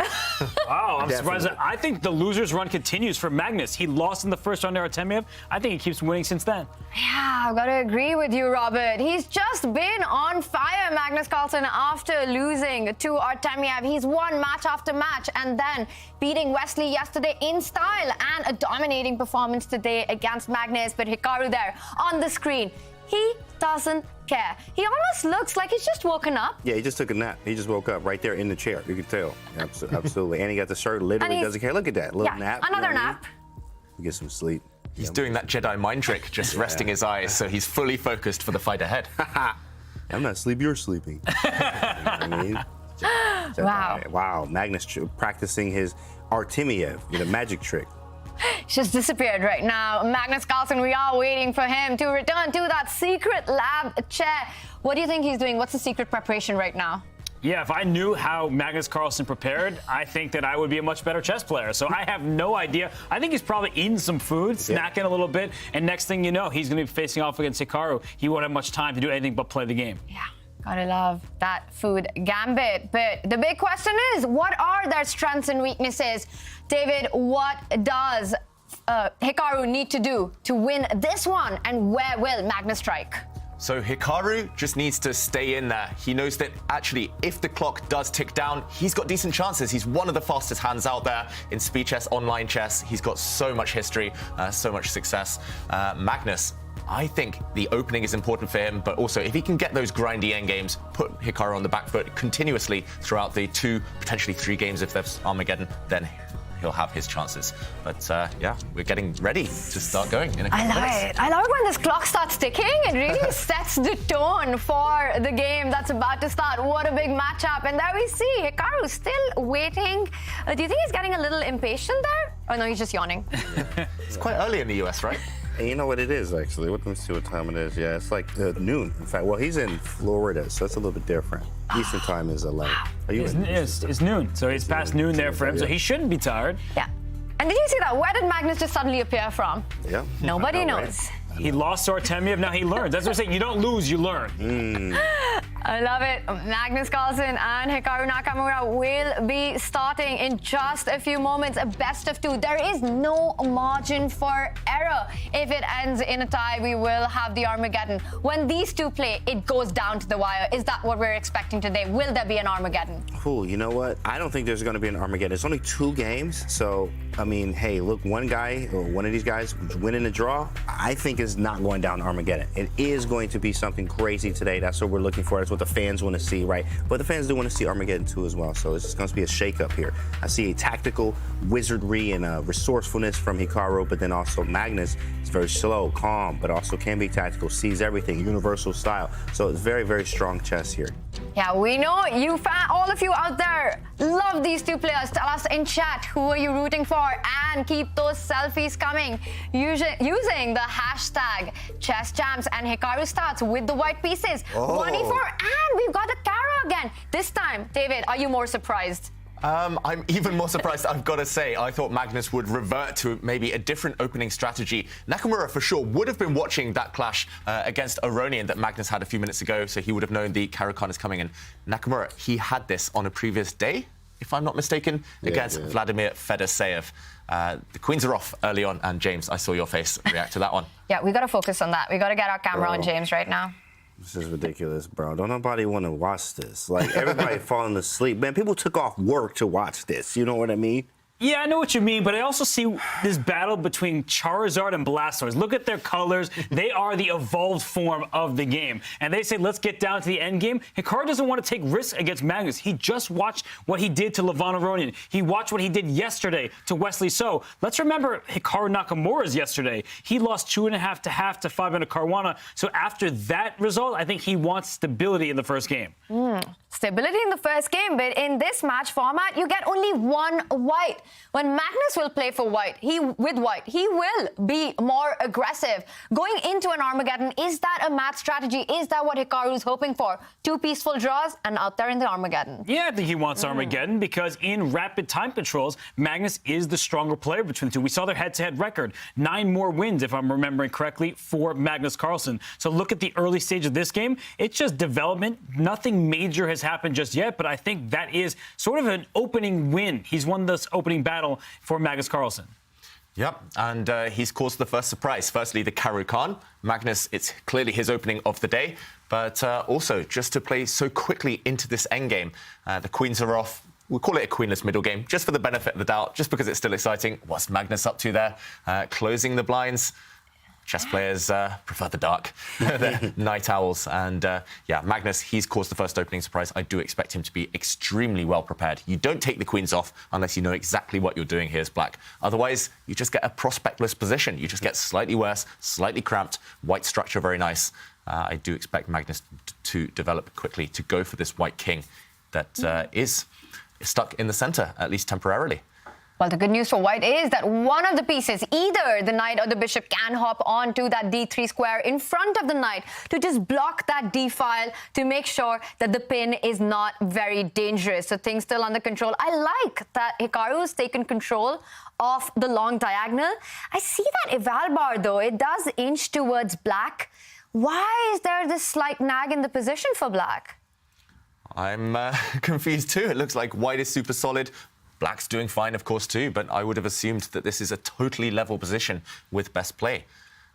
Wow, I'm surprised. I think the losers run continues for Magnus. He lost in the first round to Artemiev. I think he keeps winning since then. Yeah, I've got to agree with you, Robert. He's just been on fire, Magnus Carlsen, after losing to Artemiev. He's won match after match and then beating Wesley yesterday in style and a dominating performance today against Magnus. But Hikaru there on the screen, he doesn't care. He almost looks like he's just woken up. Yeah, he just took a nap. He just woke up right there in the chair. You can tell. Absolutely. And he got the shirt, literally doesn't care. Look at that. Little nap. Another nap. Get some sleep. He's doing that Jedi mind trick, just resting his eyes, so he's fully focused for the fight ahead. I'm not sleeping, you're sleeping. Wow. Wow. Magnus practicing his Artemiev, magic trick. He's just disappeared right now. Magnus Carlsen, we are waiting for him to return to that secret lab chair. What do you think he's doing? What's the secret preparation right now? Yeah, if I knew how Magnus Carlsen prepared, I think that I would be a much better chess player. So I have no idea. I think he's probably eating some food, snacking a little bit, and next thing you know, he's going to be facing off against Hikaru. He won't have much time to do anything but play the game. Yeah. Gotta love that food gambit. But the big question is, what are their strengths and weaknesses? David, what does Hikaru need to do to win this one? And where will Magnus strike? So Hikaru just needs to stay in there. He knows that actually, if the clock does tick down, he's got decent chances. He's one of the fastest hands out there in speed chess, online chess. He's got so much history, so much success. Magnus, I think the opening is important for him, but also if he can get those grindy endgames, put Hikaru on the back foot continuously throughout the 2, potentially 3 games if there's Armageddon, then he'll have his chances. But yeah, we're getting ready to start going in a couple I minutes. love it when this clock starts ticking. It really sets the tone for the game that's about to start. What a big matchup. And there we see Hikaru still waiting. Do you think he's getting a little impatient there? Oh no, he's just yawning. It's quite early in the US, right? And you know what it is, actually? Let me see what time it is. Yeah, it's like noon. In fact, well, he's in Florida, so it's a little bit different. Eastern time is 11. Are you It's noon, so it's past noon there for him, so he shouldn't be tired. Yeah. And did you see that? Where did Magnus just suddenly appear from? Yeah. Nobody knows. He lost to Artemiev, now he learns. That's what I'm saying. You don't lose, you learn. I love it. Magnus Carlsen and Hikaru Nakamura will be starting in just a few moments. A best of two. There is no margin for error. If it ends in a tie, we will have the Armageddon. When these two play, it goes down to the wire. Is that what we're expecting today? Will there be an Armageddon? Cool. You know what? I don't think there's going to be an Armageddon. It's only 2 games. So, I mean, hey, look, one guy or one of these guys winning the draw, I think is not going down Armageddon. It is going to be something crazy today. That's what we're looking for. That's what the fans want to see, right? But the fans do want to see Armageddon too as well. So it's just going to be a shakeup here. I see a tactical wizardry and resourcefulness from Hikaru, but then also Magnus is very slow, calm, but also can be tactical, sees everything, universal style. So it's very, very strong chess here. Yeah, we know all of you out there love these two players. Tell us in chat who are you rooting for, and keep those selfies coming using the hashtag ChessChamps. And Hikaru starts with the white pieces. 1e4, and we've got a Kara again. This time, David, are you more surprised? I'm even more surprised, I've got to say. I thought Magnus would revert to maybe a different opening strategy. Nakamura, for sure, would have been watching that clash against Aronian that Magnus had a few minutes ago, so he would have known the Karakan is coming in. Nakamura, he had this on a previous day, if I'm not mistaken, against Vladimir Fedoseev. The queens are off early on, and James, I saw your face react to that one. Yeah, we got to focus on that. We got to get our camera on James right now. This is ridiculous, bro. Don't nobody want to watch this. Like, everybody falling asleep. Man, people took off work to watch this. You know what I mean? Yeah, I know what you mean, but I also see this battle between Charizard and Blastoise. Look at their colors. They are the evolved form of the game. And they say, let's get down to the end game. Hikaru doesn't want to take risks against Magnus. He just watched what he did to Levon Aronian. He watched what he did yesterday to Wesley So. Let's remember Hikaru Nakamura's yesterday. He lost 2.5 to half to Fabian Caruana. So after that result, I think he wants stability in the first game. Stability in the first game, but in this match format, you get only one white. When Magnus will play for white, he will be more aggressive. Going into an Armageddon, is that a math strategy? Is that what Hikaru is hoping for? 2 peaceful draws and out there in the Armageddon. Yeah, I think he wants Armageddon because in rapid time controls, Magnus is the stronger player between the two. We saw their head-to-head record. 9 more wins, if I'm remembering correctly, for Magnus Carlsen. So look at the early stage of this game. It's just development. Nothing major has happened just yet, but I think that is sort of an opening win. He's won this opening battle for Magnus Carlsen. Yep, and he's caused the first surprise. Firstly, the Karakan. Magnus, it's clearly his opening of the day, but also just to play so quickly into this endgame. The queens are off. We'll call it a queenless middle game, just for the benefit of the doubt, just because it's still exciting. What's Magnus up to there? Closing the blinds. Chess players prefer the dark. They're night owls. And yeah, Magnus, he's caused the first opening surprise. I do expect him to be extremely well prepared. You don't take the queens off unless you know exactly what you're doing here as black. Otherwise, you just get a prospectless position. You just get slightly worse, slightly cramped. White structure, very nice. I do expect Magnus to develop quickly, to go for this white king that is stuck in the center, at least temporarily. Well, the good news for white is that one of the pieces, either the knight or the bishop, can hop onto that d3 square in front of the knight to just block that d-file to make sure that the pin is not very dangerous. So things still under control. I like that Hikaru's taken control of the long diagonal. I see that eval bar, though. It does inch towards black. Why is there this slight nag in the position for black? I'm confused too. It looks like white is super solid. Black's doing fine, of course, too, but I would have assumed that this is a totally level position with best play.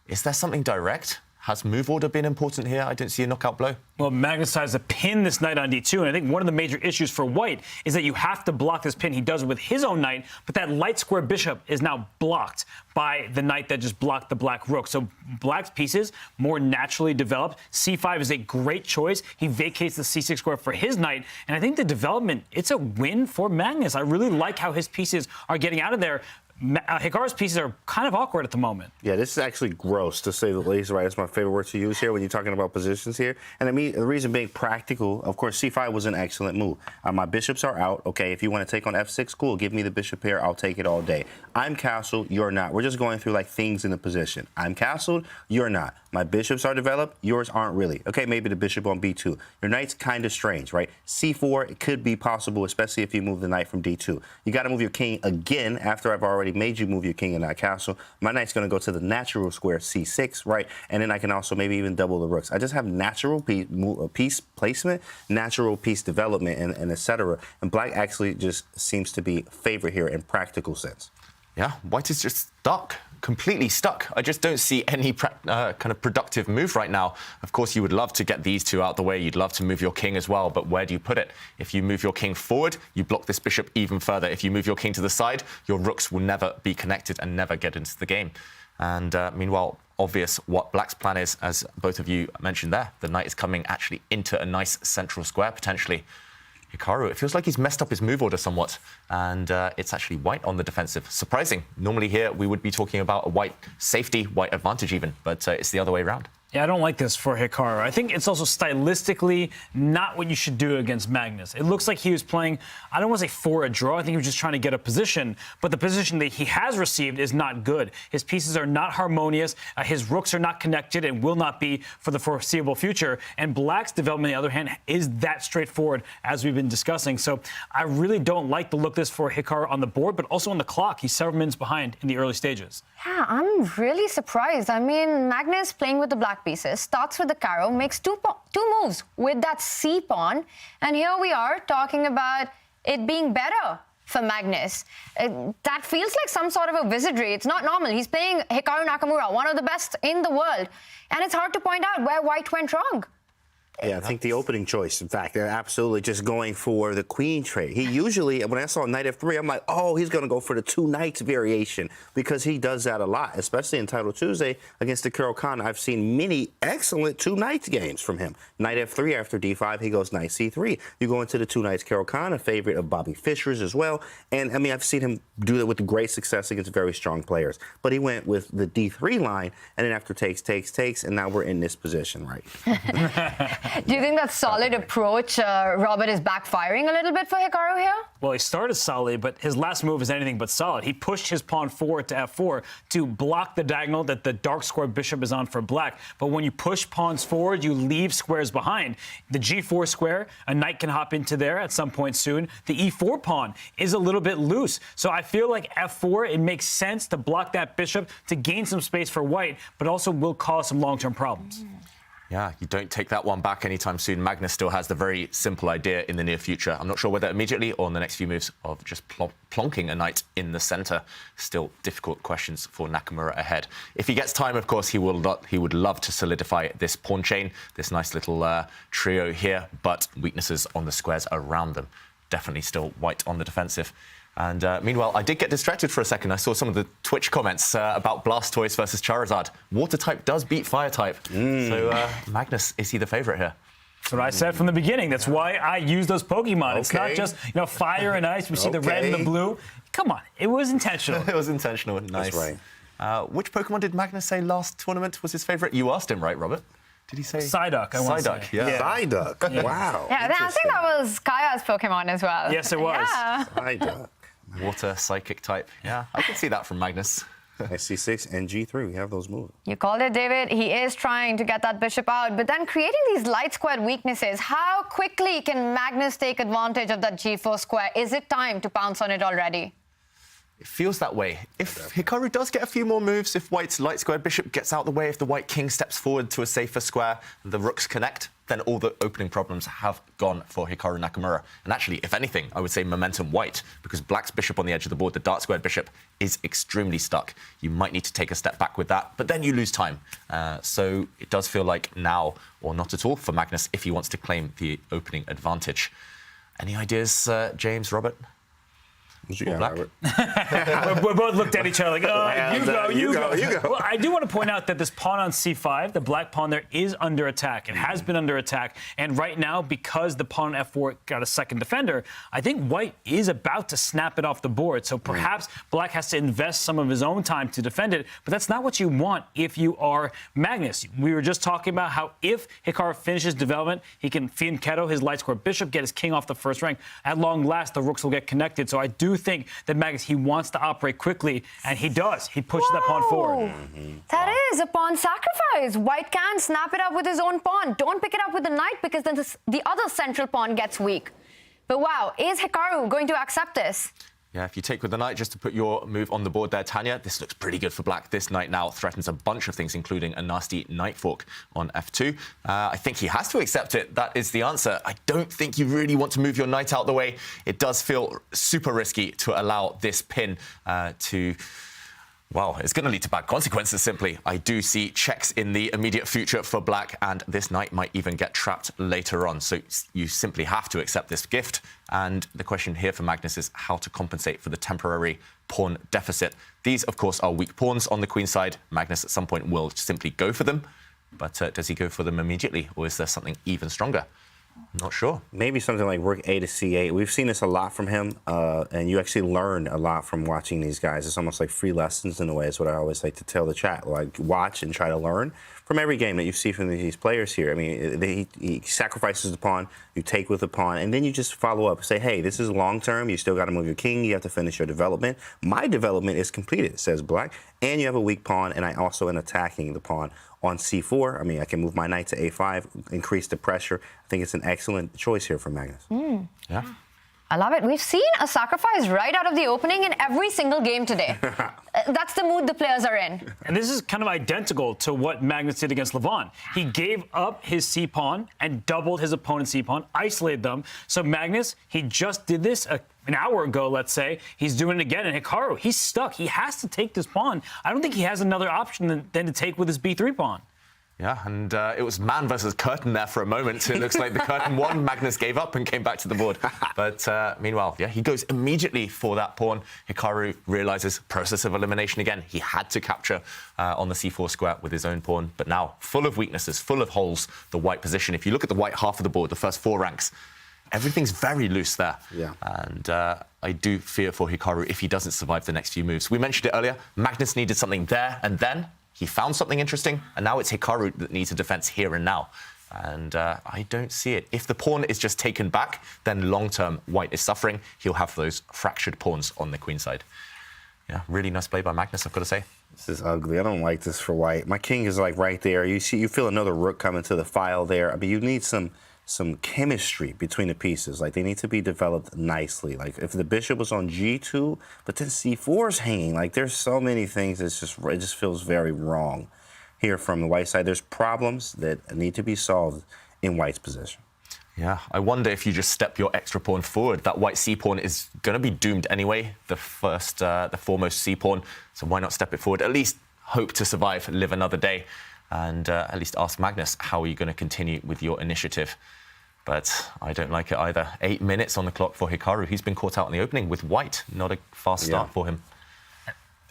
Is there something direct? Has move order been important here? I didn't see a knockout blow. Well, Magnus decides to pin this knight on d2, and I think one of the major issues for white is that you have to block this pin. He does it with his own knight, but that light square bishop is now blocked by the knight that just blocked the black rook. So black's pieces more naturally developed. c5 is a great choice. He vacates the c6 square for his knight, and I think the development, it's a win for Magnus. I really like how his pieces are getting out of there. Hikaru's pieces are kind of awkward at the moment. Yeah, this is actually gross, to say the least, right? That's my favorite word to use here when you're talking about positions here. And I mean, the reason being practical, of course, c5 was an excellent move. My bishops are out. Okay, if you want to take on f6, cool. Give me the bishop here. I'll take it all day. I'm castled. You're not. We're just going through, like, things in the position. I'm castled. You're not. My bishops are developed. Yours aren't really. Okay, maybe the bishop on b2. Your knight's kind of strange, right? c4, it could be possible, especially if you move the knight from d2. You got to move your king again after I've already made you move your king in that castle. My knight's going to go to the natural square c6, right? And then I can also maybe even double the rooks. I just have natural piece placement, natural piece development, and etc. And black actually just seems to be favored here in practical sense. Yeah, white is just stuck, completely stuck. I just don't see any kind of productive move right now. Of course, you would love to get these two out the way. You'd love to move your king as well, but where do you put it? If you move your king forward, you block this bishop even further. If you move your king to the side, your rooks will never be connected and never get into the game. And meanwhile, obvious what black's plan is, as both of you mentioned there. The knight is coming actually into a nice central square, potentially. Hikaru, it feels like he's messed up his move order somewhat, and it's actually white on the defensive. Surprising. Normally here we would be talking about a white safety, white advantage even, but it's the other way around. Yeah, I don't like this for Hikaru. I think it's also stylistically not what you should do against Magnus. It looks like he was playing, I don't want to say for a draw, I think he was just trying to get a position, but the position that he has received is not good. His pieces are not harmonious, his rooks are not connected and will not be for the foreseeable future, and black's development, on the other hand, is that straightforward as we've been discussing. So I really don't like the look this for Hikaru on the board, but also on the clock. He's several minutes behind in the early stages. Yeah, I'm really surprised. I mean, Magnus playing with the black pieces, starts with the Caro, makes two moves with that C pawn, and here we are talking about it being better for Magnus. That feels like some sort of a wizardry. It's not normal. He's playing Hikaru Nakamura, one of the best in the world, and it's hard to point out where white went wrong. Yeah, I think the opening choice, in fact, they're absolutely just going for the queen trade. He usually, when I saw knight f3, I'm like, oh, he's going to go for the two knights variation, because he does that a lot, especially in Title Tuesday against Hikaru Khan. I've seen many excellent two knights games from him. Knight f3 after d5, he goes knight c3. You go into the two knights Hikaru Khan, a favorite of Bobby Fischer's as well. And, I mean, I've seen him do that with great success against very strong players. But he went with the d3 line, and then after takes, and now we're in this position, right? Do you think that solid approach, Robert, is backfiring a little bit for Hikaru here? Well, he started solidly, but his last move is anything but solid. He pushed his pawn forward to f4 to block the diagonal that the dark square bishop is on for black. But when you push pawns forward, you leave squares behind. The g4 square, a knight can hop into there at some point soon. The e4 pawn is a little bit loose. So I feel like f4, it makes sense to block that bishop to gain some space for white, but also will cause some long-term problems. Yeah, you don't take that one back anytime soon. Magnus still has the very simple idea in the near future. I'm not sure whether immediately or in the next few moves of just plonking a knight in the center. Still difficult questions for Nakamura ahead. If he gets time, of course, he would love to solidify this pawn chain, this nice little trio here, but weaknesses on the squares around them. Definitely still white on the defensive. And meanwhile, I did get distracted for a second. I saw some of the Twitch comments about Blastoise versus Charizard. Water type does beat fire type. So Magnus, is he the favorite here? That's what I said from the beginning. That's why I use those Pokemon. Okay. It's not just, fire and ice. We see the red and the blue. Come on, it was intentional. It was intentional. Nice. That's right. Which Pokemon did Magnus say last tournament was his favorite? You asked him, right, Robert? Did he say? Psyduck, I want to say. Yeah. Psyduck, Yeah. Wow. Yeah, I think that was Kaya's Pokemon as well. Yes, it was. Yeah. Psyduck. Water, psychic type. Yeah, I can see that from Magnus. c6 and g3, we have those moves. You called it, David. He is trying to get that bishop out, but then creating these light squared weaknesses. How quickly can Magnus take advantage of that g4 square? Is it time to pounce on it already? It feels that way. If Hikaru does get a few more moves, if white's light squared bishop gets out the way, if the white king steps forward to a safer square, and the rooks connect, then all the opening problems have gone for Hikaru Nakamura. And actually, if anything, I would say momentum white, because black's bishop on the edge of the board, the dark squared bishop, is extremely stuck. You might need to take a step back with that, but then you lose time. So it does feel like now or not at all for Magnus if he wants to claim the opening advantage. Any ideas, James, Robert? What you got, Robert? We both looked at each other like, oh, you go. Well, I do want to point out that this pawn on c5, the black pawn there, is under attack. It has been under attack. And right now, because the pawn on f4 got a second defender, I think white is about to snap it off the board. So perhaps black has to invest some of his own time to defend it. But that's not what you want if you are Magnus. We were just talking about how if Hikaru finishes development, he can fianchetto his light square bishop, get his king off the first rank. At long last, the rooks will get connected. So I do think that Magnus, he wants to operate quickly, and he does. He pushes that pawn forward. That is a pawn sacrifice. White can snap it up with his own pawn. Don't pick it up with the knight because then the other central pawn gets weak. But wow, is Hikaru going to accept this? Yeah, if you take with the knight, just to put your move on the board there, Tanya, this looks pretty good for black. This knight now threatens a bunch of things, including a nasty knight fork on f2. I think he has to accept it. That is the answer. I don't think you really want to move your knight out the way. It does feel super risky to allow this pin to... Well, it's going to lead to bad consequences, simply. I do see checks in the immediate future for black, and this knight might even get trapped later on. So you simply have to accept this gift. And the question here for Magnus is how to compensate for the temporary pawn deficit. These, of course, are weak pawns on the queen side. Magnus, at some point, will simply go for them. But does he go for them immediately, or is there something even stronger? Not sure. Maybe something like rook a to c8. We've seen this a lot from him, and you actually learn a lot from watching these guys. It's almost like free lessons in a way. Is what I always like to tell the chat. Like, watch and try to learn from every game that you see from these players here. I mean, he sacrifices the pawn, you take with the pawn, and then you just follow up. Say, hey, this is long term. You still got to move your king. You have to finish your development. My development is completed, says black, and you have a weak pawn, and I also am attacking the pawn on c4. I mean, I can move my knight to a5, increase the pressure. I think it's an excellent choice here for Magnus. Yeah. I love it. We've seen a sacrifice right out of the opening in every single game today. That's the mood the players are in. And this is kind of identical to what Magnus did against Levon. He gave up his c-pawn and doubled his opponent's c-pawn, isolated them. So Magnus, he just did this an hour ago, let's say. He's doing it again. And Hikaru, he's stuck. He has to take this pawn. I don't think he has another option than to take with his b3 pawn. Yeah, and it was man versus curtain there for a moment. It looks like the curtain won. Magnus gave up and came back to the board. But meanwhile, yeah, he goes immediately for that pawn. Hikaru realizes process of elimination again. He had to capture on the c4 square with his own pawn. But now, full of weaknesses, full of holes, the white position. If you look at the white half of the board, the first 4 ranks, everything's very loose there. Yeah. And I do fear for Hikaru if he doesn't survive the next few moves. We mentioned it earlier. Magnus needed something there and then. He found something interesting, and now it's Hikaru that needs a defense here and now. And I don't see it. If the pawn is just taken back, then long-term white is suffering. He'll have those fractured pawns on the queen side. Yeah, really nice play by Magnus, I've got to say. This is ugly. I don't like this for white. My king is like right there. You feel another rook coming to the file there. I mean, you need some chemistry between the pieces. Like, they need to be developed nicely. Like, if the bishop was on g2, but then c4 is hanging. Like, there's so many things it just feels very wrong here from the white side. There's problems that need to be solved in white's position. Yeah, I wonder if you just step your extra pawn forward. That white c-pawn is going to be doomed anyway, the foremost c-pawn. So why not step it forward? At least hope to survive, live another day. And at least ask Magnus, how are you going to continue with your initiative? But I don't like it either. 8 minutes on the clock for Hikaru. He's been caught out in the opening with white. Not a fast start for him.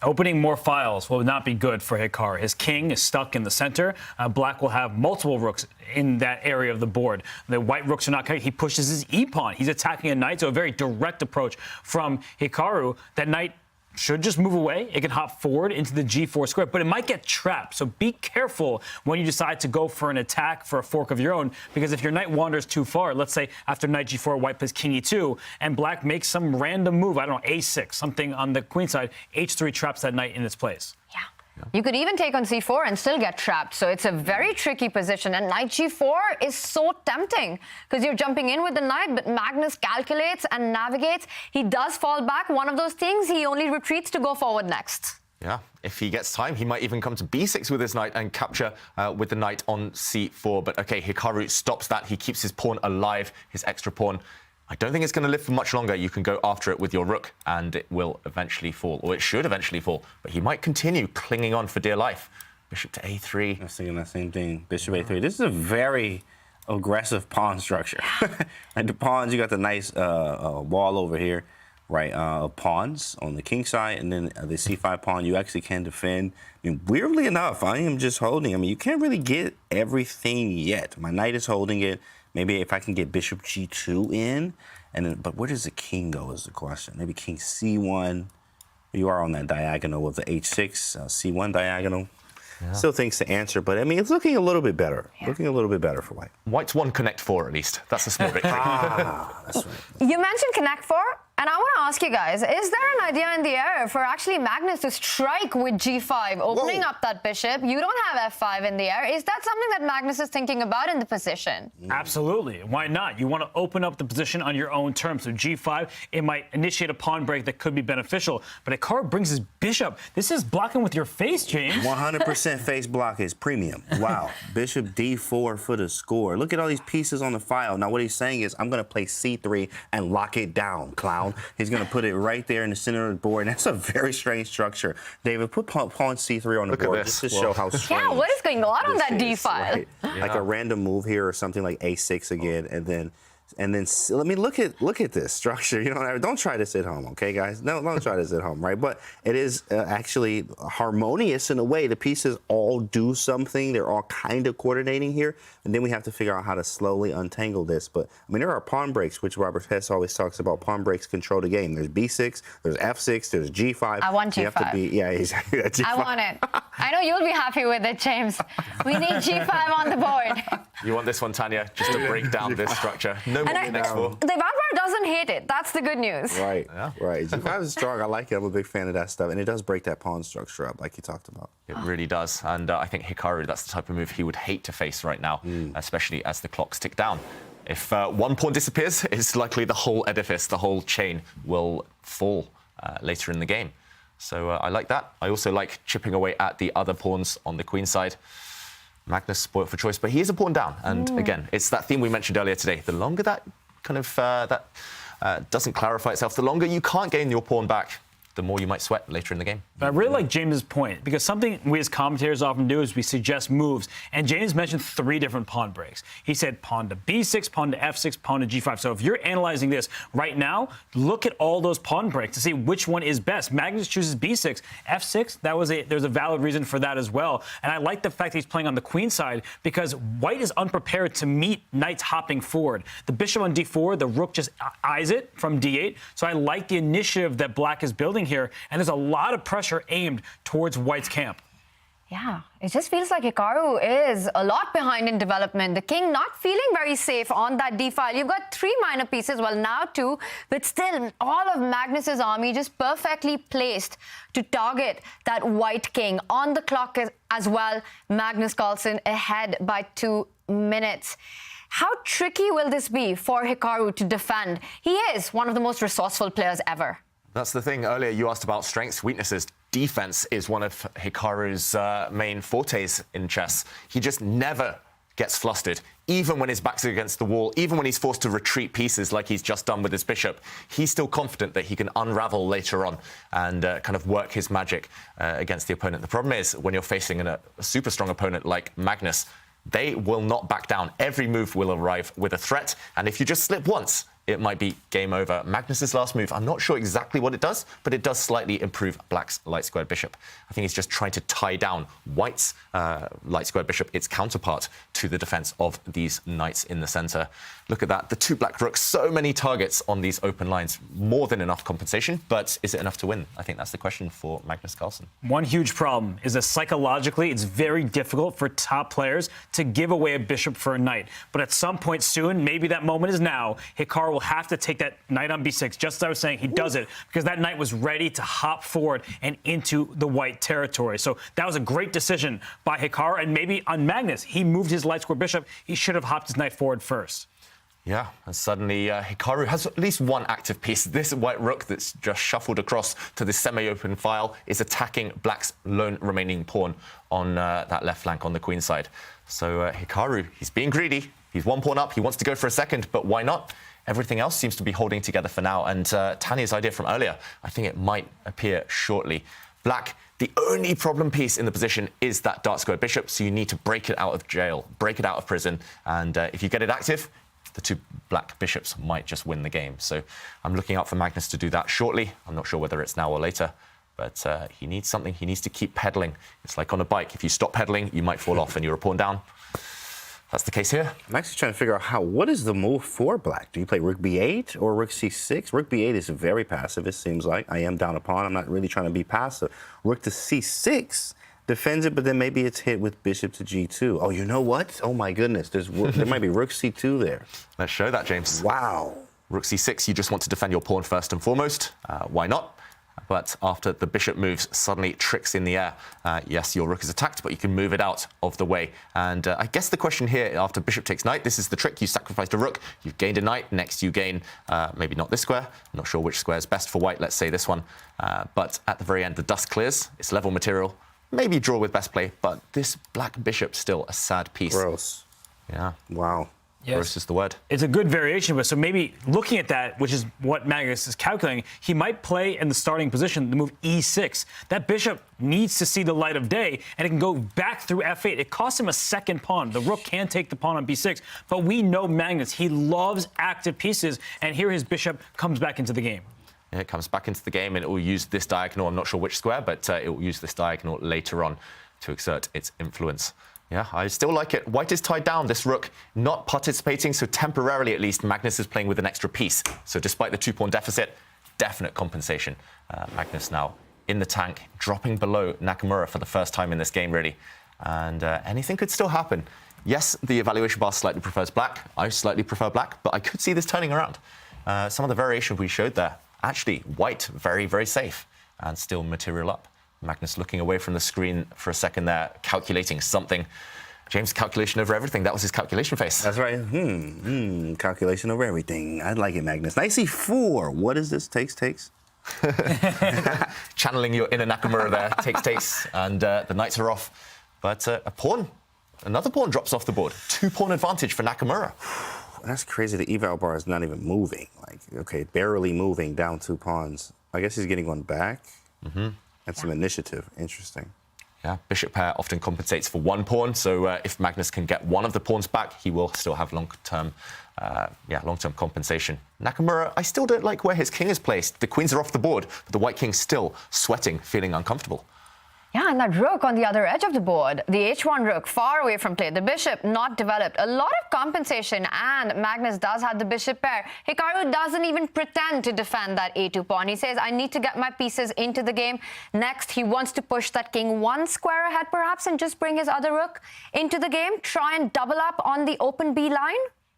Opening more files will not be good for Hikaru. His king is stuck in the center. Black will have multiple rooks in that area of the board. The white rooks are not connected. He pushes his e-pawn. He's attacking a knight, so a very direct approach from Hikaru. That knight should just move away. It can hop forward into the g4 square, but it might get trapped. So be careful when you decide to go for an attack for a fork of your own, because if your knight wanders too far, let's say after knight g4, white plays king e2, and black makes some random move, I don't know, a6, something on the queen side, h3 traps that knight in its place. Yeah. You could even take on c4 and still get trapped. So it's a very tricky position. And knight g4 is so tempting because you're jumping in with the knight, but Magnus calculates and navigates. He does fall back. One of those things, he only retreats to go forward next. Yeah, if he gets time, he might even come to b6 with his knight and capture with the knight on c4. But OK, Hikaru stops that. He keeps his pawn alive, his extra pawn. I don't think it's going to live for much longer. You can go after it with your rook, and it will eventually fall, or it should eventually fall. But he might continue clinging on for dear life. Bishop to a3. I was thinking that same thing. Bishop a3. This is a very aggressive pawn structure. Like the pawns, you got the nice wall over here. right, pawns on the king side, and then the c5 pawn, you actually can defend. I mean, weirdly enough, I am just holding. I mean, you can't really get everything yet. My knight is holding it. Maybe if I can get bishop g2 in, and then, but where does the king go is the question. Maybe king c1. You are on that diagonal of the h6, c1 diagonal. Yeah. Still things to answer, but I mean, it's looking a little bit better. Yeah. Looking a little bit better for white. White's won Connect 4 at least. That's a small victory. That's right. You mentioned Connect 4, and I want to ask you guys, is there an idea in the air for actually Magnus to strike with g5, opening up that bishop? You don't have f5 in the air. Is that something that Magnus is thinking about in the position? Absolutely. Why not? You want to open up the position on your own terms. So g5, it might initiate a pawn break that could be beneficial, but Hikaru brings his bishop. This is blocking with your face, James. 100% face block is premium. Wow. Bishop d4 for the score. Look at all these pieces on the file. Now, what he's saying is, I'm going to play c3 and lock it down, clown. He's going to put it right there in the center of the board. And that's a very strange structure. David, put pawn c3 on the board just to show how strange. Yeah, what is going on that d file? Right? Yeah. Like a random move here or something like a6 again, and then let me look at this structure. You know, don't try this at home, okay, guys? No, don't try this at home, right? But it is actually harmonious in a way. The pieces all do something. They're all kind of coordinating here, and then we have to figure out how to slowly untangle this. But I mean, there are pawn breaks, which Robert Hess always talks about. Pawn breaks control the game. There's b6, there's f6, there's g5. I want g5. You have to be, yeah, exactly. G5. I want it. I know you'll be happy with it, James. We need g5 on the board. You want this one, Tanya, just to break down this structure. No more next four. The Valvar doesn't hate it. That's the good news. Right, right. G5 is strong. I like it. I'm a big fan of that stuff. And it does break that pawn structure up, like you talked about. It really does. And I think Hikaru, that's the type of move he would hate to face right now, especially as the clocks tick down. If one pawn disappears, it's likely the whole edifice, the whole chain will fall later in the game. So I like that. I also like chipping away at the other pawns on the queen side. Magnus spoiled for choice, but he is a pawn down. And again, it's that theme we mentioned earlier today. The longer that kind of doesn't clarify itself, the longer you can't gain your pawn back, the more you might sweat later in the game. But I really like James's point, because something we as commentators often do is we suggest moves, and James mentioned 3 different pawn breaks. He said pawn to b6, pawn to f6, pawn to g5. So if you're analyzing this right now, look at all those pawn breaks to see which one is best. Magnus chooses b6, f6. There's a valid reason for that as well. And I like the fact that he's playing on the queen side, because white is unprepared to meet knights hopping forward. The bishop on d4, the rook just eyes it from d8. So I like the initiative that black is building here, and there's a lot of pressure aimed towards white's camp. Yeah, it just feels like Hikaru is a lot behind in development. The king not feeling very safe on that d file. You've got 3 minor pieces, well now 2, but still all of Magnus's army just perfectly placed to target that white king. On the clock as well, Magnus Carlsen ahead by 2 minutes. How tricky will this be for Hikaru to defend? He is one of the most resourceful players ever. That's the thing. Earlier, you asked about strengths, weaknesses. Defense is one of Hikaru's main fortes in chess. He just never gets flustered, even when his back's against the wall, even when he's forced to retreat pieces like he's just done with his bishop. He's still confident that he can unravel later on and kind of work his magic against the opponent. The problem is, when you're facing a super strong opponent like Magnus, they will not back down. Every move will arrive with a threat, and if you just slip once, it might be game over. Magnus's last move, I'm not sure exactly what it does, but it does slightly improve black's light squared bishop. I think he's just trying to tie down white's light squared bishop, its counterpart, to the defense of these knights in the center. Look at that, the 2 black rooks, so many targets on these open lines. More than enough compensation, but is it enough to win? I think that's the question for Magnus Carlsen. One huge problem is that psychologically, it's very difficult for top players to give away a bishop for a knight. But at some point soon, maybe that moment is now, Hikaru will have to take that knight on b6. Just as I was saying, he does it because that knight was ready to hop forward and into the white territory. So that was a great decision by Hikaru, and maybe on Magnus, he moved his light square bishop. He should have hopped his knight forward first. Yeah, and suddenly Hikaru has at least one active piece. This white rook that's just shuffled across to this semi-open file is attacking black's lone remaining pawn on that left flank on the queen side. So Hikaru, he's being greedy. He's 1 pawn up. He wants to go for a second, but why not? Everything else seems to be holding together for now. And Tanya's idea from earlier, I think it might appear shortly. Black, the only problem piece in the position is that dark squared bishop, so you need to break it out of jail, break it out of prison. And if you get it active, the two black bishops might just win the game. So I'm looking out for Magnus to do that shortly. I'm not sure whether it's now or later, but he needs something. He needs to keep pedaling. It's like on a bike. If you stop pedaling, you might fall off and you're a pawn down. That's the case here. I'm actually trying to figure out what is the move for black? Do you play rook b8 or rook c6? Rook b8 is very passive, it seems like. I am down a pawn. I'm not really trying to be passive. Rook to c6 defends it, but then maybe it's hit with bishop to g2. Oh, you know what? Oh, my goodness. There might be rook c2 there. Let's show that, James. Wow. Rook c6, you just want to defend your pawn first and foremost. Why not? But after the bishop moves, suddenly tricks in the air. Yes, your rook is attacked, but you can move it out of the way. And I guess the question here, after bishop takes knight, this is the trick. You sacrificed a rook, you've gained a knight. Next, you gain, maybe not this square. I'm not sure which square is best for white. Let's say this one. But at the very end, the dust clears. It's level material. Maybe draw with best play, but this black bishop still a sad piece. Gross. Yeah. Wow. Yes. Gross is the word. It's a good variation, but so maybe looking at that, which is what Magnus is calculating, he might play in the starting position the move e6. That bishop needs to see the light of day, and it can go back through f8. It costs him a second pawn. The rook can take the pawn on b6, but we know Magnus. He loves active pieces, and here his bishop comes back into the game. It comes back into the game, and it will use this diagonal. I'm not sure which square, but it will use this diagonal later on to exert its influence. Yeah, I still like it. White is tied down, this rook not participating, so temporarily at least, Magnus is playing with an extra piece. So despite the two-pawn deficit, definite compensation. Magnus now in the tank, dropping below Nakamura for the first time in this game, really. And anything could still happen. Yes, the evaluation bar slightly prefers black. I slightly prefer black, but I could see this turning around. Some of the variation we showed there, actually, white, very, very safe, and still material up. Magnus looking away from the screen for a second there, calculating something. James, calculation over everything. That was his calculation face. That's right. Calculation over everything. I like it, Magnus. Knight c4. What is this? Takes. Channeling your inner Nakamura there. Takes. And the knights are off. But another pawn drops off the board. 2-pawn advantage for Nakamura. That's crazy. The eval bar is not even moving. Like, okay, barely moving down 2 pawns. I guess he's getting one back. That's some initiative. Interesting. Yeah, bishop pair often compensates for 1 pawn. So if Magnus can get one of the pawns back, he will still have long-term compensation. Nakamura, I still don't like where his king is placed. The queens are off the board, but the white king's still sweating, feeling uncomfortable. Yeah, and that rook on the other edge of the board, the h1 rook, far away from play. The bishop not developed. A lot of compensation, and Magnus does have the bishop pair. Hikaru doesn't even pretend to defend that a2 pawn. He says, I need to get my pieces into the game. Next, he wants to push that king 1 square ahead, perhaps, and just bring his other rook into the game. Try and double up on the open B line.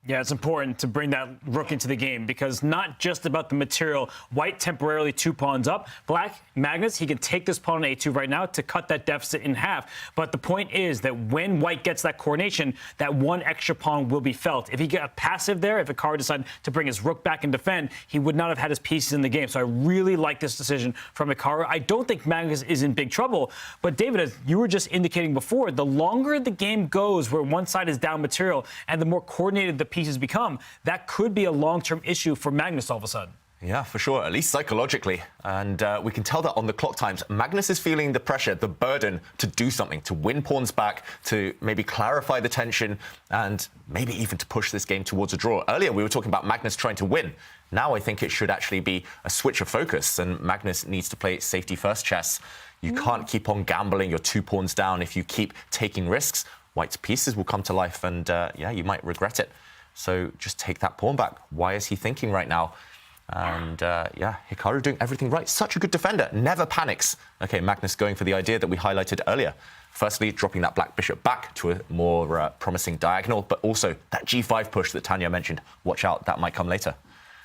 Yeah, it's important to bring that rook into the game because not just about the material. White temporarily 2 pawns up. Black, Magnus, he can take this pawn on a2 right now to cut that deficit in half. But the point is that when white gets that coronation, that 1 extra pawn will be felt. If he got passive there, if Hikaru decided to bring his rook back and defend, he would not have had his pieces in the game. So I really like this decision from Hikaru. I don't think Magnus is in big trouble. But David, as you were just indicating before, the longer the game goes where one side is down material and the more coordinated the pieces become, that could be a long-term issue for Magnus all of a sudden. Yeah, for sure, at least psychologically. And we can tell that on the clock times. Magnus is feeling the pressure, the burden to do something, to win pawns back, to maybe clarify the tension, and maybe even to push this game towards a draw. Earlier, we were talking about Magnus trying to win. Now I think it should actually be a switch of focus, and Magnus needs to play safety-first chess. You can't keep on gambling your 2 pawns down. If you keep taking risks, white's pieces will come to life, and yeah, you might regret it. So just take that pawn back. Why is he thinking right now? And yeah, Hikaru doing everything right. Such a good defender, never panics. Okay, Magnus going for the idea that we highlighted earlier. Firstly, dropping that black bishop back to a more promising diagonal, but also that g5 push that Tanya mentioned. Watch out, that might come later.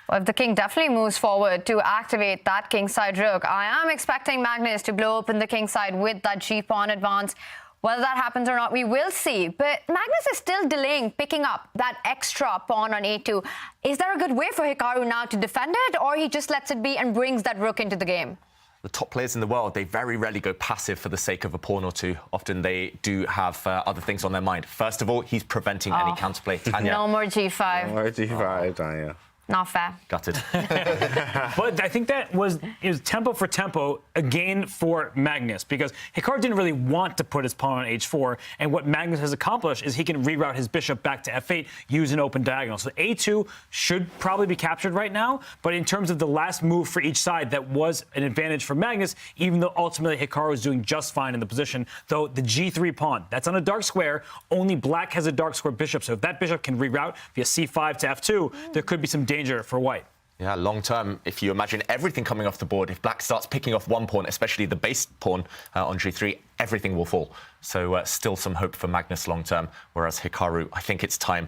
Well, if the king definitely moves forward to activate that kingside rook, I am expecting Magnus to blow open the kingside with that g-pawn advance. Whether that happens or not, we will see. But Magnus is still delaying picking up that extra pawn on a2. Is there a good way for Hikaru now to defend it, or he just lets it be and brings that rook into the game? The top players in the world, they very rarely go passive for the sake of a pawn or two. Often they do have other things on their mind. First of all, he's preventing any counterplay. Tanya. No more g5. No more g5, Tanya. Not fair. Gutted. But I think it was tempo for tempo, a gain for Magnus, because Hikaru didn't really want to put his pawn on h4, and what Magnus has accomplished is he can reroute his bishop back to f8, use an open diagonal. So a2 should probably be captured right now, but in terms of the last move for each side, that was an advantage for Magnus, even though ultimately Hikaru is doing just fine in the position, though the g3 pawn, that's on a dark square, only black has a dark square bishop, so if that bishop can reroute via c5 to f2, there could be some danger for white. Yeah, long term, if you imagine everything coming off the board, if black starts picking off one pawn, especially the base pawn on g3, everything will fall. So still some hope for Magnus long term, whereas Hikaru, I think it's time,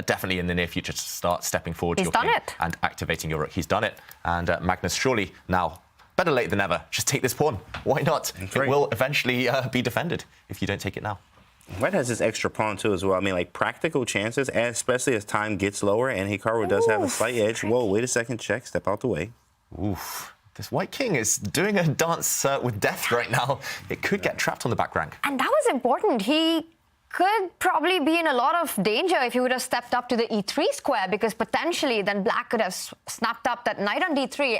definitely in the near future, to start stepping forward to your king and activating your rook. He's done it. And Magnus, surely now, better late than never, just take this pawn. Why not? It will eventually be defended if you don't take it now. White has this extra pawn too as well. I mean, like practical chances, and especially as time gets lower and Hikaru does have a slight edge. Whoa, wait a second, check, step out the way. Oof. This white king is doing a dance with death right now. It could get trapped on the back rank. And that was important. He could probably be in a lot of danger if he would have stepped up to the e3 square, because potentially then black could have snapped up that knight on d3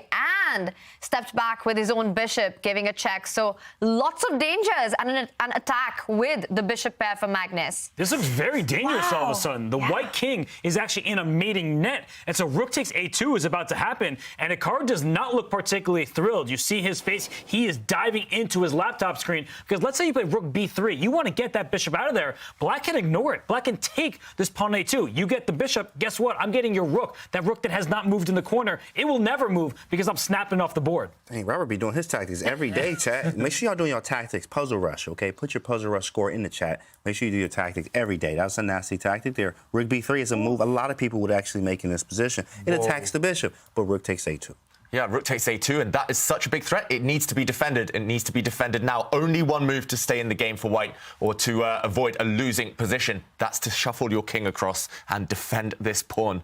and stepped back with his own bishop, giving a check. So lots of dangers and an attack with the bishop pair for Magnus. This looks very dangerous all of a sudden. The white king is actually in a mating net. And so rook takes a2 is about to happen. And Hikaru does not look particularly thrilled. You see his face. He is diving into his laptop screen. Because let's say you play rook b3. You want to get that bishop out of there. Black can ignore it. Black can take this pawn a2. You get the bishop. Guess what? I'm getting your rook. That rook that has not moved in the corner. It will never move because I'm snapping off the board. Hey, Robert be doing his tactics every day, chat. Make sure y'all doing your tactics. Puzzle Rush, okay? Put your Puzzle Rush score in the chat. Make sure you do your tactics every day. That's a nasty tactic there. Rook b3 is a move a lot of people would actually make in this position. It attacks the bishop, but rook takes a2. Yeah, rook takes a2, and that is such a big threat. It needs to be defended. It needs to be defended now. Only one move to stay in the game for white, or to avoid a losing position. That's to shuffle your king across and defend this pawn.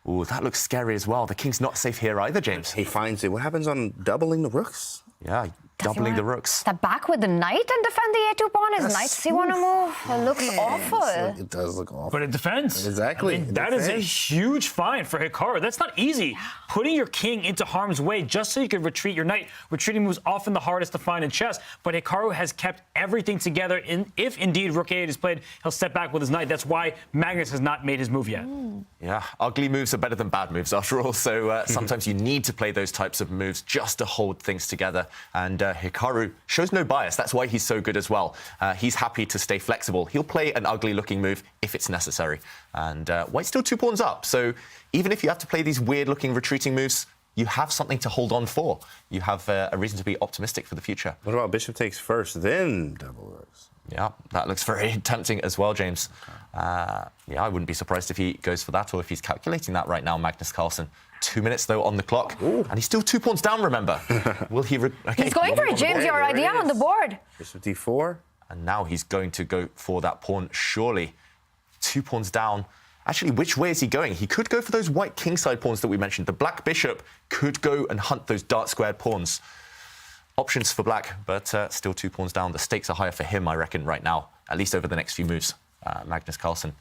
Ooh, that looks scary as well. The king's not safe here either, James. He finds it. What happens on doubling the rooks? Yeah, doubling the rooks. Step back with the knight and defend the a2 pawn. His knight c1 move. It looks awful. It does look awful. But it defends. Exactly. I mean, that is a huge find for Hikaru. That's not easy. Putting your king into harm's way just so you can retreat your knight. Retreating moves often the hardest to find in chess, but Hikaru has kept everything together. If indeed rook a8 is played, he'll step back with his knight. That's why Magnus has not made his move yet. Yeah, ugly moves are better than bad moves after all, so sometimes you need to play those types of moves just to hold things together. And Hikaru shows no bias. That's why he's so good as well. He's happy to stay flexible. He'll play an ugly-looking move if it's necessary. And white's still 2 pawns up, so even if you have to play these weird-looking retreating moves, you have something to hold on for. You have a reason to be optimistic for the future. What about bishop takes first, then double rooks? Yeah, that looks very tempting as well, James. Yeah, I wouldn't be surprised if he goes for that or if he's calculating that right now, Magnus Carlsen. 2 minutes, though, on the clock. Ooh. And he's still 2 pawns down, remember. Will he... Okay. He's going for it, James. Your idea on the board. Bishop d4. And now he's going to go for that pawn, surely. 2 pawns down. Actually, which way is he going? He could go for those white kingside pawns that we mentioned. The black bishop could go and hunt those dark squared pawns. Options for black, but still 2 pawns down. The stakes are higher for him, I reckon, right now, at least over the next few moves. Magnus Carlsen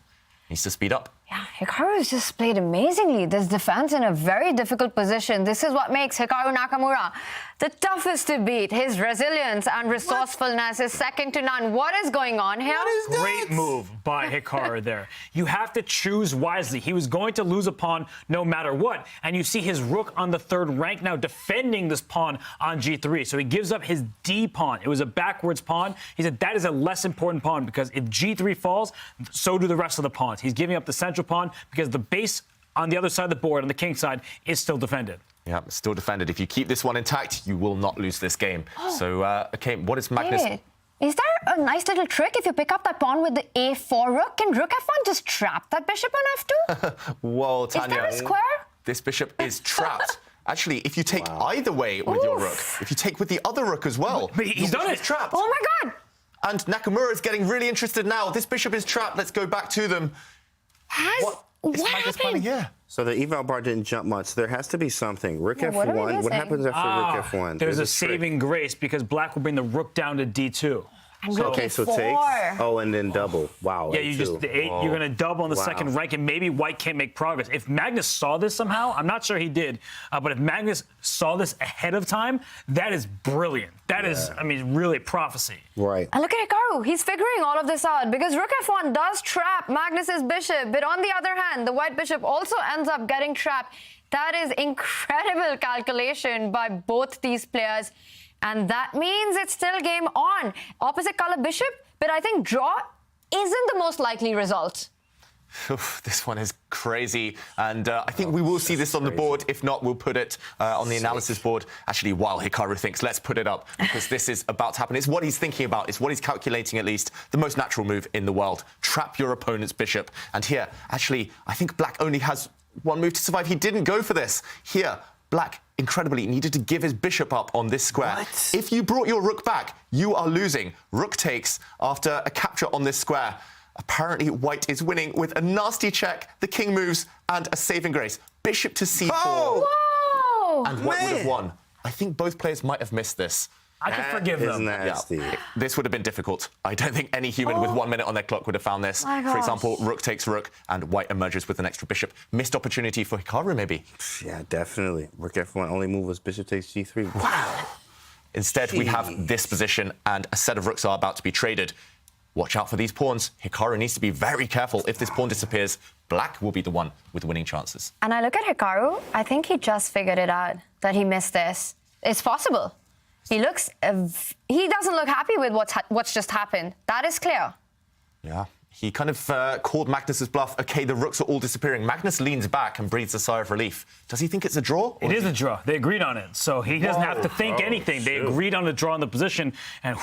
needs to speed up. Yeah, Hikaru has just played amazingly. This defense in a very difficult position. This is what makes Hikaru Nakamura the toughest to beat. His resilience and resourcefulness is second to none. What is going on here? Great move by Hikaru there. You have to choose wisely. He was going to lose a pawn no matter what. And you see his rook on the 3rd rank now defending this pawn on g3. So he gives up his d pawn. It was a backwards pawn. He said that is a less important pawn because if g3 falls, so do the rest of the pawns. He's giving up the central pawn because the base on the other side of the board, on the king side, is still defended. Yeah, still defended. If you keep this one intact, you will not lose this game. So, okay, what is Magnus... Wait. Is there a nice little trick if you pick up that pawn with the a4 rook? Can rook f1 just trap that bishop on f2? Whoa, Tanya. Is there a square? This bishop is trapped. Actually, if you take either way with your rook, if you take with the other rook as well... But he's done it. Trapped. Oh, my God. And Nakamura is getting really interested now. This bishop is trapped. Let's go back to them. What happened? Here? So the eval bar didn't jump much. There has to be something. Rook f1. What happens after rook f1? There's a trick. saving grace because black will bring the rook down to d2. Okay, so takes. Oh, and then double. Wow. Yeah, you just the 8. You're going to double in the second rank, and maybe White can't make progress. If Magnus saw this somehow, I'm not sure he did, but if Magnus saw this ahead of time, that is brilliant. That is, I mean, really prophecy. Right. And look at Hikaru. He's figuring all of this out because Rook F1 does trap Magnus's bishop, but on the other hand, the White bishop also ends up getting trapped. That is incredible calculation by both these players. And that means it's still game on. Opposite color bishop, but I think draw isn't the most likely result. This one is crazy, and I think we will see this on the board. If not, we'll put it on the analysis board. Actually, while Hikaru thinks, let's put it up, because this is about to happen. It's what he's thinking about. It's what he's calculating, at least. The most natural move in the world. Trap your opponent's bishop. And here, actually, I think Black only has one move to survive. He didn't go for this. Here, Black, incredibly, needed to give his bishop up on this square. What? If you brought your rook back, you are losing. Rook takes after a capture on this square. Apparently, White is winning with a nasty check, the king moves, and a saving grace. Bishop to c4. Whoa! And White would have won. I think both players might have missed this. I can forgive them. Nasty. Yeah. This would have been difficult. I don't think any human with 1 minute on their clock would have found this. For example, Rook takes Rook, and White emerges with an extra bishop. Missed opportunity for Hikaru, maybe. Yeah, definitely. Rook F1 only move was bishop takes g3. Wow. Instead, we have this position, and a set of rooks are about to be traded. Watch out for these pawns. Hikaru needs to be very careful. If this pawn disappears, Black will be the one with winning chances. And I look at Hikaru, I think he just figured it out, that he missed this. It's possible. He doesn't look happy with what's just happened. That is clear. Yeah. He kind of called Magnus's bluff. Okay, the rooks are all disappearing. Magnus leans back and breathes a sigh of relief. Does he think it's a draw? It is a draw. They agreed on it. So he doesn't have to think anything. They agreed on the draw in the position. And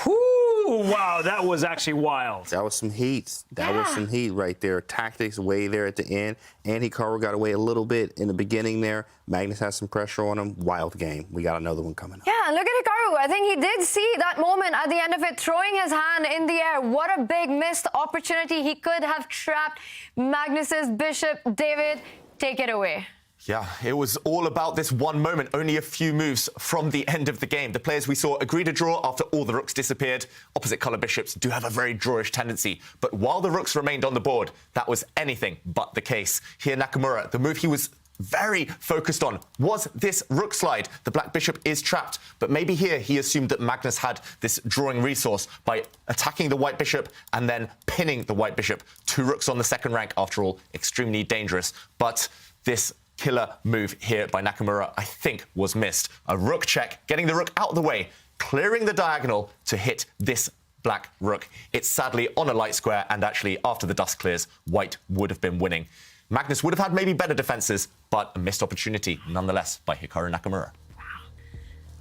wow, that was actually wild. That was some heat. That was some heat right there. Tactics way there at the end. And Hikaru got away a little bit in the beginning there. Magnus has some pressure on him. Wild game. We got another one coming up. Yeah, look at Hikaru. I think he did see that moment at the end of it, throwing his hand in the air. What a big missed opportunity. He could have trapped Magnus's bishop. David, take it away. Yeah, it was all about this one moment, only a few moves from the end of the game. The players we saw agreed to draw after all the rooks disappeared. Opposite colour bishops do have a very drawish tendency. But while the rooks remained on the board, that was anything but the case. Here, Nakamura, the move he was very focused on was this rook slide. The Black bishop is trapped, but maybe here he assumed that Magnus had this drawing resource by attacking the White bishop and then pinning the White bishop. 2 rooks on the second rank, after all, extremely dangerous. But this killer move here by Nakamura, I think, was missed. A rook check, getting the rook out of the way, clearing the diagonal to hit this Black rook. It's sadly on a light square, and actually, after the dust clears, White would have been winning. Magnus would have had maybe better defenses, but a missed opportunity nonetheless by Hikaru Nakamura.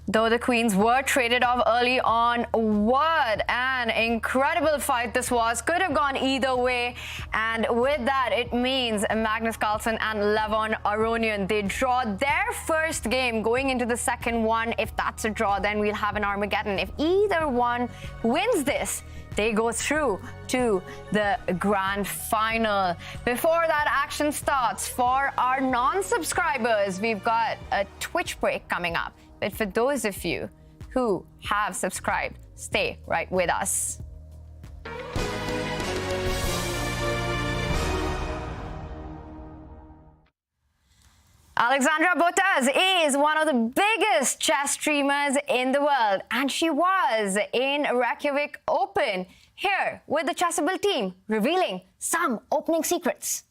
Though the queens were traded off early on, what an incredible fight this was. Could have gone either way. And with that, it means Magnus Carlsen and Levon Aronian, they draw their first game going into the second one. If that's a draw, then we'll have an Armageddon. If either one wins this, they go through to the grand final. Before that action starts, for our non-subscribers, we've got a Twitch break coming up. But for those of you who have subscribed, stay right with us. Alexandra Botez is one of the biggest chess streamers in the world, and she was in Reykjavik Open here with the Chessable team, revealing some opening secrets.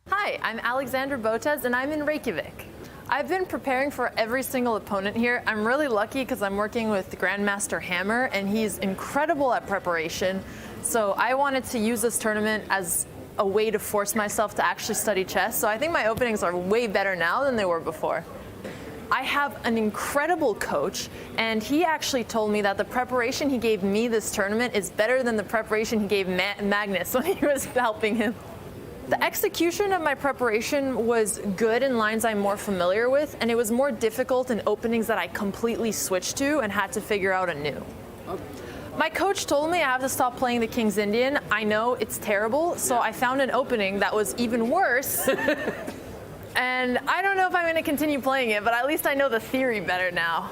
Hi, I'm Alexandra Botez, and I'm in Reykjavik. I've been preparing for every single opponent here. I'm really lucky because I'm working with Grandmaster Hammer, and he's incredible at preparation. So I wanted to use this tournament as a way to force myself to actually study chess. So I think my openings are way better now than they were before. I have an incredible coach, and he actually told me that the preparation he gave me this tournament is better than the preparation he gave Magnus when he was helping him. The execution of my preparation was good in lines I'm more familiar with, and it was more difficult in openings that I completely switched to and had to figure out anew. My coach told me I have to stop playing the King's Indian. I know it's terrible, so I found an opening that was even worse. And I don't know if I'm going to continue playing it, but at least I know the theory better now.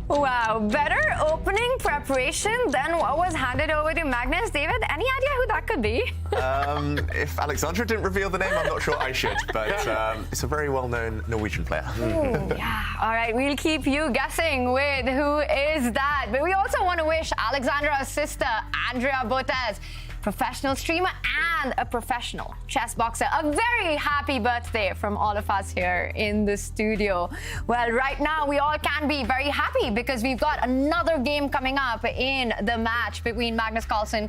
Wow, better opening preparation than what was handed over to Magnus. David, any idea who that could be? If Alexandra didn't reveal the name, I'm not sure I should, but it's a very well-known Norwegian player. Ooh, yeah. All right, we'll keep you guessing with who is that. But we also want to wish Alexandra's sister, Andrea Botez, professional streamer and a professional chess boxer, a very happy birthday from all of us here in the studio. Well, right now we all can be very happy because we've got another game coming up in the match between Magnus Carlsen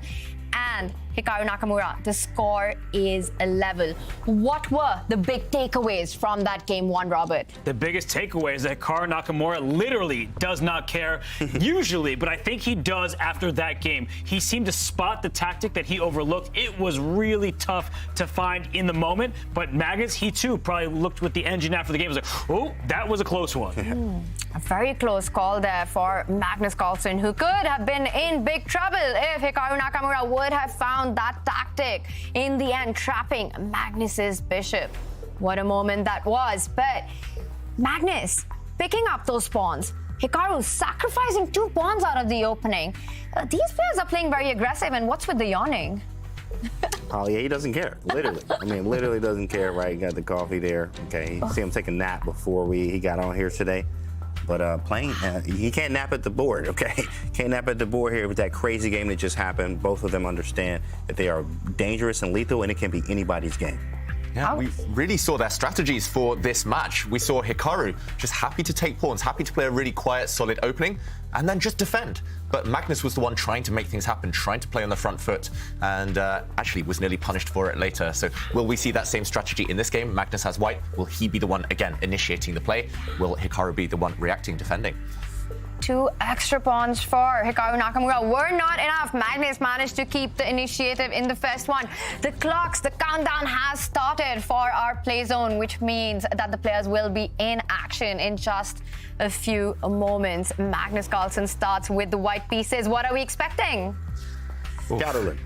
and Hikaru Nakamura. The score is a level. What were the big takeaways from that game one, Robert? The biggest takeaway is that Hikaru Nakamura literally does not care usually, but I think he does after that game. He seemed to spot the tactic that he overlooked. It was really tough to find in the moment, but Magnus, he too probably looked with the engine after the game. He was like, oh, that was a close one. A very close call there for Magnus Carlsen, who could have been in big trouble if Hikaru Nakamura would have found that tactic in the end, trapping Magnus's bishop. What a moment that was. But Magnus picking up those pawns. Hikaru sacrificing 2 pawns out of the opening. These players are playing very aggressive, and what's with the yawning? Oh, yeah, he doesn't care, literally. I mean, literally doesn't care, right? Got the coffee there. Okay, you see him take a nap before he got on here today. But playing, he can't nap at the board, okay? Can't nap at the board here with that crazy game that just happened. Both of them understand that they are dangerous and lethal, and it can be anybody's game. Yeah, we really saw their strategies for this match. We saw Hikaru just happy to take pawns, happy to play a really quiet, solid opening, and then just defend. But Magnus was the one trying to make things happen, trying to play on the front foot, and actually was nearly punished for it later. So will we see that same strategy in this game? Magnus has white. Will he be the one, again, initiating the play? Will Hikaru be the one reacting, defending? 2 extra pawns for Hikaru Nakamura were not enough. Magnus managed to keep the initiative in the first one. The countdown has started for our play zone, which means that the players will be in action in just a few moments. Magnus Carlsen starts with the white pieces. What are we expecting? Catalan.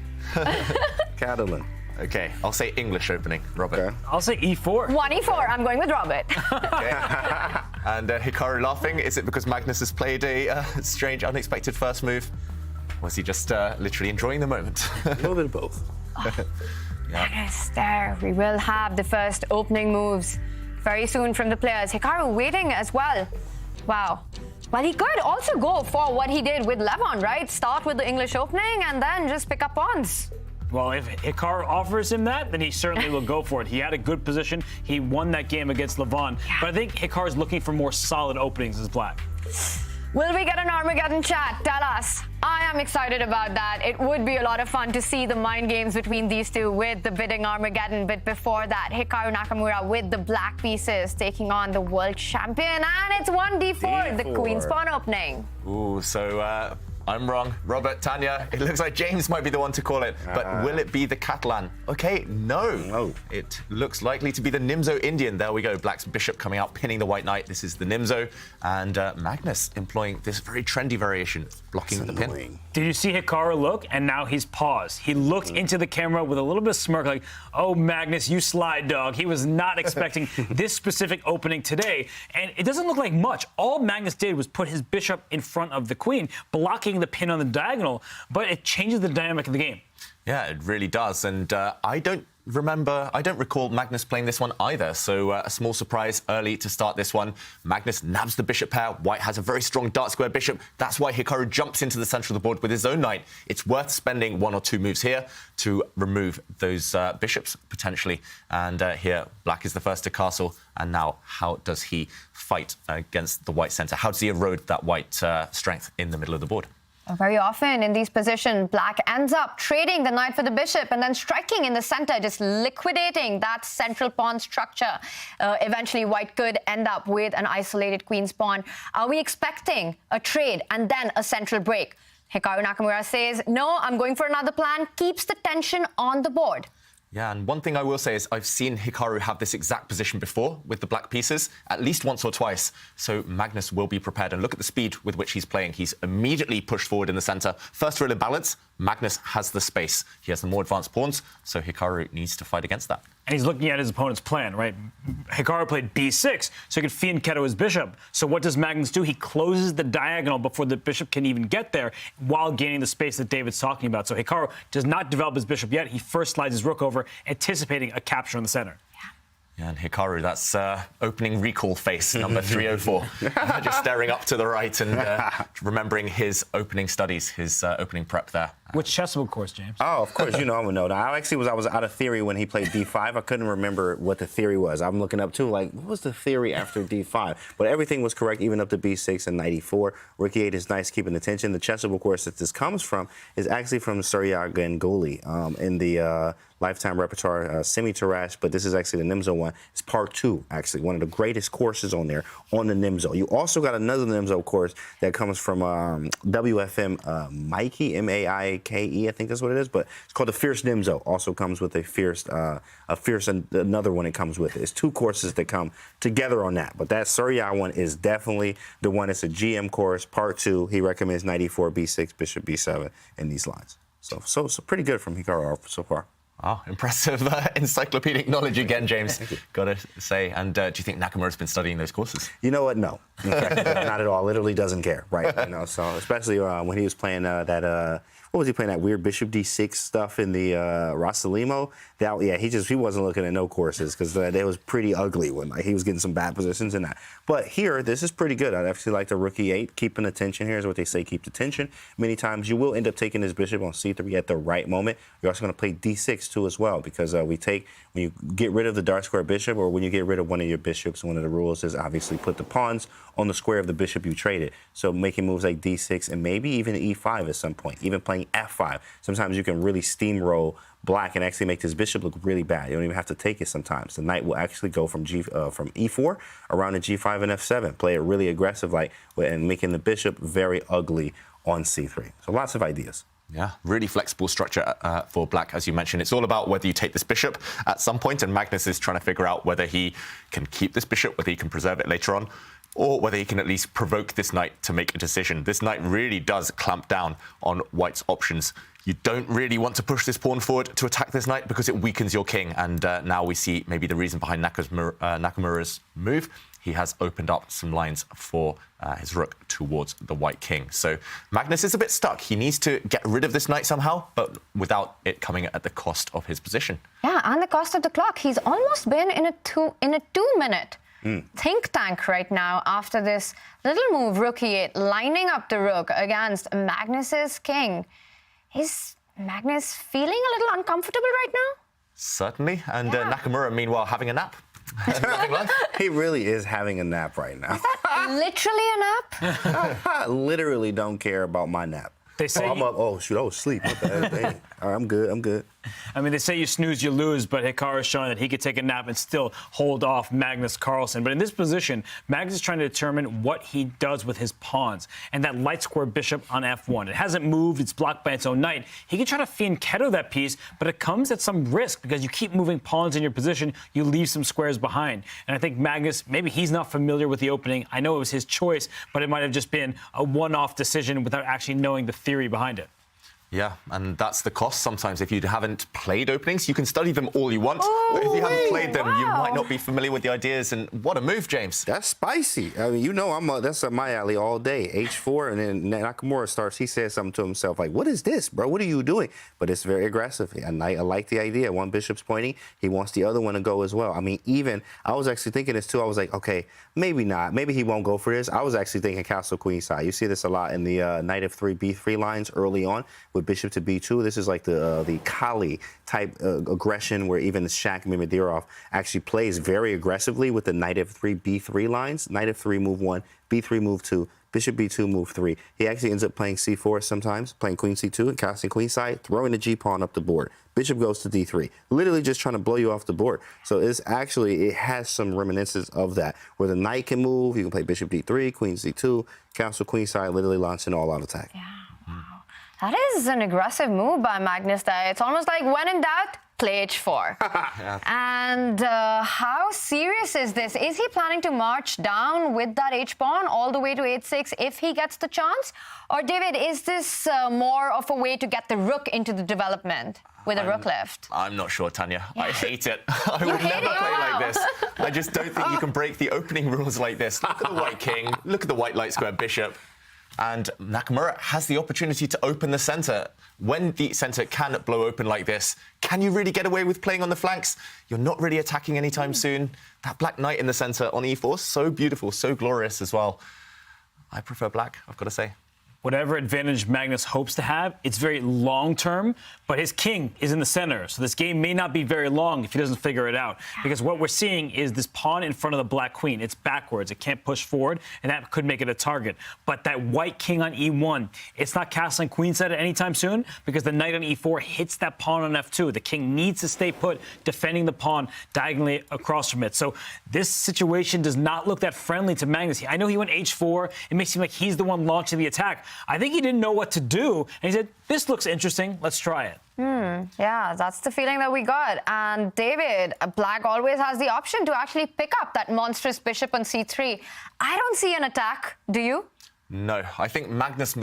Catalan. Okay, I'll say English opening, Robert. Okay. I'll say E4. 1 E4. I'm going with Robert. Okay. And Hikaru laughing. Is it because Magnus has played a strange, unexpected first move? Or is he just literally enjoying the moment? A little bit of both. Magnus, there. We will have the first opening moves very soon from the players. Hikaru waiting as well. Wow. Well, he could also go for what he did with Levon, right? Start with the English opening and then just pick up pawns. Well, if Hikaru offers him that, then he certainly will go for it. He had a good position. He won that game against Levon. Yeah. But I think Hikaru's looking for more solid openings as black. Will we get an Armageddon chat? Tell us. I am excited about that. It would be a lot of fun to see the mind games between these two with the bidding Armageddon. But before that, Hikaru Nakamura with the black pieces taking on the world champion. And it's 1d4, the Queen's Pawn opening. Ooh, so I'm wrong. Robert, Tanya, it looks like James might be the one to call it. But will it be the Catalan? Okay, no. It looks likely to be the Nimzo Indian. There we go. Black's bishop coming out, pinning the white knight. This is the Nimzo. And Magnus employing this very trendy variation, blocking the pin. Did you see Hikaru look? And now he's paused. He looked into the camera with a little bit of smirk like, oh, Magnus, you sly dog. He was not expecting this specific opening today. And it doesn't look like much. All Magnus did was put his bishop in front of the queen, blocking the pin on the diagonal, but it changes the dynamic of the game. Yeah, it really does. And I don't recall Magnus playing this one either. So a small surprise early to start this one. Magnus nabs the bishop pair. White has a very strong dark square bishop. That's why Hikaru jumps into the center of the board with his own knight. It's worth spending 1 or 2 moves here to remove those bishops, potentially. And here, Black is the first to castle. And now, how does he fight against the white center? How does he erode that white strength in the middle of the board? Very often in these positions, Black ends up trading the knight for the bishop and then striking in the center, just liquidating that central pawn structure. Eventually, White could end up with an isolated queen's pawn. Are we expecting a trade and then a central break? Hikaru Nakamura says, no, I'm going for another plan, keeps the tension on the board. Yeah, and one thing I will say is I've seen Hikaru have this exact position before with the black pieces, at least once or twice. So Magnus will be prepared. And look at the speed with which he's playing. He's immediately pushed forward in the center. First roll of balance, Magnus has the space. He has the more advanced pawns, so Hikaru needs to fight against that. And he's looking at his opponent's plan, right? Hikaru played b6, so he could fianchetto his bishop. So what does Magnus do? He closes the diagonal before the bishop can even get there while gaining the space that David's talking about. So Hikaru does not develop his bishop yet. He first slides his rook over, anticipating a capture in the center. Yeah, and Hikaru, that's opening recall face, number 304. Just staring up to the right and remembering his opening studies, his opening prep there. Which Chessable course, James? Oh, of course, you know I'm a know. I was out of theory when he played d5. I couldn't remember what the theory was. I'm looking up too, like, what was the theory after d5? But everything was correct, even up to b6 and knight e4. Rook e8 is nice, keeping the tension. The Chessable course that this comes from is actually from Surya Ganguly in the Lifetime Repertoire semi-Tarash, but this is actually the Nimzo one. It's part 2, actually, one of the greatest courses on there on the Nimzo. You also got another Nimzo course that comes from WFM Mikey, M-A-I-K-E, I think that's what it is, but it's called the Fierce Nimzo. Also comes with a Fierce, another one that comes with it. It's 2 courses that come together on that, but that Surya one is definitely the one. It's a GM course, part 2. He recommends knight e4, b6, bishop b7 in these lines. So pretty good from Hikaru so far. Oh, impressive encyclopedic knowledge again, James. Gotta say. And do you think Nakamura's been studying those courses? You know what? No. In fact, not at all. Literally doesn't care, right? You know, so especially when he was playing what was he playing, that weird bishop d6 stuff in the Rosalimo? He wasn't looking at no courses because they was pretty ugly when he was getting some bad positions in that. But here, this is pretty good. I'd actually like the rook e8, keeping the tension here is what they say, keep the tension. Many times you will end up taking this bishop on c3 at the right moment. You're also going to play d6 too as well, because when you get rid of the dark square bishop, or when you get rid of one of your bishops, one of the rules is obviously put the pawns on the square of the bishop you traded. So making moves like d6 and maybe even e5 at some point, even playing f5. Sometimes you can really steamroll black and actually make this bishop look really bad. You don't even have to take it sometimes. The knight will actually go from e4 around to g5 and f7. Play it really aggressive and making the bishop very ugly on c3. So lots of ideas. Yeah, really flexible structure for black, as you mentioned. It's all about whether you take this bishop at some point, and Magnus is trying to figure out whether he can keep this bishop, whether he can preserve it later on, or whether he can at least provoke this knight to make a decision. This knight really does clamp down on white's options. You don't really want to push this pawn forward to attack this knight because it weakens your king, and now we see maybe the reason behind Nakamura's move. He has opened up some lines for his rook towards the white king. So Magnus is a bit stuck. He needs to get rid of this knight somehow, but without it coming at the cost of his position. Yeah, and the cost of the clock. He's almost been in a 2-minute think tank right now after this little move, rook e8, lining up the rook against Magnus's king. Is Magnus feeling a little uncomfortable right now? Certainly. And Nakamura, meanwhile, having a nap. He really is having a nap right now. Literally a nap? I literally don't care about my nap. They say I'm up. Oh, shoot, I was asleep. What the hell? Dang. All right, I'm good. I mean, they say you snooze, you lose, but Hikaru is showing that he could take a nap and still hold off Magnus Carlsen. But in this position, Magnus is trying to determine what he does with his pawns. And that light square bishop on f1. It hasn't moved. It's blocked by its own knight. He can try to fianchetto that piece, but it comes at some risk because you keep moving pawns in your position. You leave some squares behind. And I think Magnus, maybe he's not familiar with the opening. I know it was his choice, but it might have just been a one-off decision without actually knowing the theory behind it. Yeah, and that's the cost sometimes. If you haven't played openings, you can study them all you want. But if you haven't played them, you might not be familiar with the ideas. And what a move, James. That's spicy. I mean, you know, that's up my alley all day. H4, and then Nakamura starts. He says something to himself like, what is this, bro? What are you doing? But it's very aggressive. And I like the idea. One bishop's pointing. He wants the other one to go as well. I mean, I was actually thinking this too. I was like, okay, maybe not. Maybe he won't go for this. I was actually thinking castle queen side. You see this a lot in the knight f3, b3 lines early on with bishop to b2. This is like the Kali type aggression where even Shaq Mimidirov actually plays very aggressively with the knight f3, b3 lines. Knight f3, move 1, b3, move 2, bishop b2, move 3. He actually ends up playing c4 sometimes, playing queen c2 and casting queen side, throwing the g-pawn up the board. Bishop goes to d3, literally just trying to blow you off the board. So it has some reminiscence of that, where the knight can move, you can play bishop d3, queen c2, castle queen side, literally launching all out attack. Yeah. That is an aggressive move by Magnus there. It's almost like when in doubt, play h4. And how serious is this? Is he planning to march down with that h-pawn all the way to h6 if he gets the chance? Or, David, is this more of a way to get the rook into the development with a rook left? I'm not sure, Tanya. I hate it. I would never play like this. I just don't think you can break the opening rules like this. Look at the white king. Look at the white light square bishop. And Nakamura has the opportunity to open the center. When the center can blow open like this, can you really get away with playing on the flanks? You're not really attacking anytime soon. That black knight in the center on e4, so beautiful, so glorious as well. I prefer black, I've got to say. Whatever advantage Magnus hopes to have, it's very long-term, but his king is in the center, so this game may not be very long if he doesn't figure it out. Because what we're seeing is this pawn in front of the black queen. It's backwards. It can't push forward, and that could make it a target. But that white king on e1, it's not castling queenside at any time soon because the knight on e4 hits that pawn on f2. The king needs to stay put, defending the pawn diagonally across from it. So this situation does not look that friendly to Magnus. I know he went h4. It may seem like he's the one launching the attack. I think he didn't know what to do, and he said, this looks interesting, let's try it. Yeah, that's the feeling that we got. And David, black always has the option to actually pick up that monstrous bishop on c3. I don't see an attack, do you? No, I think Magnus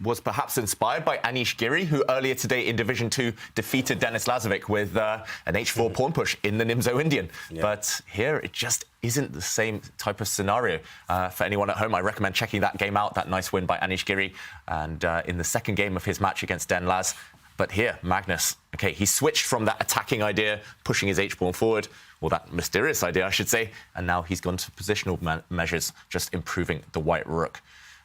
was perhaps inspired by Anish Giri, who earlier today in Division 2 defeated Denis Lazovic with an h4 pawn push in the Nimzo Indian. Yeah. But here it just isn't the same type of scenario. For anyone at home, I recommend checking that game out, that nice win by Anish Giri, and in the second game of his match against Den Laz. But here, Magnus, okay, he switched from that attacking idea, pushing his h-pawn forward, or that mysterious idea, I should say, and now he's gone to positional measures, just improving the white rook.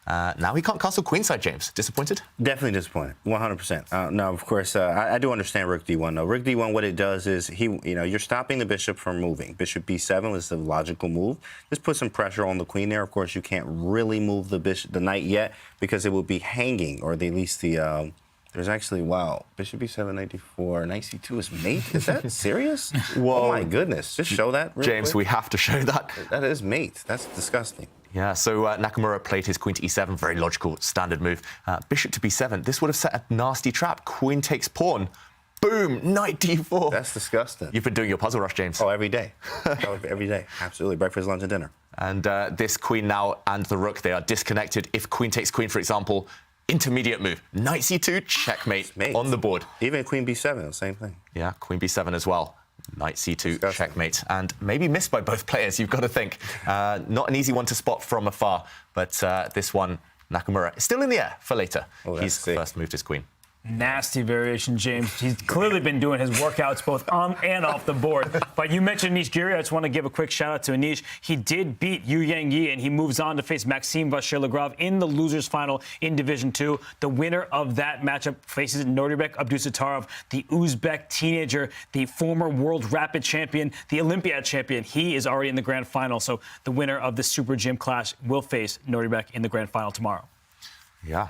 Now he can't castle queenside, James. Disappointed? Definitely disappointed, 100%. No, of course, I do understand rook d1, though. Rook d1, what it does is, you're stopping the bishop from moving. Bishop b7 was the logical move. Just put some pressure on the queen there. Of course, you can't really move the knight yet because it will be hanging, or at least the... There's actually, wow, bishop b7, knight d4, knight c2 is mate? Is that serious? Whoa. Oh, my goodness. Just show that real James, quick. we have to show that. That is mate. That's disgusting. Yeah, so Nakamura played his queen to e7, very logical, standard move. Bishop to b7, this would have set a nasty trap. Queen takes pawn. Boom, knight d4. That's disgusting. You've been doing your puzzle rush, James. Oh, every day. Every day, absolutely. Breakfast, lunch, and dinner. And this queen now and the rook, they are disconnected. If queen takes queen, for example, intermediate move, knight c2, checkmate on the board. Even queen b7, the same thing. Yeah, queen b7 as well. Knight c2, checkmate. And maybe missed by both players, you've got to think. Not an easy one to spot from afar, but this one, Nakamura, is still in the air for later. He's first moved his queen. Nasty variation, James. He's clearly been doing his workouts both on and off the board. But you mentioned Anish Giri. I just want to give a quick shout out to Anish. He did beat Yu Yang Yi, and he moves on to face Maxime Vachier-Lagrave in the losers final in Division 2. The winner of that matchup faces Nordibek Abdusattorov, the Uzbek teenager, the former world rapid champion, the Olympiad champion. He is already in the grand final. So the winner of the Super Gym clash will face Nordibek in the grand final tomorrow. Yeah,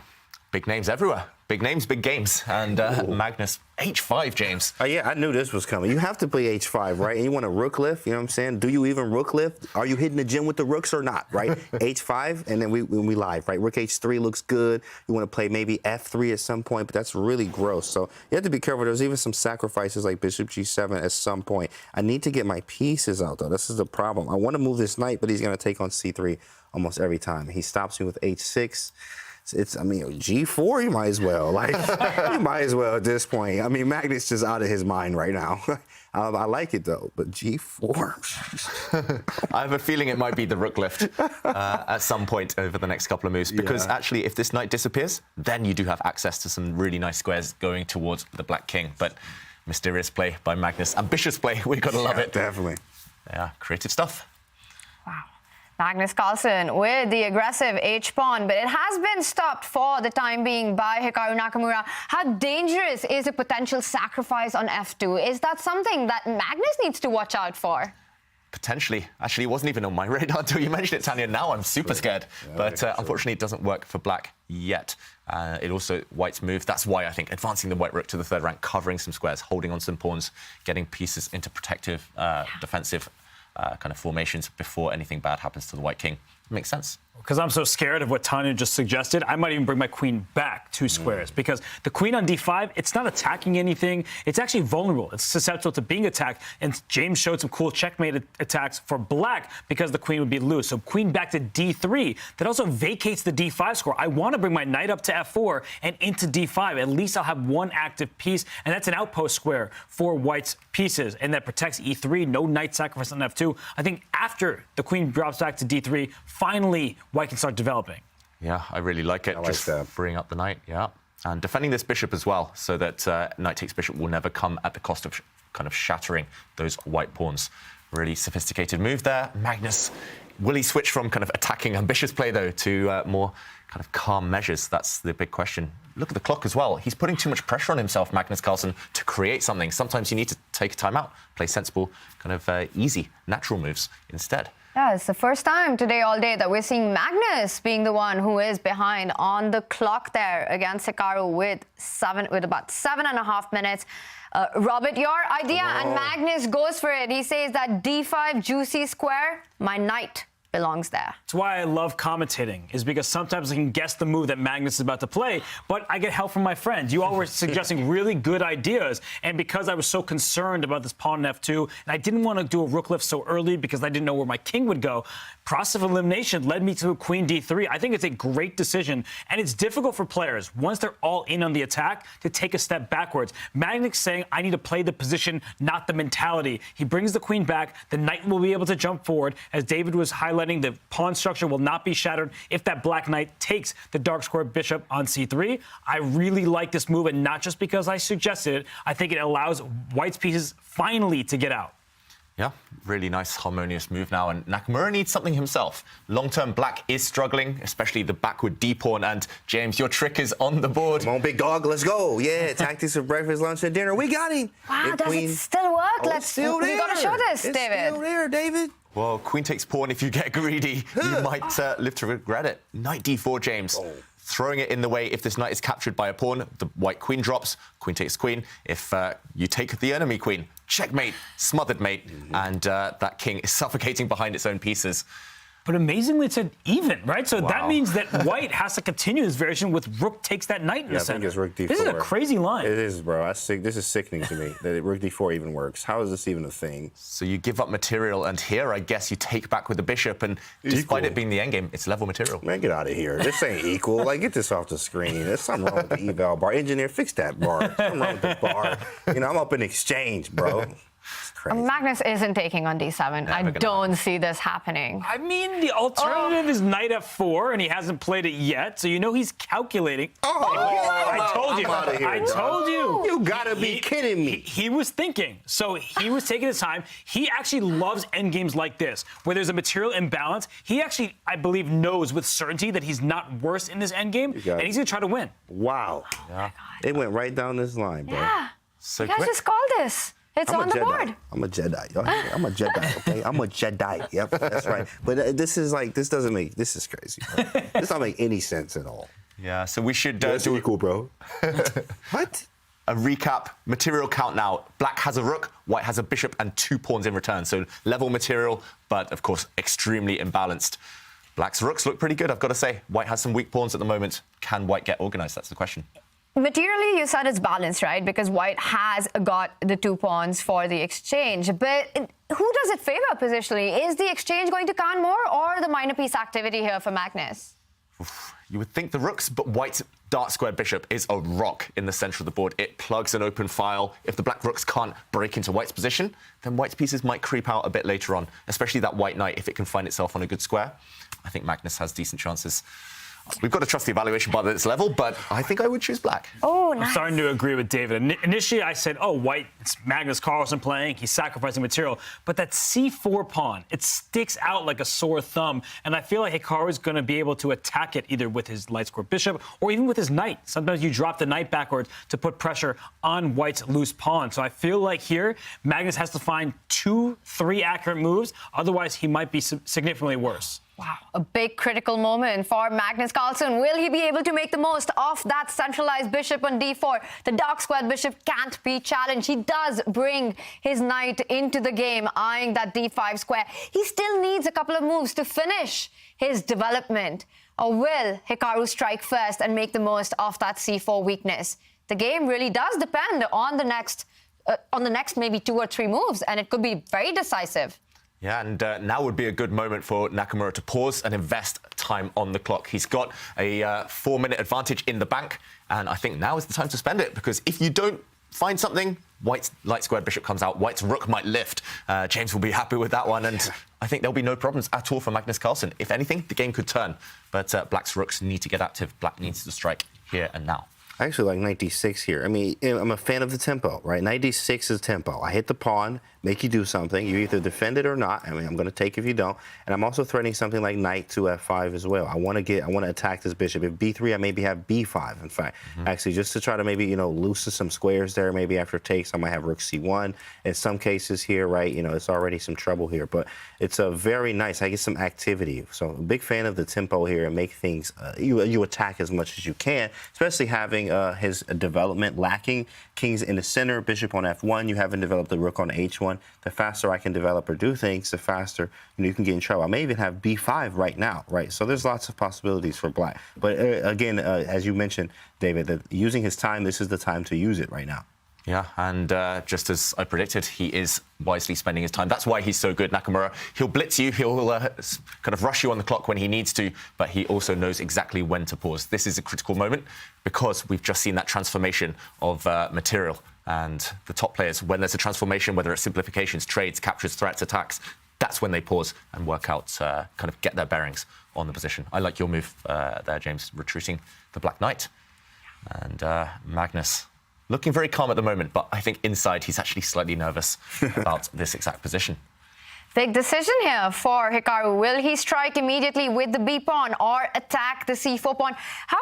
big names everywhere. Big names, big games. And Magnus, h5, James. Yeah, I knew this was coming. You have to play h5, right? And you want a rook lift, you know what I'm saying? Do you even rook lift? Are you hitting the gym with the rooks or not, right? h5, and then we live, right? Rook h3 looks good. You want to play maybe f3 at some point, but that's really gross. So you have to be careful. There's even some sacrifices like bishop g7 at some point. I need to get my pieces out, though. This is the problem. I want to move this knight, but he's going to take on c3 almost every time. He stops me with h6. I mean, G4, you might as well. You might as well at this point. I mean, Magnus just out of his mind right now. I like it, though, but G4. I have a feeling it might be the rook lift at some point over the next couple of moves. Because actually, if this knight disappears, then you do have access to some really nice squares going towards the black king. But mysterious play by Magnus. Ambitious play. We've got to love it. Definitely. Yeah, creative stuff. Wow. Magnus Carlsen with the aggressive H-pawn, but it has been stopped for the time being by Hikaru Nakamura. How dangerous is a potential sacrifice on F2? Is that something that Magnus needs to watch out for? Potentially. Actually, it wasn't even on my radar until you mentioned it, Tanya. Now I'm super scared. But unfortunately, it doesn't work for black yet. It also, white's move. That's why I think advancing the white rook to the third rank, covering some squares, holding on some pawns, getting pieces into protective, defensive kind of formations before anything bad happens to the white king Makes sense. Because I'm so scared of what Tanya just suggested, I might even bring my queen back 2 squares. Because the queen on d5, it's not attacking anything. It's actually vulnerable. It's susceptible to being attacked. And James showed some cool checkmate attacks for black because the queen would be loose. So queen back to d3. That also vacates the d5 score. I want to bring my knight up to f4 and into d5. At least I'll have 1 active piece. And that's an outpost square for white's pieces. And that protects e3. No knight sacrifice on f2. I think after the queen drops back to d3, finally white can start developing. Yeah, I really like it. Just freeing up the knight, yeah. And defending this bishop as well, so that knight takes bishop will never come at the cost of kind of shattering those white pawns. Really sophisticated move there. Magnus, will he switch from kind of attacking ambitious play, though, to more kind of calm measures? That's the big question. Look at the clock as well. He's putting too much pressure on himself, Magnus Carlsen, to create something. Sometimes you need to take a time out, play sensible, kind of easy, natural moves instead. Yeah, it's the first time today all day that we're seeing Magnus being the one who is behind on the clock there against Hikaru with about 7.5 minutes. Robert, your idea, and Magnus goes for it. He says that d5 juicy square, my knight belongs there. That's why I love commentating, is because sometimes I can guess the move that Magnus is about to play, but I get help from my friends. You all were suggesting really good ideas, and because I was so concerned about this pawn in f2, and I didn't want to do a rook lift so early because I didn't know where my king would go, process of elimination led me to queen d3. I think it's a great decision, and it's difficult for players, once they're all in on the attack, to take a step backwards. Magnus saying, I need to play the position, not the mentality. He brings the queen back, the knight will be able to jump forward, as David was highlighting. The pawn structure will not be shattered if that black knight takes the dark square bishop on c3. I really like this move, and not just because I suggested it. I think it allows white's pieces finally to get out. Yeah, really nice, harmonious move now, and Nakamura needs something himself. Long-term, black is struggling, especially the backward d-pawn, and James, your trick is on the board. Come on, big dog, let's go. Yeah, tactics of breakfast, lunch, and dinner. We got him. Wow, does it still work? It's still there. We got to show this, it's David. It's still there, David. Well, queen takes pawn. If you get greedy, you might live to regret it. Knight d4, James. Throwing it in the way. If this knight is captured by a pawn, the white queen drops, queen takes queen. If you take the enemy queen, checkmate, smothered mate, and that king is suffocating behind its own pieces. But amazingly, it's an even, right? So that means that white has to continue this variation with rook takes that knight in the center. I think it's rook d4. This is a crazy line. It is, bro. This is sickening to me that rook d4 even works. How is this even a thing? So you give up material, and here, I guess, you take back with the bishop, and despite it being the endgame, it's level material. Man, get out of here. This ain't equal. Like, get this off the screen. There's something wrong with the eval bar. Engineer, fix that bar. Something wrong with the bar. You know, I'm up in exchange, bro. Magnus isn't taking on d7. I don't see this happening. I mean, the alternative is knight f4, and he hasn't played it yet, so you know he's calculating. I told you. I told you. You gotta be kidding me. He was thinking. So he was taking his time. He actually loves endgames like this, where there's a material imbalance. He actually, I believe, knows with certainty that he's not worse in this endgame, and he's going to try to win. Wow. Yeah. It went right down this line, bro. Yeah. So you guys just call this. It's on the board. I'm a Jedi. I'm a Jedi, okay? I'm a Jedi. Yep, that's right. But this is crazy. Bro. This doesn't make any sense at all. Yeah, so we should do equal, bro. What? A recap, material count now. Black has a rook, white has a bishop and 2 pawns in return. So level material, but of course, extremely imbalanced. Black's rooks look pretty good, I've got to say. White has some weak pawns at the moment. Can white get organized? That's the question. Materially, you said it's balanced, right? Because white has got the 2 pawns for the exchange. But who does it favor positionally? Is the exchange going to count more, or the minor piece activity here for Magnus? You would think the rooks, but white's dark square bishop is a rock in the center of the board. It plugs an open file. If the black rooks can't break into white's position, then white's pieces might creep out a bit later on, especially that white knight, if it can find itself on a good square. I think Magnus has decent chances. We've got to trust the evaluation bar at this level, but I think I would choose black. Oh, nice. I'm starting to agree with David. Initially, I said, white, it's Magnus Carlsen playing. He's sacrificing material. But that c4 pawn, it sticks out like a sore thumb. And I feel like Hikaru is going to be able to attack it either with his light square bishop or even with his knight. Sometimes you drop the knight backwards to put pressure on white's loose pawn. So I feel like here, Magnus has to find 2-3 accurate moves. Otherwise, he might be significantly worse. Wow, a big critical moment for Magnus Carlsen. Will he be able to make the most of that centralized bishop on d4? The dark squared bishop can't be challenged. He does bring his knight into the game, eyeing that d5 square. He still needs a couple of moves to finish his development. Or will Hikaru strike first and make the most of that c4 weakness? The game really does depend on the next maybe 2 or 3 moves, and it could be very decisive. Yeah, and now would be a good moment for Nakamura to pause and invest time on the clock. He's got a 4-minute advantage in the bank, and I think now is the time to spend it, because if you don't find something, White's light squared bishop comes out, White's rook might lift. James will be happy with that one, and I think there'll be no problems at all for Magnus Carlsen. If anything, the game could turn, but Black's rooks need to get active. Black needs to strike here and now. I actually like knight d6 here. I mean, I'm a fan of the tempo, right? Knight d6 is tempo. I hit the pawn, make you do something. You either defend it or not. I mean, I'm going to take if you don't. And I'm also threatening something like knight to f5 as well. I want to attack this bishop. If b3, I maybe have b5, in fact. Actually, just to try to maybe, loosen some squares there. Maybe after takes, I might have rook c1. In some cases here, right, it's already some trouble here. But it's a very nice. I get some activity. So a big fan of the tempo here, and make things, you attack as much as you can, especially having his development lacking. King's in the center, bishop on f1. You haven't developed the rook on h1. The faster I can develop or do things, the faster you can get in trouble. I may even have b5 right now, right? So there's lots of possibilities for Black. But again, as you mentioned, David, that using his time, this is the time to use it right now. Yeah, and just as I predicted, he is wisely spending his time. That's why he's so good, Nakamura. He'll blitz you, he'll kind of rush you on the clock when he needs to, but he also knows exactly when to pause. This is a critical moment because we've just seen that transformation of material. And the top players, when there's a transformation, whether it's simplifications, trades, captures, threats, attacks, that's when they pause and work out, kind of get their bearings on the position. I like your move there, James, retreating the Black Knight. And Magnus, looking very calm at the moment, but I think inside he's actually slightly nervous about this exact position. Big decision here for Hikaru. Will he strike immediately with the b-pawn or attack the c4 pawn? How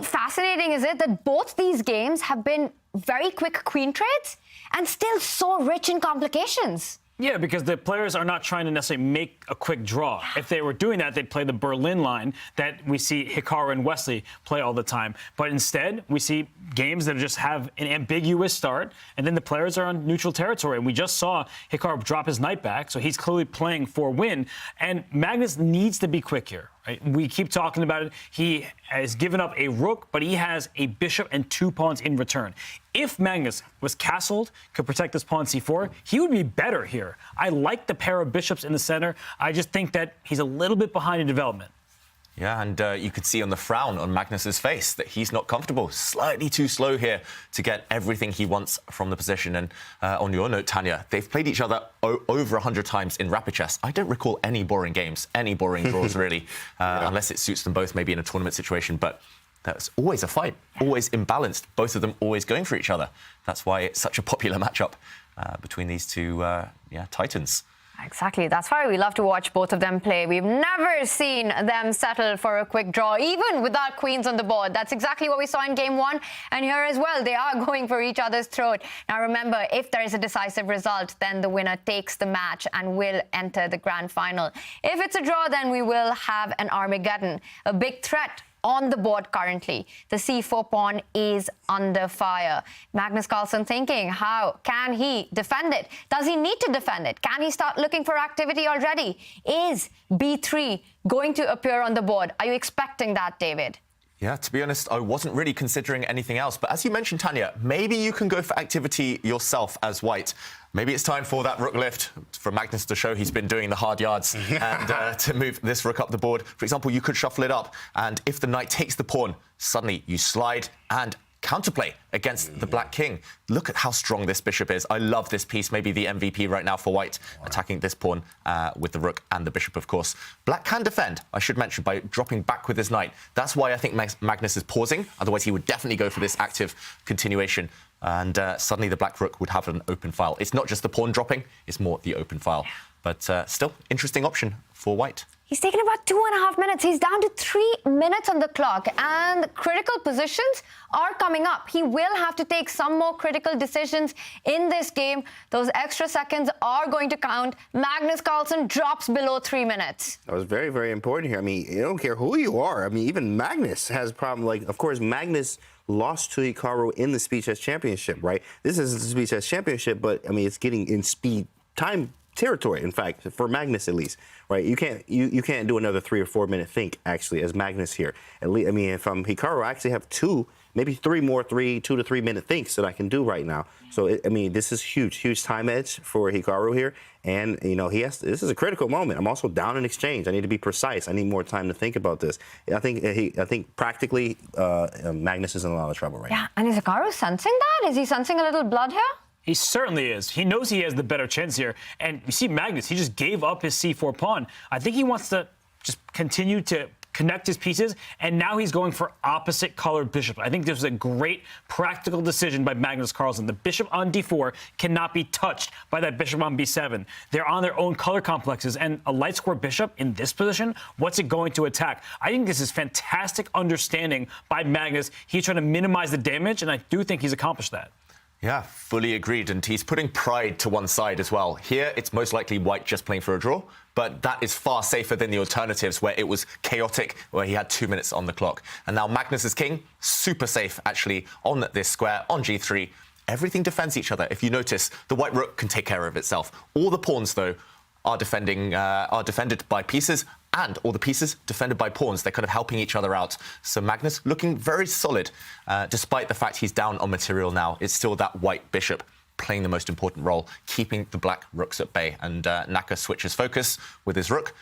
fascinating is it that both these games have been very quick queen trades and still so rich in complications? Yeah, because the players are not trying to necessarily make a quick draw. If they were doing that, they'd play the Berlin line that we see Hikaru and Wesley play all the time. But instead, we see games that just have an ambiguous start, and then the players are on neutral territory. And we just saw Hikaru drop his knight back, so he's clearly playing for a win. And Magnus needs to be quick here. Right? We keep talking about it. He has given up a rook, but he has a bishop and 2 pawns in return. If Magnus was castled, could protect this pawn c4, he would be better here. I like the pair of bishops in the center. I just think that he's a little bit behind in development. Yeah, and you could see on the frown on Magnus's face that he's not comfortable. Slightly too slow here to get everything he wants from the position. And on your note, Tanya, they've played each other over 100 times in rapid chess. I don't recall any boring games, any boring draws, really, unless it suits them both, maybe in a tournament situation. But that's always a fight, always imbalanced, both of them always going for each other. That's why it's such a popular matchup between these two titans. Exactly. That's why we love to watch both of them play. We've never seen them settle for a quick draw, even without queens on the board. That's exactly what we saw in game 1. And here as well, they are going for each other's throat. Now, remember, if there is a decisive result, then the winner takes the match and will enter the grand final. If it's a draw, then we will have an Armageddon, a big threat on the board currently. The c4 pawn is under fire. Magnus Carlsen thinking, how can he defend it? Does he need to defend it? Can he start looking for activity already? Is b3 going to appear on the board? Are you expecting that, David? Yeah, to be honest, I wasn't really considering anything else. But as you mentioned, Tanya, maybe you can go for activity yourself as White. Maybe it's time for that rook lift for Magnus to show he's been doing the hard yards and to move this rook up the board. For example, you could shuffle it up, and if the knight takes the pawn, suddenly you slide and counterplay against the Black King. Look at how strong this bishop is. I love this piece, maybe the MVP right now for White, attacking this pawn with the rook and the bishop, of course. Black can defend, I should mention, by dropping back with his knight. That's why I think Magnus is pausing. Otherwise, he would definitely go for this active continuation. And suddenly the Black rook would have an open file. It's not just the pawn dropping, it's more the open file. But still, interesting option for White. He's taken about 2.5 minutes. He's down to 3 minutes on the clock, and critical positions are coming up. He will have to take some more critical decisions in this game. Those extra seconds are going to count. Magnus Carlsen drops below 3 minutes. That was very, very important here. I mean, you don't care who you are. I mean, even Magnus has a problem. Like, of course, Magnus lost to Hikaru in the Speed Chess Championship, right? This isn't the Speed Chess Championship, but, I mean, it's getting in speed time territory, in fact, for Magnus at least, right? You can't do another 3 or 4 minute think, actually, as Magnus here. At least, I mean, if I'm Hikaru, I actually have 2, maybe 3 more 2 to 3 minute thinks that I can do right now. So, I mean, this is huge time edge for Hikaru here. And, you know, this is a critical moment. I'm also down in exchange. I need to be precise. I need more time to think about this. I think practically Magnus is in a lot of trouble right now. Yeah, and is Hikaru sensing that? Is he sensing a little blood here? He certainly is. He knows he has the better chance here. And you see Magnus, he just gave up his c4 pawn. I think he wants to just continue to connect his pieces, and now he's going for opposite colored bishop. I think this was a great practical decision by Magnus Carlsen. The bishop on d4 cannot be touched by that bishop on b7. They're on their own color complexes, and a light square bishop in this position, what's it going to attack? I think this is fantastic understanding by Magnus. He's trying to minimize the damage, and I do think he's accomplished that. Yeah, fully agreed. And he's putting pride to one side as well. Here, it's most likely white just playing for a draw, but that is far safer than the alternatives where it was chaotic, where he had 2 minutes on the clock. And now Magnus is king, super safe, actually, on this square, on g3. Everything defends each other. If you notice, the white rook can take care of itself. All the pawns, though, are defended by pieces, and all the pieces defended by pawns. They're kind of helping each other out. So Magnus looking very solid, despite the fact he's down on material now. It's still that white bishop playing the most important role, keeping the black rooks at bay. And Naka switches focus with his rook.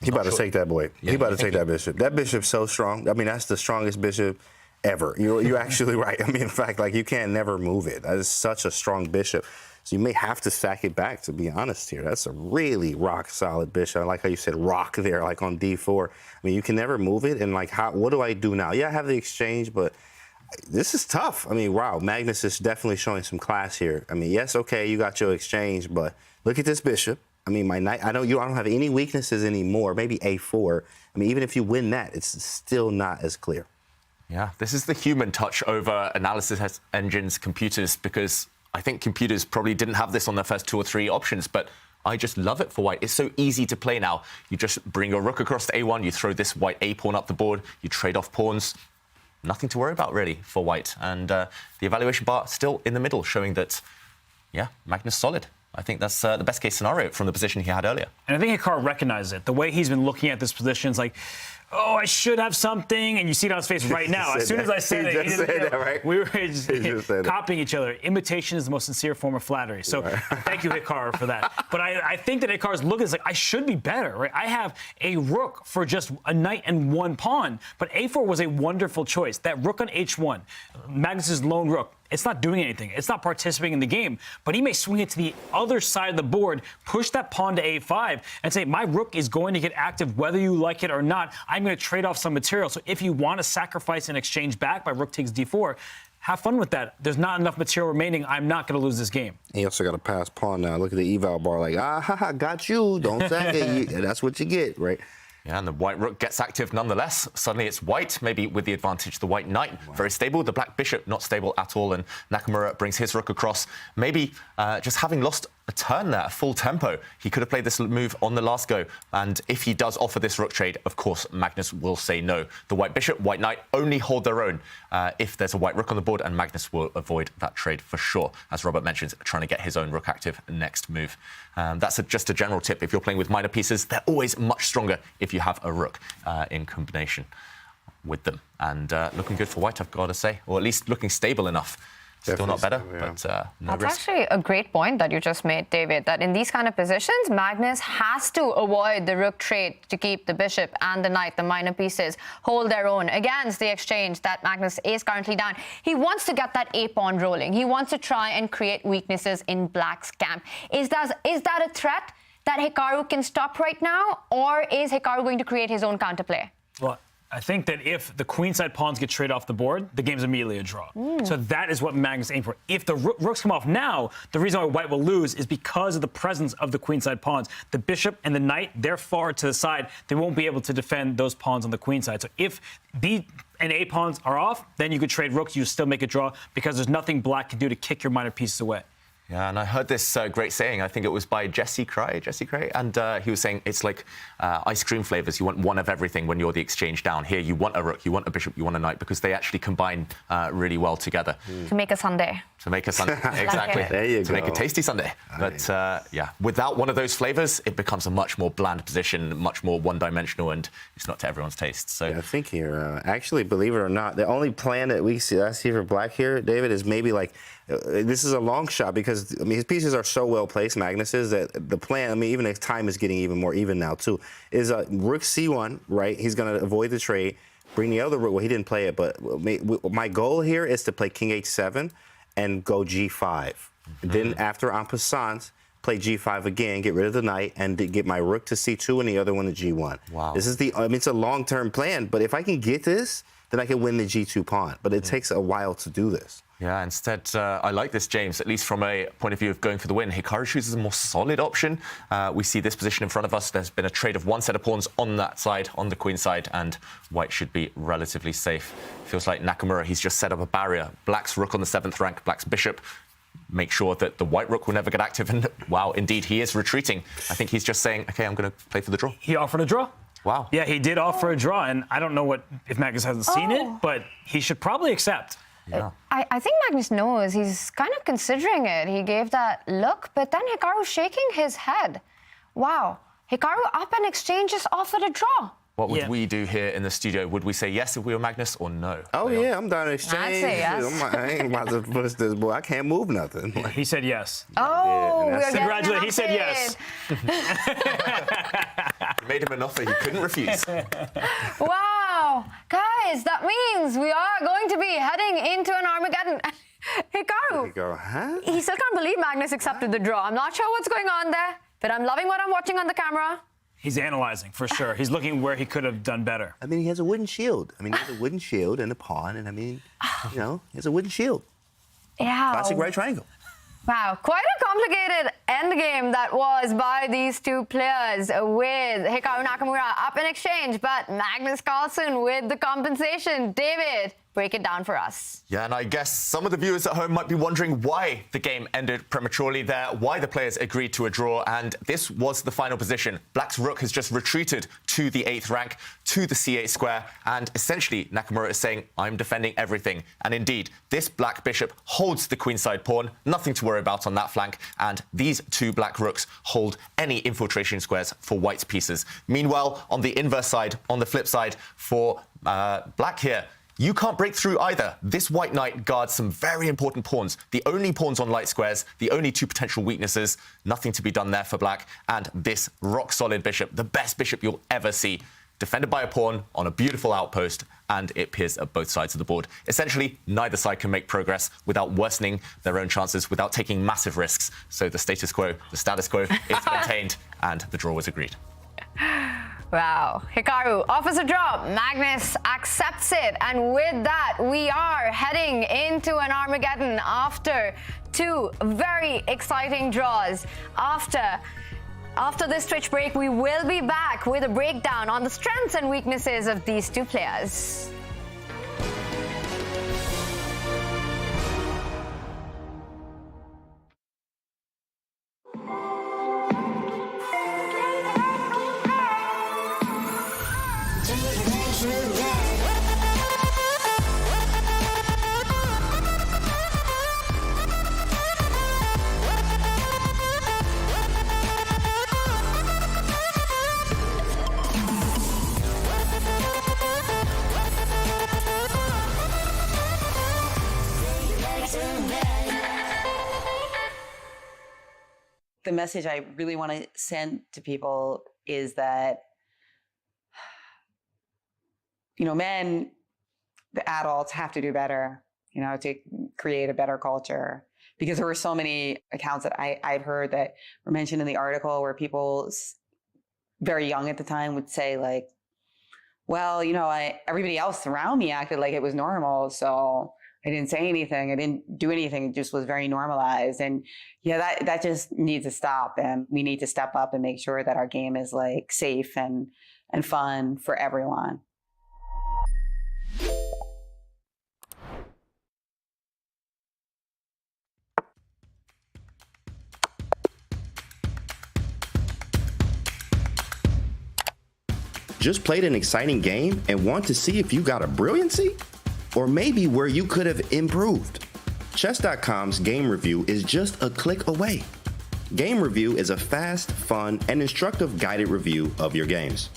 He about to take that boy. Yeah, he about to take that bishop. That bishop's so strong. I mean, that's the strongest bishop ever. You're actually right. I mean, in fact, like, you can't never move it. That is such a strong bishop. So you may have to sack it back, to be honest here. That's a really rock-solid bishop. I like how you said rock there, like on d4. I mean, you can never move it. And, like, what do I do now? Yeah, I have the exchange, but this is tough. I mean, wow, Magnus is definitely showing some class here. I mean, yes, okay, you got your exchange, but look at this bishop. I mean, my knight, I don't have any weaknesses anymore, maybe a4. I mean, even if you win that, it's still not as clear. Yeah, this is the human touch over analysis engines, computers, because I think computers probably didn't have this on their first 2 or 3 options, but I just love it for white. It's so easy to play now. You just bring your rook across to a1, you throw this white a pawn up the board, you trade off pawns. Nothing to worry about, really, for white. And the evaluation bar still in the middle, showing that, yeah, Magnus solid. I think that's the best case scenario from the position he had earlier. And I think Hikaru recognizes it. The way he's been looking at this position is like, oh, I should have something, and you see it on his face right now. As soon as I said it, we were just copying each other. Imitation is the most sincere form of flattery. So thank you, Hikaru, for that. But I think that Hikaru's look is like, I should be better, right? I have a rook for just a knight and 1 pawn, but a4 was a wonderful choice. That rook on h1, Magnus's lone rook, it's not doing anything. It's not participating in the game, but he may swing it to the other side of the board, push that pawn to a5, and say, my rook is going to get active whether you like it or not. I'm going to trade off some material. So if you want to sacrifice and exchange back by rook takes d4, have fun with that. There's not enough material remaining. I'm not going to lose this game. He also got a pass pawn now. Look at the eval bar, like, got you. Don't sack it. That's what you get, right? Yeah, and the white rook gets active nonetheless. Suddenly it's white, maybe with the advantage. The white knight, very stable. The black bishop, not stable at all. And Nakamura brings his rook across. Maybe just having lost a turn there, a full tempo, he could have played this move on the last go. And if he does offer this rook trade, of course, Magnus will say no. The white bishop, white knight only hold their own if there's a white rook on the board, and Magnus will avoid that trade for sure. As Robert mentions, trying to get his own rook active next move. That's just a general tip. If you're playing with minor pieces, they're always much stronger if you have a rook in combination with them. And looking good for white, I've got to say, or at least looking stable enough. Still not better, but no That's risk. actually a great point that you just made, David, that in these kind of positions, Magnus has to avoid the rook trade to keep the bishop and the knight, the minor pieces, hold their own against the exchange that Magnus is currently down. He wants to get that a-pawn rolling. He wants to try and create weaknesses in black's camp. Is that a threat that Hikaru can stop right now, or is Hikaru going to create his own counterplay? Well, I think that if the queenside pawns get traded off the board, the game's immediately a draw. So that is what Magnus aimed for. If the rooks come off now, the reason why white will lose is because of the presence of the queenside pawns. The bishop and the knight, they're far to the side. They won't be able to defend those pawns on the queenside. So if B and A pawns are off, then you could trade rooks. You still make a draw because there's nothing black can do to kick your minor pieces away. Yeah, and I heard this great saying, I think it was by Jesse Cray, and he was saying it's like ice cream flavors. You want one of everything when you're the exchange down. Here, you want a rook, you want a bishop, you want a knight, because they actually combine really well together. To make a sundae. To make a sundae, exactly. There you to go. make a tasty sundae. But yeah, without one of those flavors, it becomes a much more bland position, much more one-dimensional, and it's not to everyone's taste. So yeah, I think here, actually, believe it or not, the only plan that I see for black here, David, is maybe like, this is a long shot because, I mean, his pieces are so well placed, Magnus's, that the plan, I mean, even if time is getting even more even now, too, is rook c1, right? He's going to avoid the trade, bring the other rook. Well, he didn't play it, but my goal here is to play king h7 and go g5. Then after en passant, play g5 again, get rid of the knight, and get my rook to c2 and the other one to g1. Wow. This is I mean, it's a long-term plan, but if I can get this, then I can win the g2 pawn. But it takes a while to do this. Yeah, instead, I like this, James, at least from a point of view of going for the win. Hikaru chooses a more solid option. We see this position in front of us. There's been a trade of one set of pawns on that side, on the queen side, and white should be relatively safe. Feels like Nakamura, he's just set up a barrier. Black's rook on the 7th rank, black's bishop. Make sure that the white rook will never get active. And wow, indeed, he is retreating. I think he's just saying, OK, I'm going to play for the draw. He offered a draw. Wow. Yeah, he did offer a draw, and I don't know if Magnus hasn't seen it, but he should probably accept. Yeah. I think Magnus knows. He's kind of considering it. He gave that look, but then Hikaru's shaking his head. Wow. Hikaru up and exchanges offered a draw. What would we do here in the studio? Would we say yes if we were Magnus or no? Oh, yeah, I'm down to exchange. I'd say yes. I ain't about to push this boy. I can't move nothing. He said yes. Oh, Yeah, we're Congratulations. He said yes. Made him an offer he couldn't refuse. Wow. Guys, that means we are going to be heading into an Armageddon. Hikaru. You go, huh? He still can't believe Magnus accepted the draw. I'm not sure what's going on there, but I'm loving what I'm watching on the camera. He's analyzing, for sure. He's looking where he could have done better. I mean, he has a wooden shield. I mean, he has a wooden shield and a pawn, and I mean, you know, he has a wooden shield. Yeah. Classic right triangle. Wow, quite a complicated endgame that was by these two players with Hikaru Nakamura up in exchange, but Magnus Carlsen with the compensation. David, break it down for us. Yeah, and I guess some of the viewers at home might be wondering why the game ended prematurely there, why the players agreed to a draw, and this was the final position. Black's rook has just retreated to the 8th rank, to the c8 square, and essentially Nakamura is saying, I'm defending everything. And indeed, this black bishop holds the queenside pawn, nothing to worry about on that flank, and these two black rooks hold any infiltration squares for white's pieces. Meanwhile, on the inverse side, on the flip side, for black here, you can't break through either. This white knight guards some very important pawns. The only pawns on light squares, the only two potential weaknesses, nothing to be done there for black. And this rock-solid bishop, the best bishop you'll ever see, defended by a pawn on a beautiful outpost, and it appears at both sides of the board. Essentially, neither side can make progress without worsening their own chances, without taking massive risks. So the status quo is maintained, and the draw was agreed. Wow. Hikaru offers a draw. Magnus accepts it. And with that, we are heading into an Armageddon after two very exciting draws. After this Twitch break, we will be back with a breakdown on the strengths and weaknesses of these two players. The message I really want to send to people is that, you know, men, the adults have to do better, you know, to create a better culture. Because there were so many accounts that I've heard that were mentioned in the article where people very young at the time would say like, well, everybody else around me acted like it was normal. So I didn't say anything. I didn't do anything. It just was very normalized. And yeah, that just needs to stop. And we need to step up and make sure that our game is like safe and fun for everyone. Just played an exciting game and want to see if you got a brilliancy? Or maybe where you could have improved? Chess.com's game review is just a click away. Game review is a fast, fun, and instructive guided review of your games.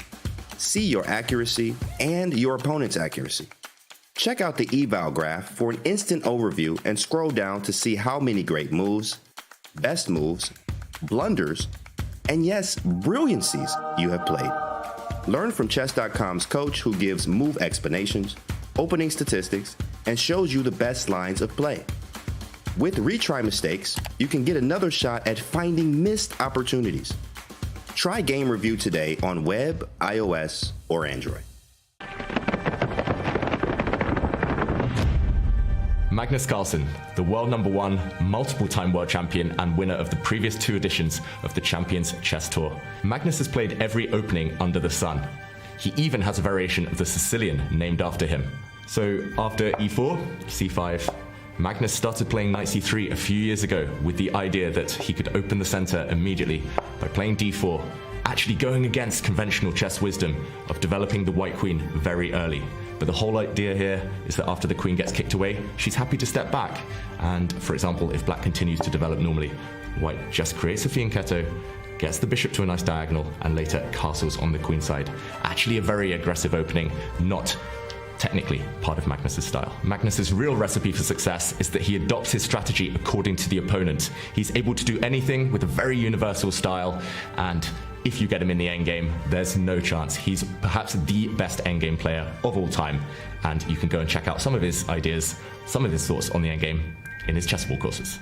See your accuracy and your opponent's accuracy. Check out the eval graph for an instant overview and scroll down to see how many great moves, best moves, blunders, and yes, brilliancies you have played. Learn from Chess.com's coach who gives move explanations, opening statistics, and shows you the best lines of play. With retry mistakes, you can get another shot at finding missed opportunities. Try Game Review today on web, iOS, or Android. Magnus Carlsen, the world #1, multiple-time world champion and winner of the previous 2 editions of the Champions Chess Tour. Magnus has played every opening under the sun. He even has a variation of the Sicilian named after him. So after e4, c5, Magnus started playing knight c3 a few years ago with the idea that he could open the center immediately by playing d4, actually going against conventional chess wisdom of developing the white queen very early. But the whole idea here is that after the queen gets kicked away, she's happy to step back. And for example, if black continues to develop normally, white just creates a fianchetto, gets the bishop to a nice diagonal, and later castles on the queen side. Actually a very aggressive opening, not technically part of Magnus's style. Magnus's real recipe for success is that he adopts his strategy according to the opponent. He's able to do anything with a very universal style, and if you get him in the endgame, there's no chance. He's perhaps the best endgame player of all time, and you can go and check out some of his ideas, some of his thoughts on the endgame in his Chessable courses.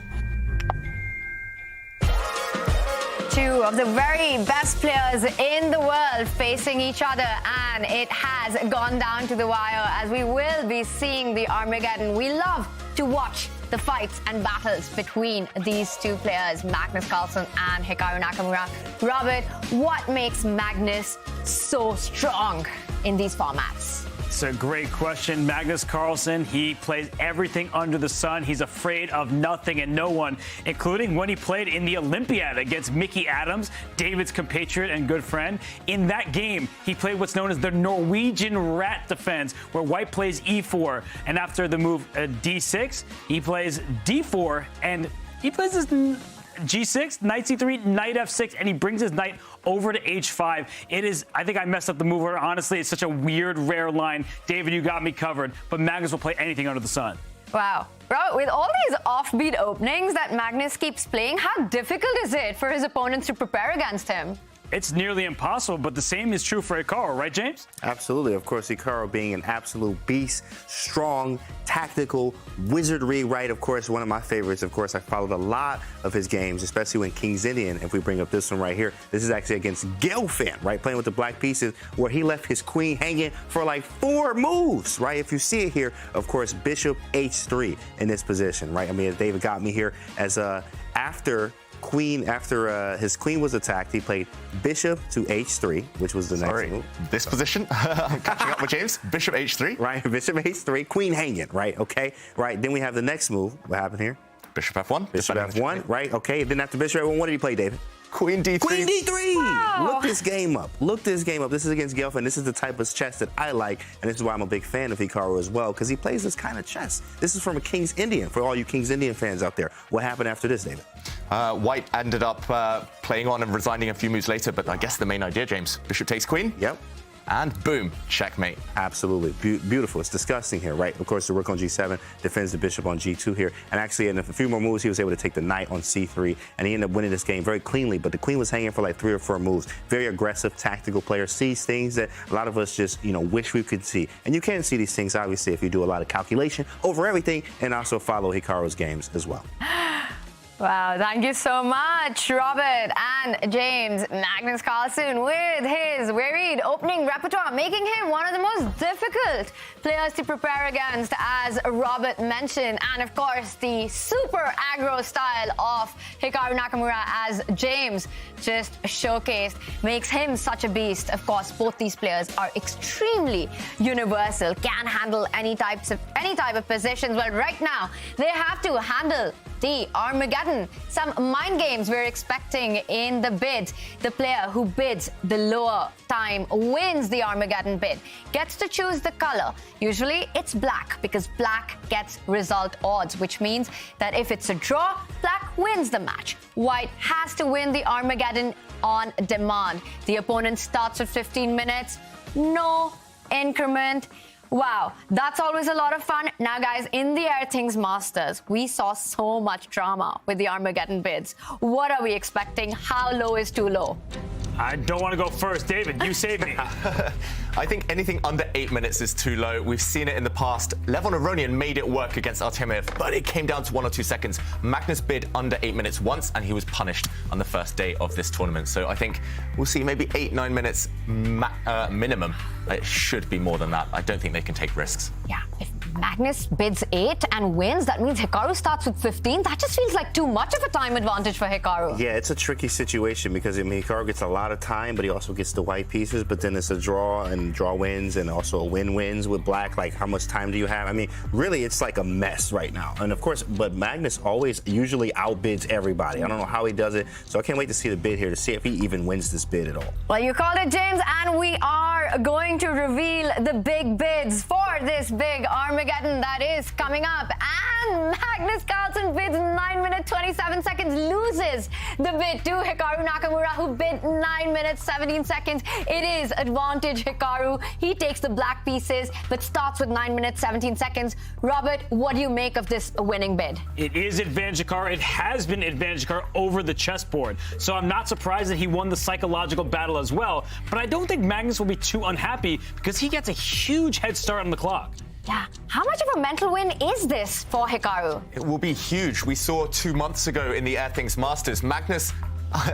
2 of the very best players in the world facing each other, and it has gone down to the wire as we will be seeing the Armageddon. We love to watch the fights and battles between these 2 players, Magnus Carlsen and Hikaru Nakamura. Robert, what makes Magnus so strong in these formats? It's a great question. Magnus Carlsen, he plays everything under the sun. He's afraid of nothing and no one, including when he played in the Olympiad against Mickey Adams, David's compatriot and good friend. In that game, he played what's known as the Norwegian rat defense, where white plays e4, and after the move d6, he plays d4, and he plays this g6, knight c3, knight f6, and he brings his knight over to h5. It is, I think I messed up the move. Honestly, it's such a weird, rare line. David, you got me covered, but Magnus will play anything under the sun. Wow. Bro, with all these offbeat openings that Magnus keeps playing, how difficult is it for his opponents to prepare against him? It's nearly impossible, but the same is true for Hikaru, right, James? Absolutely. Of course, Hikaru being an absolute beast, strong, tactical, wizardry, right? Of course, one of my favorites. Of course, I followed a lot of his games, especially when King's Indian, if we bring up this one right here. This is actually against Gelfand, right? Playing with the black pieces, where he left his queen hanging for like 4 moves, right? If you see it here, of course, bishop h3 in this position, right? I mean, David got me here as after his queen was attacked, he played bishop to h3, which was the next move. This position? I'm catching up with James. Bishop h3. Right, bishop h3, queen hanging, right, okay. Right, then we have the next move. What happened here? Bishop f1. Bishop f1, right, okay. Then after bishop f1, what did he play, David? Queen d3. Queen d3! Wow. Look this game up. Look this game up. This is against Gelfand. This is the type of chess that I like, and this is why I'm a big fan of Hikaru as well, because he plays this kind of chess. This is from a King's Indian, for all you King's Indian fans out there. What happened after this, David? White ended up playing on and resigning a few moves later, but I guess the main idea, James, bishop takes queen. Yep. And boom, checkmate. Absolutely. Beautiful. It's disgusting here, right? Of course, the rook on g7 defends the bishop on g2 here. And actually, in a few more moves, he was able to take the knight on c3. And he ended up winning this game very cleanly. But the queen was hanging for like 3 or 4 moves. Very aggressive, tactical player. Sees things that a lot of us just, wish we could see. And you can see these things, obviously, if you do a lot of calculation over everything and also follow Hikaru's games as well. Wow, thank you so much, Robert and James. Magnus Carlsen with his varied opening repertoire, making him one of the most difficult players to prepare against, as Robert mentioned. And of course, the super aggro style of Hikaru Nakamura, as James just showcased, makes him such a beast. Of course, both these players are extremely universal, can handle any type of positions. Well, right now, they have to handle the Armageddon. Some mind games we're expecting in the bid. The player who bids the lower time wins the Armageddon bid, gets to choose the color. Usually it's black, because black gets result odds, which means that if it's a draw, black wins the match. White has to win the Armageddon on demand. The opponent starts with 15 minutes, no increment. Wow, that's always a lot of fun. Now, guys, in the Air Things Masters, we saw so much drama with the Armageddon bids. What are we expecting? How low is too low? I don't want to go first. David, you save me. I think anything under 8 minutes is too low. We've seen it in the past. Levon Aronian made it work against Artemiev, but it came down to 1 or 2 seconds. Magnus bid under 8 minutes once, and he was punished on the first day of this tournament. So I think we'll see maybe 8-9 minutes minimum. It should be more than that. I don't think they can take risks. Yeah, if Magnus bids 8 and wins, that means Hikaru starts with 15. That just feels like too much of a time advantage for Hikaru. Yeah, it's a tricky situation because Hikaru gets a lot of time, but he also gets the white pieces. But then it's a draw, and draw wins, and also a win wins with black. Like, how much time do you have? I mean, really, it's like a mess right now. And of course, but Magnus always usually outbids everybody. I don't know how he does it. So I can't wait to see the bid here to see if he even wins this bid at all. Well, you called it, James, and we are going to reveal the big bids for this big Armageddon that is coming up. And Magnus Carlsen bids 9 minutes 27 seconds, loses the bid to Hikaru Nakamura, who bid 9 minutes 17 seconds. It is advantage Hikaru. He takes the black pieces, but starts with 9 minutes 17 seconds. Robert, what do you make of this winning bid? It is advantage Hikaru. It has been advantage Hikaru over the chessboard. So I'm not surprised that he won the psychological battle as well. But I don't think Magnus will be too unhappy, because he gets a huge head start on the clock. Yeah, how much of a mental win is this for Hikaru? It will be huge. We saw 2 months ago in the Air Things Masters, Magnus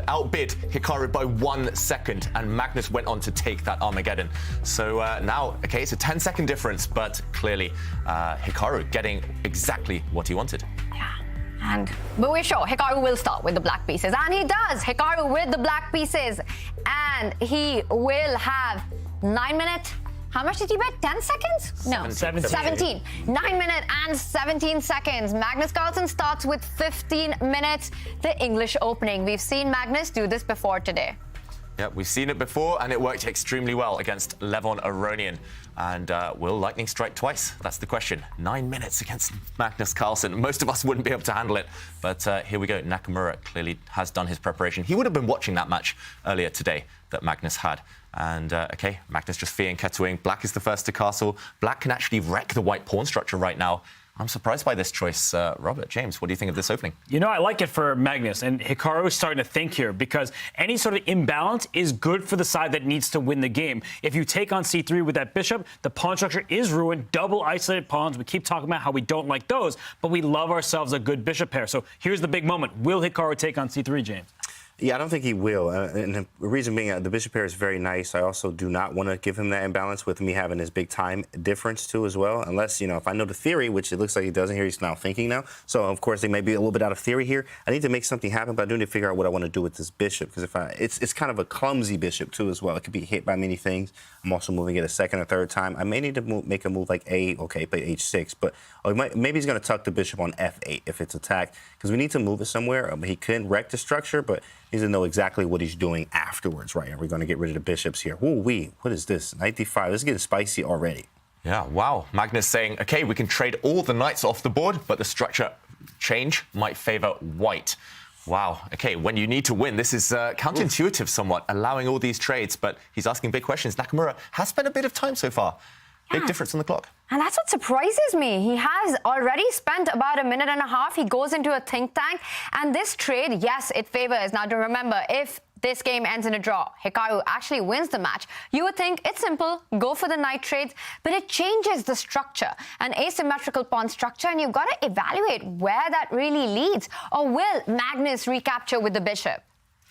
outbid Hikaru by 1 second, and Magnus went on to take that Armageddon. So now, okay, it's a 10-second difference, but clearly Hikaru getting exactly what he wanted. Yeah. But we're sure Hikaru will start with the black pieces, and he does. Hikaru with the black pieces, and he will have 9 minutes. How much did he bet? 10 seconds? No, 17. 9 minutes and 17 seconds. Magnus Carlsen starts with 15 minutes, the English opening. We've seen Magnus do this before today. Yeah, we've seen it before, and it worked extremely well against Levon Aronian. And will lightning strike twice? That's the question. 9 minutes against Magnus Carlsen. Most of us wouldn't be able to handle it, but here we go. Nakamura clearly has done his preparation. He would have been watching that match earlier today that Magnus had. And, okay, Magnus just feeing Ketuing. Black is the first to castle. Black can actually wreck the white pawn structure right now. I'm surprised by this choice. Robert, James, what do you think of this opening? You know, I like it for Magnus, and Hikaru is starting to think here, because any sort of imbalance is good for the side that needs to win the game. If you take on c3 with that bishop, the pawn structure is ruined, double isolated pawns. We keep talking about how we don't like those, but we love ourselves a good bishop pair. So here's the big moment. Will Hikaru take on c3, James? Yeah, I don't think he will. And the reason being, the bishop pair is very nice. I also do not want to give him that imbalance with me having this big time difference, too, as well. Unless, you know, if I know the theory, which it looks like he doesn't here, he's now thinking now. So, of course, they may be a little bit out of theory here. I need to make something happen, but I do need to figure out what I want to do with this bishop. Because it's kind of a clumsy bishop, too, as well. It could be hit by many things. I'm also moving it a second or third time. I may need to make a move like play h6. But maybe he's going to tuck the bishop on f8 if it's attacked. Because we need to move it somewhere. He couldn't wreck the structure, but he doesn't know exactly what he's doing afterwards, right? Are we going to get rid of the bishops here? Ooh-wee, what is this? Knight d5. This is getting spicy already. Yeah, wow. Magnus saying, okay, we can trade all the knights off the board, but the structure change might favor white. Wow. Okay, when you need to win, this is counterintuitive somewhat, allowing all these trades, but he's asking big questions. Nakamura has spent a bit of time so far. Big difference on the clock. And that's what surprises me. He has already spent about 1.5 minutes. He goes into a think tank. And this trade, yes, it favors. Now, to remember, if this game ends in a draw, Hikaru actually wins the match, you would think it's simple, go for the knight trades, but it changes the structure, an asymmetrical pawn structure, and you've got to evaluate where that really leads. Or will Magnus recapture with the bishop?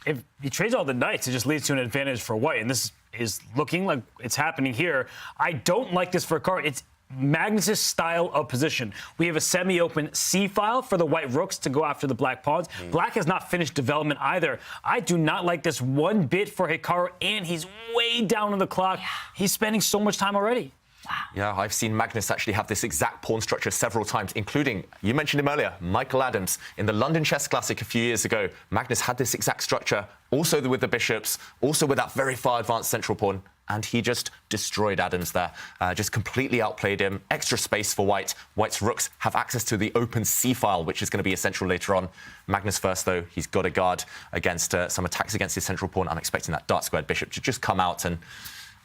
If he trades all the knights, it just leads to an advantage for white, and this is looking like it's happening here. I don't like this for Hikaru. It's Magnus's style of position. We have a semi-open C-file for the white rooks to go after the black pawns. Black has not finished development either. I do not like this one bit for Hikaru, and he's way down on the clock. Yeah. He's spending so much time already. Wow. Yeah, I've seen Magnus actually have this exact pawn structure several times, including, you mentioned him earlier, Michael Adams. In the London Chess Classic a few years ago, Magnus had this exact structure, also with the bishops, also with that very far advanced central pawn, and he just destroyed Adams there. Just completely outplayed him. Extra space for white. White's rooks have access to the open C-file, which is going to be essential later on. Magnus first, though, he's got to guard against some attacks against his central pawn. I'm expecting that dark-squared bishop to just come out, and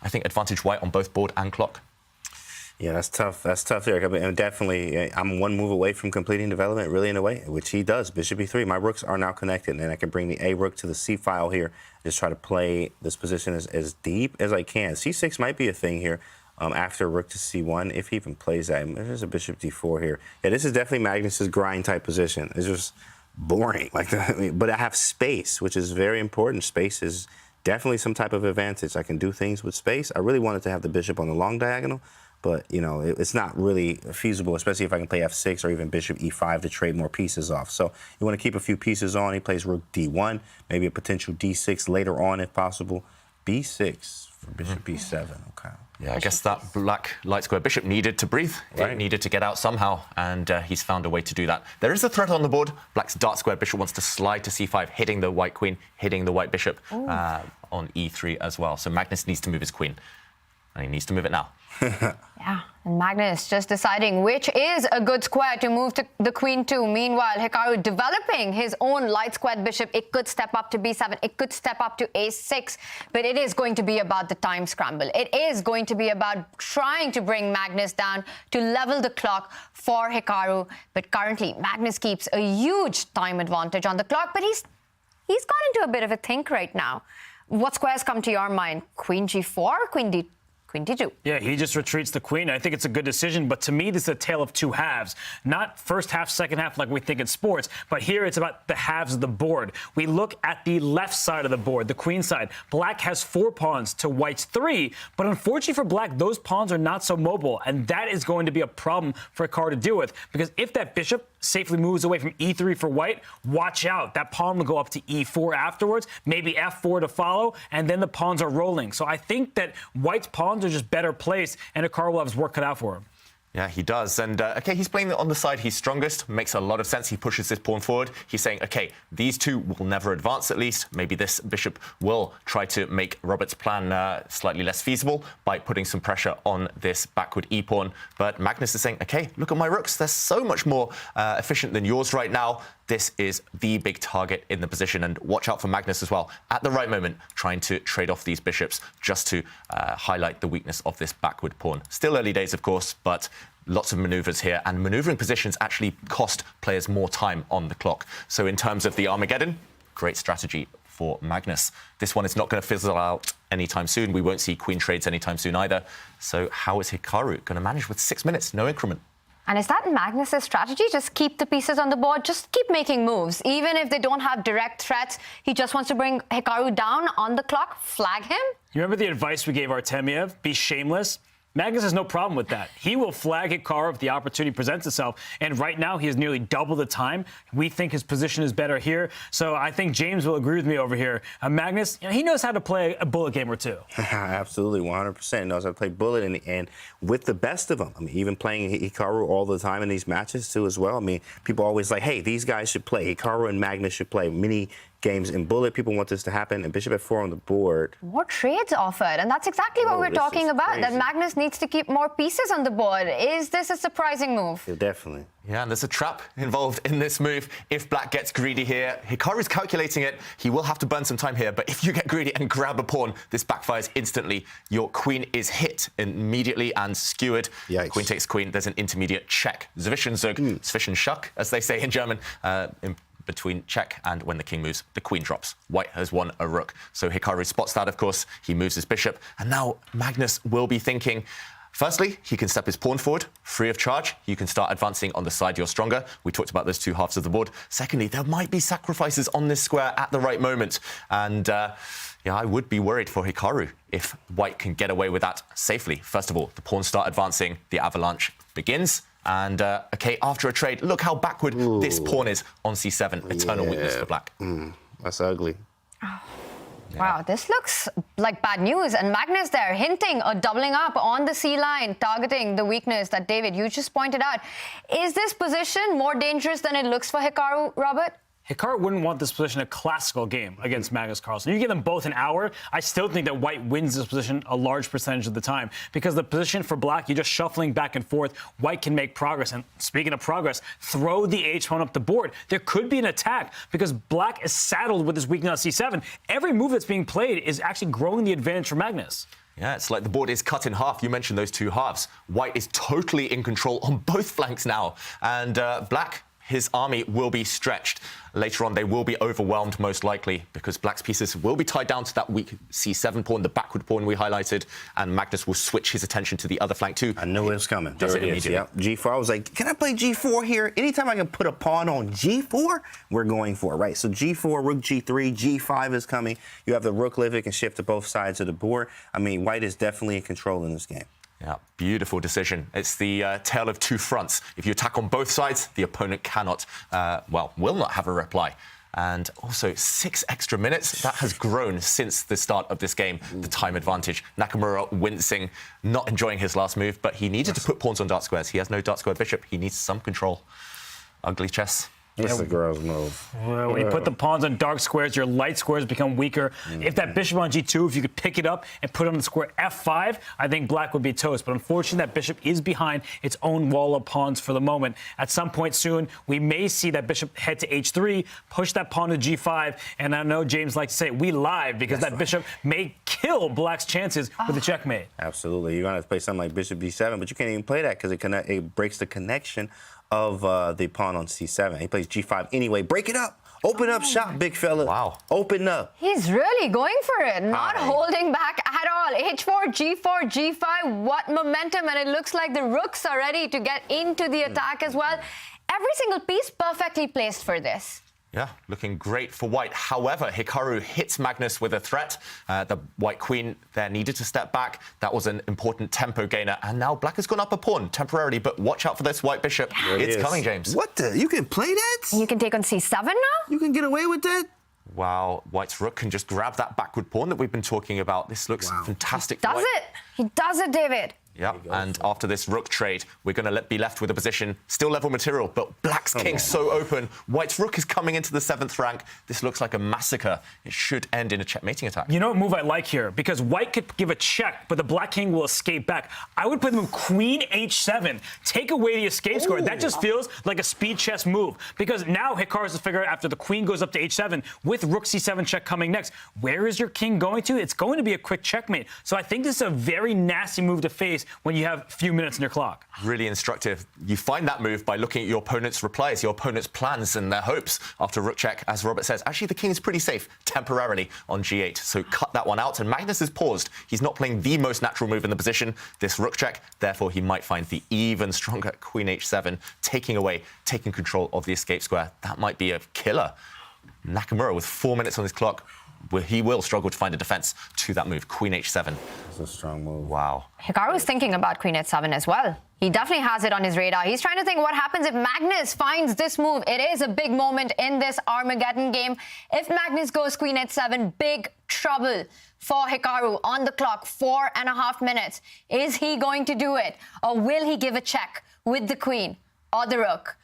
I think advantage white on both board and clock. Yeah, that's tough. That's tough there. I mean, definitely, I'm one move away from completing development, really, in a way, which he does. Bishop e3. My rooks are now connected, and I can bring the A rook to the C file here. Just try to play this position as deep as I can. C6 might be a thing here after rook to C1, if he even plays that. There's a bishop D4 here. Yeah, this is definitely Magnus's grind type position. It's just boring, like that. I mean, but I have space, which is very important. Space is definitely some type of advantage. I can do things with space. I really wanted to have the bishop on the long diagonal. But, you know, it's not really feasible, especially if I can play f6 or even bishop e5 to trade more pieces off. So you want to keep a few pieces on. He plays rook d1, maybe a potential d6 later on if possible. b6 for bishop b7. Okay. Yeah, I guess that black light square bishop needed to breathe. Right. It needed to get out somehow, and he's found a way to do that. There is a threat on the board. Black's dark square bishop wants to slide to c5, hitting the white queen, hitting the white bishop on e3 as well. So Magnus needs to move his queen, and he needs to move it now. Yeah, and Magnus just deciding which is a good square to move to the queen to. Meanwhile, Hikaru developing his own light squared bishop. It could step up to b7. It could step up to a6. But it is going to be about the time scramble. It is going to be about trying to bring Magnus down to level the clock for Hikaru. But currently, Magnus keeps a huge time advantage on the clock. But he's gone into a bit of a think right now. What squares come to your mind? Queen g4, queen d2? Queen d2. Yeah, he just retreats the queen. I think it's a good decision, but to me, this is a tale of two halves. Not first half, second half like we think in sports, but here it's about the halves of the board. We look at the left side of the board, the queen side. Black has 4 pawns to white's 3, but unfortunately for black, those pawns are not so mobile, and that is going to be a problem for Hikaru to deal with, because if that bishop safely moves away from e3 for white, watch out. That pawn will go up to e4 afterwards, maybe f4 to follow, and then the pawns are rolling. So I think that white's pawns are just better placed, and Hikaru will have his work cut out for him. Yeah, he does. And, OK, he's playing on the side he's strongest. Makes a lot of sense. He pushes this pawn forward. He's saying, OK, these two will never advance, at least. Maybe this bishop will try to make Robert's plan slightly less feasible by putting some pressure on this backward e-pawn. But Magnus is saying, OK, look at my rooks. They're so much more efficient than yours right now. This is the big target in the position, and watch out for Magnus as well. At the right moment, trying to trade off these bishops just to highlight the weakness of this backward pawn. Still early days, of course, but lots of maneuvers here, and maneuvering positions actually cost players more time on the clock. So in terms of the Armageddon, great strategy for Magnus. This one is not going to fizzle out anytime soon. We won't see queen trades anytime soon either. So how is Hikaru going to manage with 6 minutes, no increment? And is that Magnus's strategy? Just keep the pieces on the board, just keep making moves. Even if they don't have direct threats, he just wants to bring Hikaru down on the clock, flag him. You remember the advice we gave Artemiev? Be shameless. Magnus has no problem with that. He will flag Hikaru if the opportunity presents itself. And right now, he has nearly double the time. We think his position is better here. So I think James will agree with me over here. Magnus, he knows how to play a bullet game or two. Absolutely, 100% knows how to play bullet. And with the best of them, I mean, even playing Hikaru all the time in these matches, too, as well. I mean, people always like, hey, these guys should play. Hikaru and Magnus should play mini games in bullet. People want this to happen, and bishop f4 on the board. More trades offered, and that's exactly what we're talking about, that Magnus needs to keep more pieces on the board. Is this a surprising move? Yeah, definitely. Yeah, and there's a trap involved in this move. If black gets greedy here, Hikaru's calculating it. He will have to burn some time here, but if you get greedy and grab a pawn, this backfires instantly. Your queen is hit immediately and skewered. Yikes. Queen takes queen. There's an intermediate check. Zwischenzug, Zwischenschuck, as they say in German. between check and when the king moves, the queen drops. White has won a rook. So Hikaru spots that, of course. He moves his bishop. And now Magnus will be thinking, firstly, he can step his pawn forward, free of charge. You can start advancing on the side you're stronger. We talked about those two halves of the board. Secondly, there might be sacrifices on this square at the right moment. And yeah, I would be worried for Hikaru if White can get away with that safely. First of all, the pawns start advancing. The avalanche begins. And, OK, after a trade, look how backward this pawn is on c7. Eternal weakness for black. That's ugly. Wow, this looks like bad news. And Magnus there hinting or doubling up on the C line, targeting the weakness that, David, you just pointed out. Is this position more dangerous than it looks for Hikaru, Robert? Hikaru wouldn't want this position a classical game against Magnus Carlsen. You give them both an hour, I still think that White wins this position a large percentage of the time because the position for Black, you're just shuffling back and forth. White can make progress. And speaking of progress, throw the H pawn up the board. There could be an attack because Black is saddled with this weakness on C7. Every move that's being played is actually growing the advantage for Magnus. Yeah, it's like the board is cut in half. You mentioned those two halves. White is totally in control on both flanks now. And Black, his army will be stretched. Later on, they will be overwhelmed, most likely, because Black's pieces will be tied down to that weak c7 pawn, the backward pawn we highlighted, and Magnus will switch his attention to the other flank too. I knew it was coming. Does it immediately. Yep. G4. I was like, can I play G4 here? Anytime I can put a pawn on G4, we're going for it, right? So G4, rook G3, G5 is coming. You have the rook Livik and shift to both sides of the board. I mean, White is definitely in control in this game. Yeah, beautiful decision. It's the tale of two fronts. If you attack on both sides, the opponent cannot, will not have a reply. And also 6 extra minutes. That has grown since the start of this game, the time advantage. Nakamura wincing, not enjoying his last move, but he needed to put pawns on dark squares. He has no dark square bishop. He needs some control. Ugly chess. It's the girl's move. Well, when you put the pawns on dark squares, your light squares become weaker. If that bishop on G2, if you could pick it up and put it on the square F5, I think Black would be toast. But unfortunately, that bishop is behind its own wall of pawns for the moment. At some point soon, we may see that bishop head to H3, push that pawn to G5, and I know James likes to say we live because that bishop may kill Black's chances with the checkmate. Absolutely. You're going to have to play something like bishop B7, but you can't even play that because it breaks the connection of the pawn on C7. He plays G5 anyway. Break it up. Open up shop, big fella. Wow. Open up. He's really going for it, not holding back at all. H4, G4, G5, what momentum. And it looks like the rooks are ready to get into the attack as well. Every single piece perfectly placed for this. Yeah, looking great for White. However, Hikaru hits Magnus with a threat. The White Queen there needed to step back. That was an important tempo gainer. And now Black has gone up a pawn temporarily, but watch out for this White Bishop. It's coming, James. What the? You can play that? You can take on C7 now? You can get away with that? Wow, White's rook can just grab that backward pawn that we've been talking about. This looks fantastic. Does it? He does it, David. Yeah, and after this rook trade, we're going to be left with a position, still level material, but Black's king's so open. White's rook is coming into the 7th rank. This looks like a massacre. It should end in a checkmating attack. You know what move I like here? Because White could give a check, but the Black king will escape back. I would play the move Queen H7. Take away the escape score. That just feels like a speed chess move. Because now Hikaru has to figure out after the queen goes up to H7 with rook C7 check coming next. Where is your king going to? It's going to be a quick checkmate. So I think this is a very nasty move to face when you have a few minutes in your clock. Really instructive. You find that move by looking at your opponent's replies, your opponent's plans and their hopes after rook check. As Robert says, actually the king is pretty safe temporarily on G8. So cut that one out. And Magnus is paused. He's not playing the most natural move in the position, this rook check. Therefore, he might find the even stronger Queen H7, taking control of the escape square. That might be a killer. Nakamura with 4 minutes on his clock. He will struggle to find a defense to that move, Queen H7. It's a strong move. Wow. Hikaru is thinking about Queen H7 as well. He definitely has it on his radar. He's trying to think what happens if Magnus finds this move. It is a big moment in this Armageddon game. If Magnus goes Queen H7, big trouble for Hikaru on the clock, 4.5 minutes. Is he going to do it? Or will he give a check with the queen or the rook?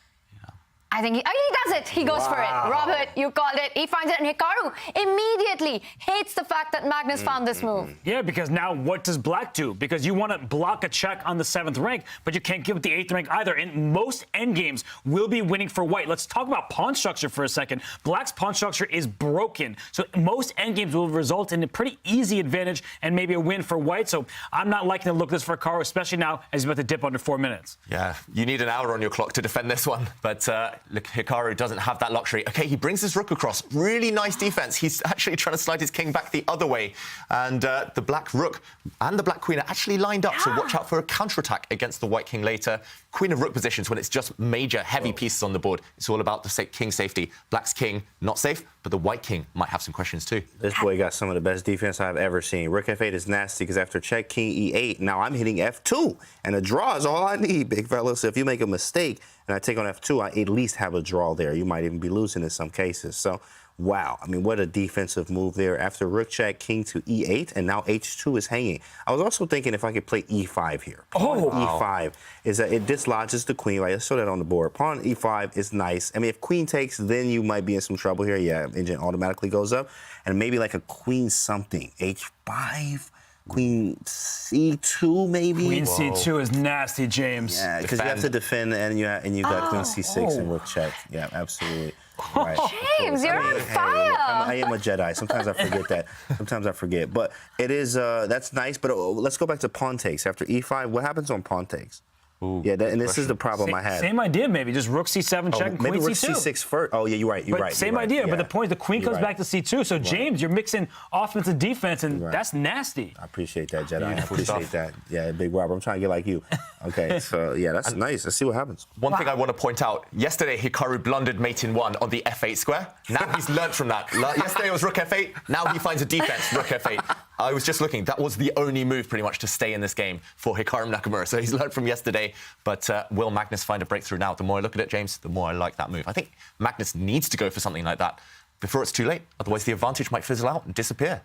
I think he does it. He goes for it. Robert, you called it. He finds it. And Hikaru immediately hates the fact that Magnus found this move. Yeah, because now what does Black do? Because you want to block a check on the 7th rank, but you can't give it the 8th rank either. And most endgames will be winning for White. Let's talk about pawn structure for a second. Black's pawn structure is broken. So most endgames will result in a pretty easy advantage and maybe a win for White. So I'm not liking the look of this for Hikaru, especially now as he's about to dip under 4 minutes. Yeah, you need an hour on your clock to defend this one. But look, Hikaru doesn't have that luxury. Okay, he brings his rook across. Really nice defense. He's actually trying to slide his king back the other way. And the black rook and the black queen are actually lined up, so watch out for a counterattack against the white king later. Queen of rook positions when it's just major heavy pieces on the board. It's all about the king safety. Black's king, not safe, but the white king might have some questions too. This boy got some of the best defense I've ever seen. Rook f8 is nasty because after check, king e8, now I'm hitting f2. And a draw is all I need, big fella. So if you make a mistake and I take on f2, I at least have a draw there. You might even be losing in some cases. So, wow. I mean, what a defensive move there. After rook check, king to e8, and now h2 is hanging. I was also thinking if I could play e5 here. Pawn e5 is that it dislodges the queen. Right, let's show that on the board. Pawn e5 is nice. I mean, if queen takes, then you might be in some trouble here. Yeah, engine automatically goes up. And maybe like a queen something. h5. Queen c2, maybe. Queen c2 is nasty, James. Yeah, because you have to defend, and you got queen c6 and rook check. Yeah, absolutely. Right. James, you're on fire. I am a Jedi. Sometimes I forget that. Sometimes I forget. But it is, that's nice. But let's go back to pawn takes. After e5, what happens on pawn takes? Ooh, yeah, and this is the problem I had. Same idea, maybe. Just rook c7 check, maybe queen rook c2. c6 first. Oh, yeah, you're right. You're right. Same idea, yeah. but the point, the queen comes back to c2. So, James, you're mixing offense and defense, and that's nasty. I appreciate that, Jedi. I appreciate that. Yeah, Big Robert, I'm trying to get like you. Okay, so, yeah, that's nice. Let's see what happens. One thing I want to point out, yesterday Hikaru blundered mate in 1 on the f8 square. Now he's learnt from that. Yesterday it was rook f8. Now he finds a defense, rook f8. I was just looking. That was the only move pretty much to stay in this game for Hikaru Nakamura. So he's learned from yesterday. But will Magnus find a breakthrough now? The more I look at it, James, the more I like that move. I think Magnus needs to go for something like that before it's too late. Otherwise, the advantage might fizzle out and disappear.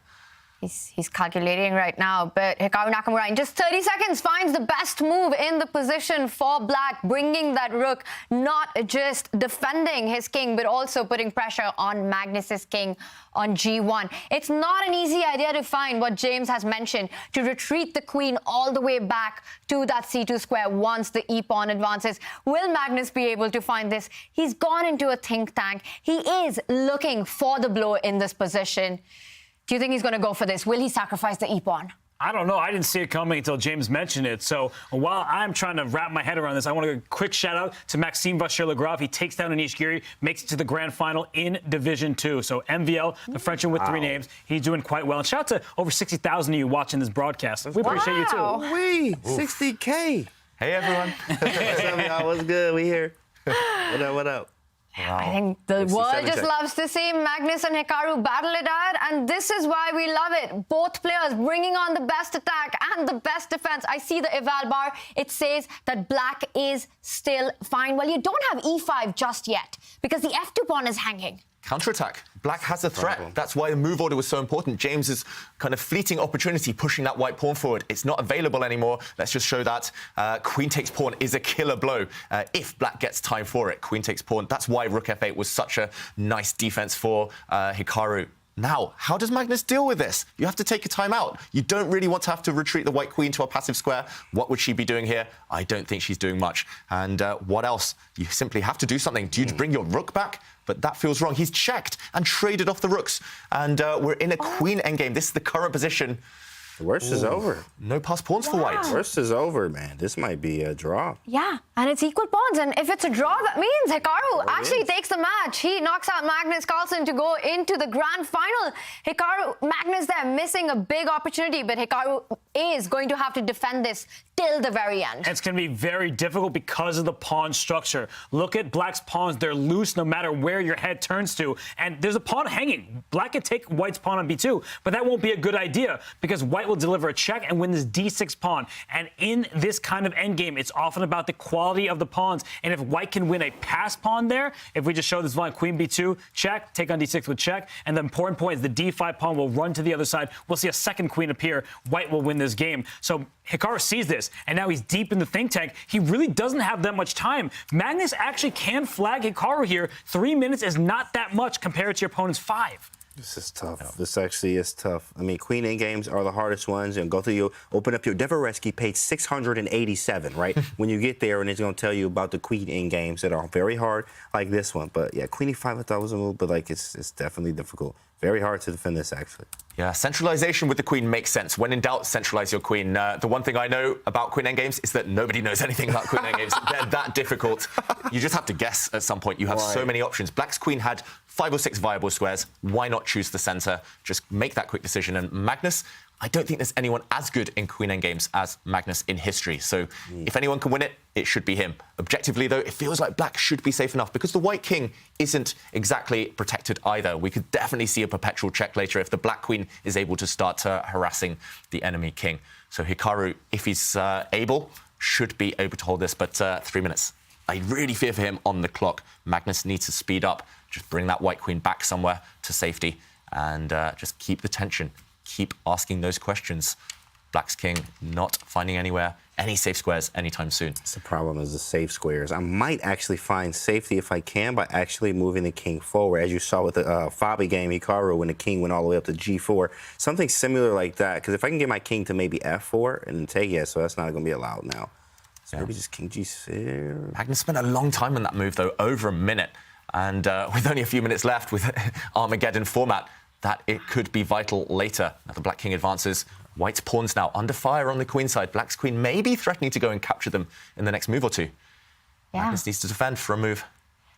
He's calculating right now, but Hikaru Nakamura in just 30 seconds finds the best move in the position for black, bringing that rook, not just defending his king, but also putting pressure on Magnus's king on g1. It's not an easy idea to find what James has mentioned, to retreat the queen all the way back to that c2 square once the e-pawn advances. Will Magnus be able to find this? He's gone into a think tank. He is looking for the blow in this position. Do you think he's going to go for this? Will he sacrifice the e-pawn? I don't know. I didn't see it coming until James mentioned it. So while I'm trying to wrap my head around this, I want to give a quick shout out to Maxime Vachier-Lagrave. He takes down Anish Giri, makes it to the grand final in Division 2. So MVL, the Frenchman with 3 names, he's doing quite well. And shout out to over 60,000 of you watching this broadcast. We appreciate you too. Wee, 60K. Hey everyone. What's up, y'all? What's good? We here. What up? What up? Wow. I think the world just loves to see Magnus and Hikaru battle it out, and this is why we love it. Both players bringing on the best attack and the best defense. I see the eval bar. It says that black is still fine. Well, you don't have e5 just yet because the f2 pawn is hanging. Counterattack. Black has a threat. That's why the move order was so important. James's kind of fleeting opportunity pushing that white pawn forward. It's not available anymore. Let's just show that queen takes pawn is a killer blow if black gets time for it. Queen takes pawn. That's why rook f8 was such a nice defense for Hikaru. Now, how does Magnus deal with this? You have to take a time out. You don't really want to have to retreat the white queen to a passive square. What would she be doing here? I don't think she's doing much. And what else? You simply have to do something. Do you bring your rook back? But that feels wrong. He's checked and traded off the rooks. And we're in a queen endgame. This is the current position. The worst is over. No pass pawns for white. The worst is over, man. This might be a draw. Yeah, and it's equal pawns. And if it's a draw, that means Hikaru actually takes the match. He knocks out Magnus Carlsen to go into the grand final. Magnus there missing a big opportunity, but Hikaru is going to have to defend this till the very end. It's going to be very difficult because of the pawn structure. Look at black's pawns. They're loose no matter where your head turns to. And there's a pawn hanging. Black could take white's pawn on b2, but that won't be a good idea because white will deliver a check and win this d6 pawn. And in this kind of endgame, it's often about the quality of the pawns. And if white can win a pass pawn there, if we just show this line, queen b2, check, take on d6 with check, and the important point is the d5 pawn will run to the other side. We'll see a second queen appear. White will win this game. So Hikaru sees this, and now he's deep in the think tank. He really doesn't have that much time. Magnus actually can flag Hikaru here. 3 minutes is not that much compared to your opponent's 5. This is tough. This actually is tough. I mean, queen end games are the hardest ones. And go through your, open up your Devoreski page 687, right? When you get there, and it's going to tell you about the queen end games that are very hard, like this one. But yeah, queen e5 I thought was a move, but like it's definitely difficult. Very hard to defend this, actually. Yeah, centralization with the queen makes sense. When in doubt, centralize your queen. The one thing I know about queen endgames is that nobody knows anything about queen endgames. They're that difficult. You just have to guess at some point. You have so many options. Black's queen had 5 or 6 viable squares. Why not choose the center? Just make that quick decision. And Magnus, I don't think there's anyone as good in queen endgames as Magnus in history. So if anyone can win it, it should be him. Objectively, though, it feels like black should be safe enough because the white king isn't exactly protected either. We could definitely see a perpetual check later if the black queen is able to start harassing the enemy king. So Hikaru, if he's able, should be able to hold this, but 3 minutes. I really fear for him on the clock. Magnus needs to speed up, just bring that white queen back somewhere to safety and just keep the tension. Keep asking those questions. Black's king not finding any safe squares anytime soon. That's the problem, is the safe squares. I might actually find safety if I can by actually moving the king forward. As you saw with the Fabi game, Hikaru, when the king went all the way up to g4. Something similar like that, because if I can get my king to maybe f4 and then take it, so that's not going to be allowed now. So maybe just king g6. Magnus spent a long time on that move, though, over a minute. And with only a few minutes left with Armageddon format, that it could be vital later. Now the black king advances. White's pawns now under fire on the queen side. Black's queen may be threatening to go and capture them in the next move or two. Yeah. Magnus needs to defend for a move.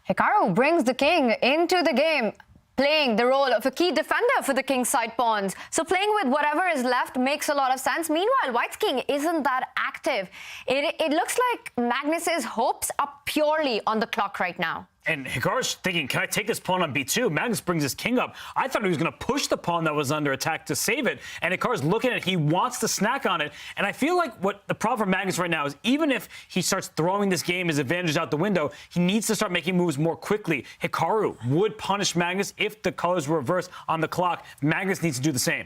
Hikaru brings the king into the game, playing the role of a key defender for the king's side pawns. So playing with whatever is left makes a lot of sense. Meanwhile, White's king isn't that active. It looks like Magnus's hopes are purely on the clock right now. And Hikaru's thinking, can I take this pawn on b2? Magnus brings his king up. I thought he was going to push the pawn that was under attack to save it. And Hikaru's looking at it. He wants to snack on it. And I feel like what the problem for Magnus right now is even if he starts throwing this game, his advantage out the window, he needs to start making moves more quickly. Hikaru would punish Magnus if the colors were reversed on the clock. Magnus needs to do the same.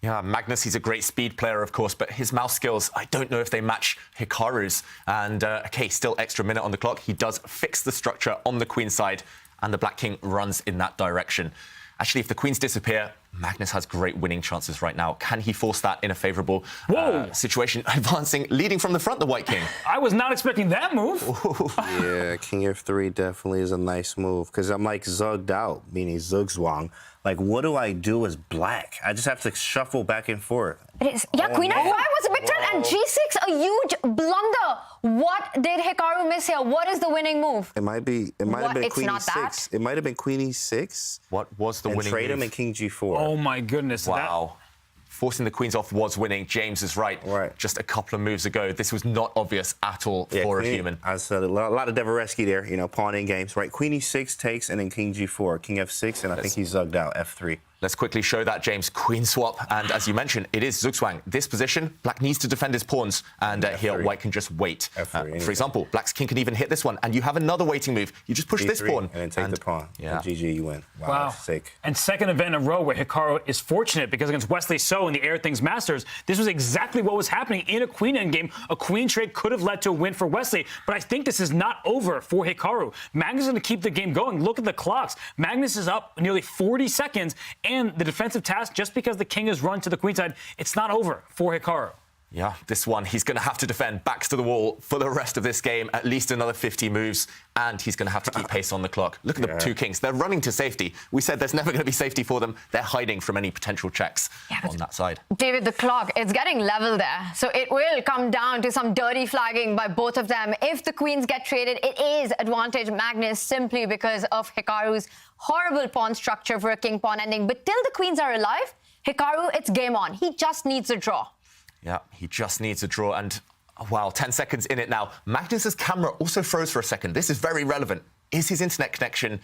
Yeah, Magnus, he's a great speed player, of course, but his mouse skills, I don't know if they match Hikaru's. And, okay, still extra minute on the clock. He does fix the structure on the queen side, and the black king runs in that direction. Actually, if the queens disappear, Magnus has great winning chances right now. Can he force that in a favourable situation? Advancing, leading from the front, the white king. I was not expecting that move. Yeah, king f3 definitely is a nice move, because I'm like zugged out, meaning zugzwang. Like, what do I do as black? I just have to shuffle back and forth. Queen f5 was a big turn, and g6, a huge blunder. What did Hikaru miss here? What is the winning move? It might have been queen not e6. that. It might have been queen e6. What was the winning trade move? him in king g4. Oh, my goodness. Wow. Forcing the queens off was winning. James is right. Just a couple of moves ago. This was not obvious at all for a human. I said a lot of Devereski there, you know, pawn in games, right? Queen e6 takes, and then king g4, king f6, and I think he's zugged out, f3. Let's quickly show that, James. Queen swap, and as you mentioned, it is zugzwang. This position, black needs to defend his pawns, and here white can just wait. For example, black's king can even hit this one, and you have another waiting move. You just push B3, this pawn. and then take the pawn. Yeah. And GG, you win. Wow. Sick. And second event in a row where Hikaru is fortunate because against Wesley So in the Air Things Masters, this was exactly what was happening in a queen endgame. A queen trade could have led to a win for Wesley, but I think this is not over for Hikaru. Magnus is going to keep the game going. Look at the clocks. Magnus is up nearly 40 seconds, and the defensive task, just because the king has run to the queen side, it's not over for Hikaru. Yeah, this one, he's going to have to defend backs to the wall for the rest of this game, at least another 50 moves, and he's going to have to keep pace on the clock. Look at the two kings. They're running to safety. We said there's never going to be safety for them. They're hiding from any potential checks on that side. David, the clock, it's getting level there. So it will come down to some dirty flagging by both of them. If the queens get traded, it is advantage Magnus simply because of Hikaru's horrible pawn structure for a king-pawn ending. But till the queens are alive, Hikaru, it's game on. He just needs a draw. Yeah, he just needs a draw, and wow, 10 seconds in it now. Magnus's camera also froze for a second. This is very relevant. Is his internet connection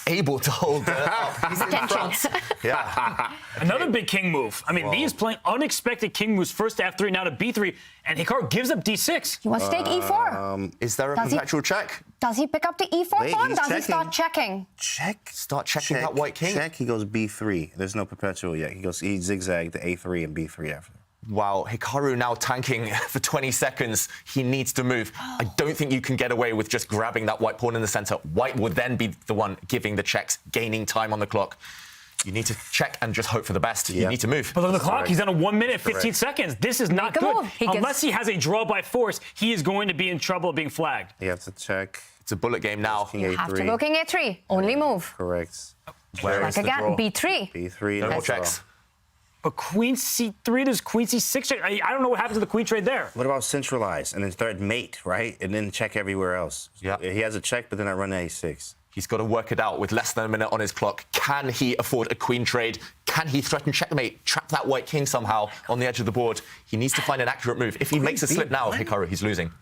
able to hold up? He's in France. Yeah. Another big king move. I mean, these playing unexpected king moves, first to f3, now to b3, and Hikaru gives up d6. He wants to take e4. Is there a perpetual check? Does he pick up the e4 pawn? Does he start checking? Start checking that white king? Check, he goes b3. There's no perpetual yet. He zigzagged to a3 and b3 after. Wow, Hikaru now tanking for 20 seconds. He needs to move. I don't think you can get away with just grabbing that white pawn in the center. White will then be the one giving the checks, gaining time on the clock. You need to check and just hope for the best. You need to move. But look at the clock. He's on a 1 minute, 15 seconds. This is not good. Unless he has a draw by force, he is going to be in trouble of being flagged. You have to check. It's a bullet game now. You have to go king a3. Only move. Correct. Where is the again, draw? b3. b3. No more checks. But queen c3, there's queen c6 check. I don't know what happens to the queen trade there. What about centralize and then thread mate, right? And then check everywhere else. Yeah. He has a check, but then I run a6. He's got to work it out with less than a minute on his clock. Can he afford a queen trade? Can he threaten checkmate, trap that white king somehow on the edge of the board? He needs to find an accurate move. If he makes a slip now, Hikaru, he's losing.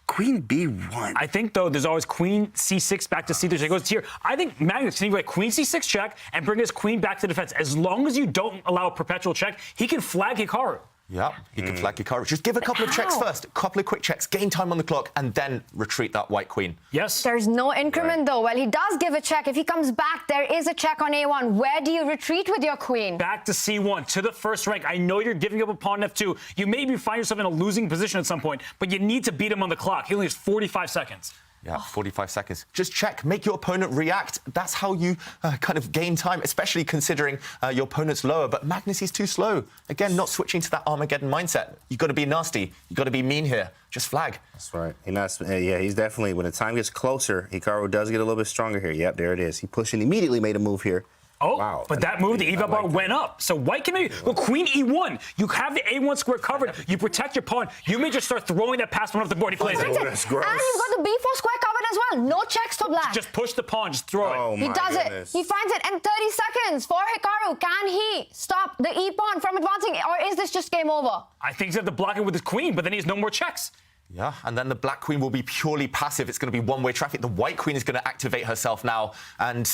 Queen b1. I think, though, there's always queen c6 back to c3. So he goes here. I think Magnus can like queen c6 check and bring his queen back to defense. As long as you don't allow a perpetual check, he can flag Hikaru. Yeah, he can flag Hikaru. Just give a couple of checks first, a couple of quick checks, gain time on the clock, and then retreat that white queen. Yes. There's no increment, though. Well, he does give a check. If he comes back, there is a check on a1. Where do you retreat with your queen? Back to c1, to the first rank. I know you're giving up a pawn f2. You maybe find yourself in a losing position at some point, but you need to beat him on the clock. He only has 45 seconds. Yeah, 45 seconds. Just check, make your opponent react. That's how you kind of gain time, especially considering your opponent's lower. But Magnus is too slow. Again, not switching to that Armageddon mindset. You've got to be nasty. You've got to be mean here. Just flag. That's right. He's definitely, when the time gets closer, Hikaru does get a little bit stronger here. Yep, there it is. He pushed and immediately made a move here. Oh, wow. But that move, the eval bar went up. So white can maybe, well, queen e1. You have the a1 square covered. You protect your pawn. You may just start throwing that passed one off the board. He plays it. And you've got the b4 square covered as well. No checks for black. Just push the pawn. Just throw it. Oh, He does it. He finds it in 30 seconds for Hikaru. Can he stop the e-pawn from advancing, or is this just game over? I think he's going to block it with his queen, but then he has no more checks. Yeah, and then the black queen will be purely passive. It's going to be one-way traffic. The white queen is going to activate herself now, and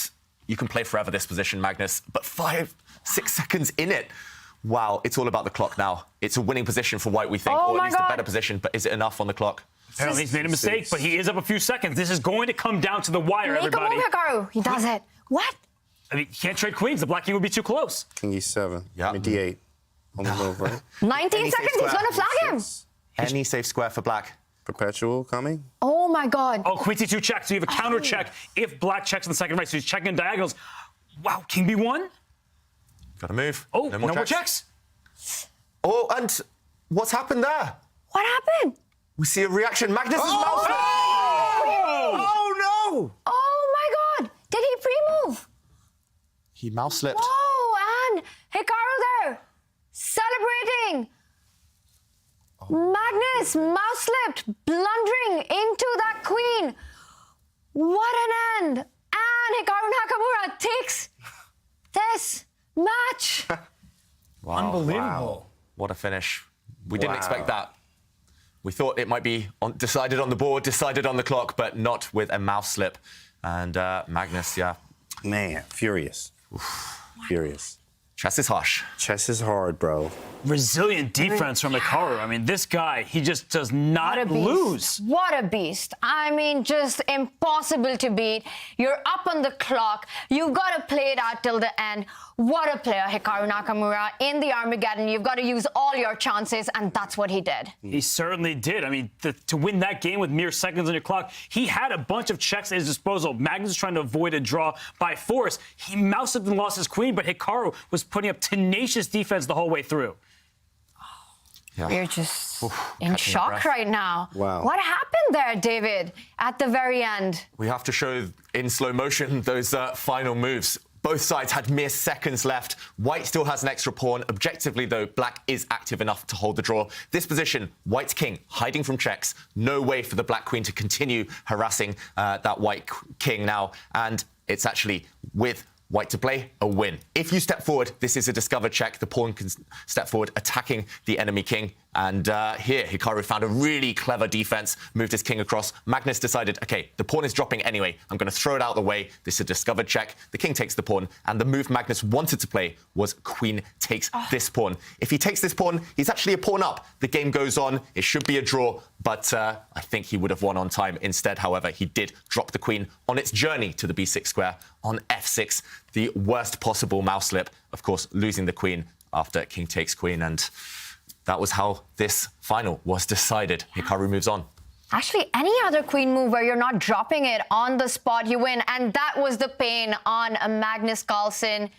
you can play forever this position, Magnus, but 5-6 seconds in it. Wow, it's all about the clock now. It's a winning position for white, we think, or at least a better position, but is it enough on the clock? Apparently he's made a mistake, but he is up a few seconds. This is going to come down to the wire, everybody. Make a move, Hikaru. He does it. What? I mean, he can't trade queens. The black king would be too close. King e7. Yeah. I mean, d8. On the move, right? 19 seconds, he's going to flag him. Any safe square for black. Perpetual coming. Oh, my God. Oh, queen c2 check. So you have a counter check if black checks on the second rank. So he's checking in diagonals. Wow, king b1. Got to move. Oh, no more checks. Oh, and what's happened there? What happened? We see a reaction. Magnus is mouse. Oh, no. Oh, my God. Did he pre-move? He mouse slipped. Whoa, and Hikaru there celebrating. Magnus mouse slipped, blundering into that queen. What an end. And Hikaru Nakamura takes this match. Wow. Unbelievable. Wow. What a finish. We didn't expect that. We thought it might be decided on the board, decided on the clock, but not with a mouse slip. And Magnus, yeah. Man, furious. Furious. Chess is harsh. Chess is hard, bro. Resilient defense from Hikaru. I mean, this guy, he just does not lose. What a beast. I mean, just impossible to beat. You're up on the clock. You've got to play it out till the end. What a player, Hikaru Nakamura. In the Armageddon, you've got to use all your chances, and that's what he did. He certainly did. I mean, to win that game with mere seconds on your clock, he had a bunch of checks at his disposal. Magnus was trying to avoid a draw by force. He moused and lost his queen, but Hikaru was putting up tenacious defense the whole way through. Yeah. We're just in shock right now. Wow. What happened there, David, at the very end? We have to show in slow motion those final moves. Both sides had mere seconds left. White still has an extra pawn. Objectively, though, black is active enough to hold the draw. This position, white's king hiding from checks. No way for the black queen to continue harassing that white king now. And it's actually with white to play, a win. If you step forward, this is a discovered check. The pawn can step forward, attacking the enemy king. And here, Hikaru found a really clever defense, moved his king across. Magnus decided, okay, the pawn is dropping anyway. I'm going to throw it out of the way. This is a discovered check. The king takes the pawn. And the move Magnus wanted to play was queen takes this pawn. If he takes this pawn, he's actually a pawn up. The game goes on. It should be a draw. But I think he would have won on time. Instead, however, he did drop the queen on its journey to the b6 square on f6. The worst possible mouse slip, of course, losing the queen after king takes queen. And that was how this final was decided. Hikaru moves on. Actually, any other queen move where you're not dropping it on the spot, you win. And that was the pain on Magnus Carlsen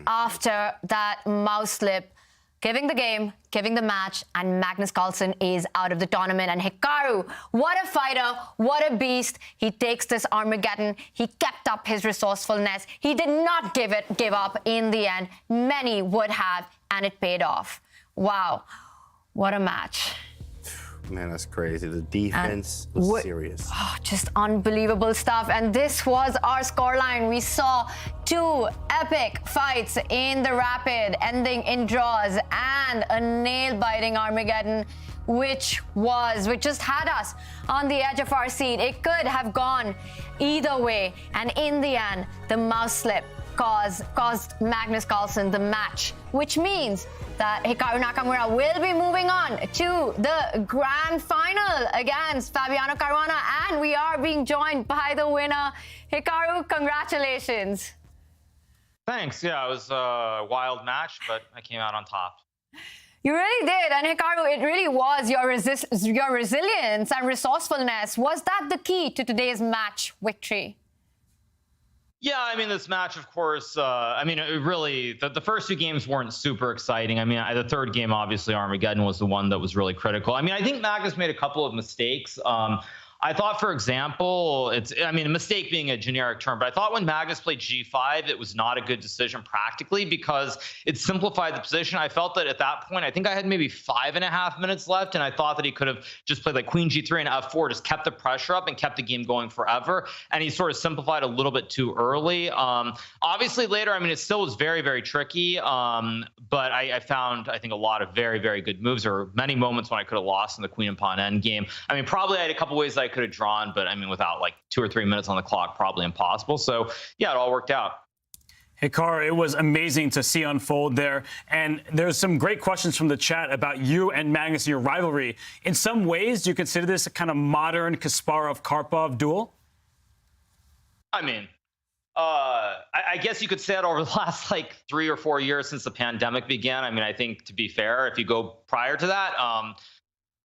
after that mouse slip. Giving the game, giving the match, and Magnus Carlsen is out of the tournament. And Hikaru, what a fighter, what a beast. He takes this Armageddon. He kept up his resourcefulness. He did not give up in the end. Many would have. and it paid off. Wow, what a match. Man, that's crazy. The defense was serious. Oh, just unbelievable stuff. And this was our scoreline. We saw 2 epic fights in the Rapid, ending in draws, and a nail-biting Armageddon, which just had us on the edge of our seat. It could have gone either way. And in the end, the mouse slip caused Magnus Carlsen the match, which means that Hikaru Nakamura will be moving on to the grand final against Fabiano Caruana, and we are being joined by the winner. Hikaru, congratulations. Thanks. Yeah, it was a wild match, but I came out on top. You really did, and Hikaru, it really was your resilience and resourcefulness. Was that the key to today's match victory? Yeah, I mean, this match, of course, it really, the first 2 games weren't super exciting. I mean, the third game, obviously, Armageddon was the one that was really critical. I mean, I think Magnus made a couple of mistakes. I thought, for example, a mistake being a generic term, but I thought when Magnus played G5, it was not a good decision practically because it simplified the position. I felt that at that point, I think I had maybe 5.5 minutes left, and I thought that he could have just played like Queen G3 and F4, just kept the pressure up and kept the game going forever. And he sort of simplified a little bit too early. Obviously, later, it still was very, very tricky, but I found, I think, a lot of very, very good moves. There were many moments when I could have lost in the Queen and Pawn endgame. Probably I had a couple ways that I could have drawn, but without like 2 or 3 minutes on the clock, probably impossible. So yeah, it all worked out. Hikaru, it was amazing to see unfold there. And there's some great questions from the chat about you and Magnus and your rivalry. In some ways, do you consider this a kind of modern Kasparov-Karpov duel? I guess you could say it over the last like 3 or 4 years since the pandemic began. I think, to be fair, if you go prior to that,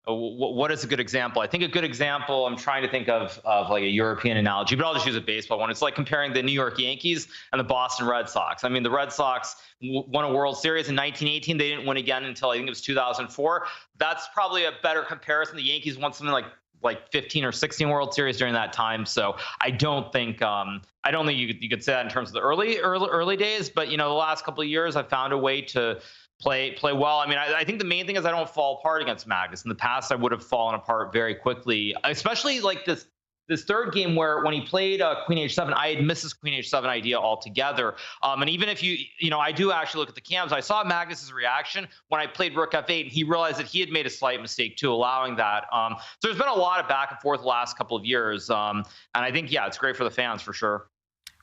what is a good example? I think a good example, I'm trying to think of like a European analogy, but I'll just use a baseball one. It's like comparing the New York Yankees and the Boston Red Sox. The Red Sox won a World Series in 1918. They didn't win again until I think it was 2004. That's probably a better comparison. The Yankees won something like 15 or 16 World Series during that time. So I don't think you could say that in terms of the early days. But the last couple of years, I've found a way to play well. I think the main thing is I don't fall apart against Magnus. In the past, I would have fallen apart very quickly, especially like this third game where when he played Queen H7, I had missed this Queen H7 idea altogether. And even if I do actually look at the cams, I saw Magnus's reaction when I played Rook F8, and he realized that he had made a slight mistake too, allowing that. So there's been a lot of back and forth the last couple of years. And I think, yeah, it's great for the fans for sure.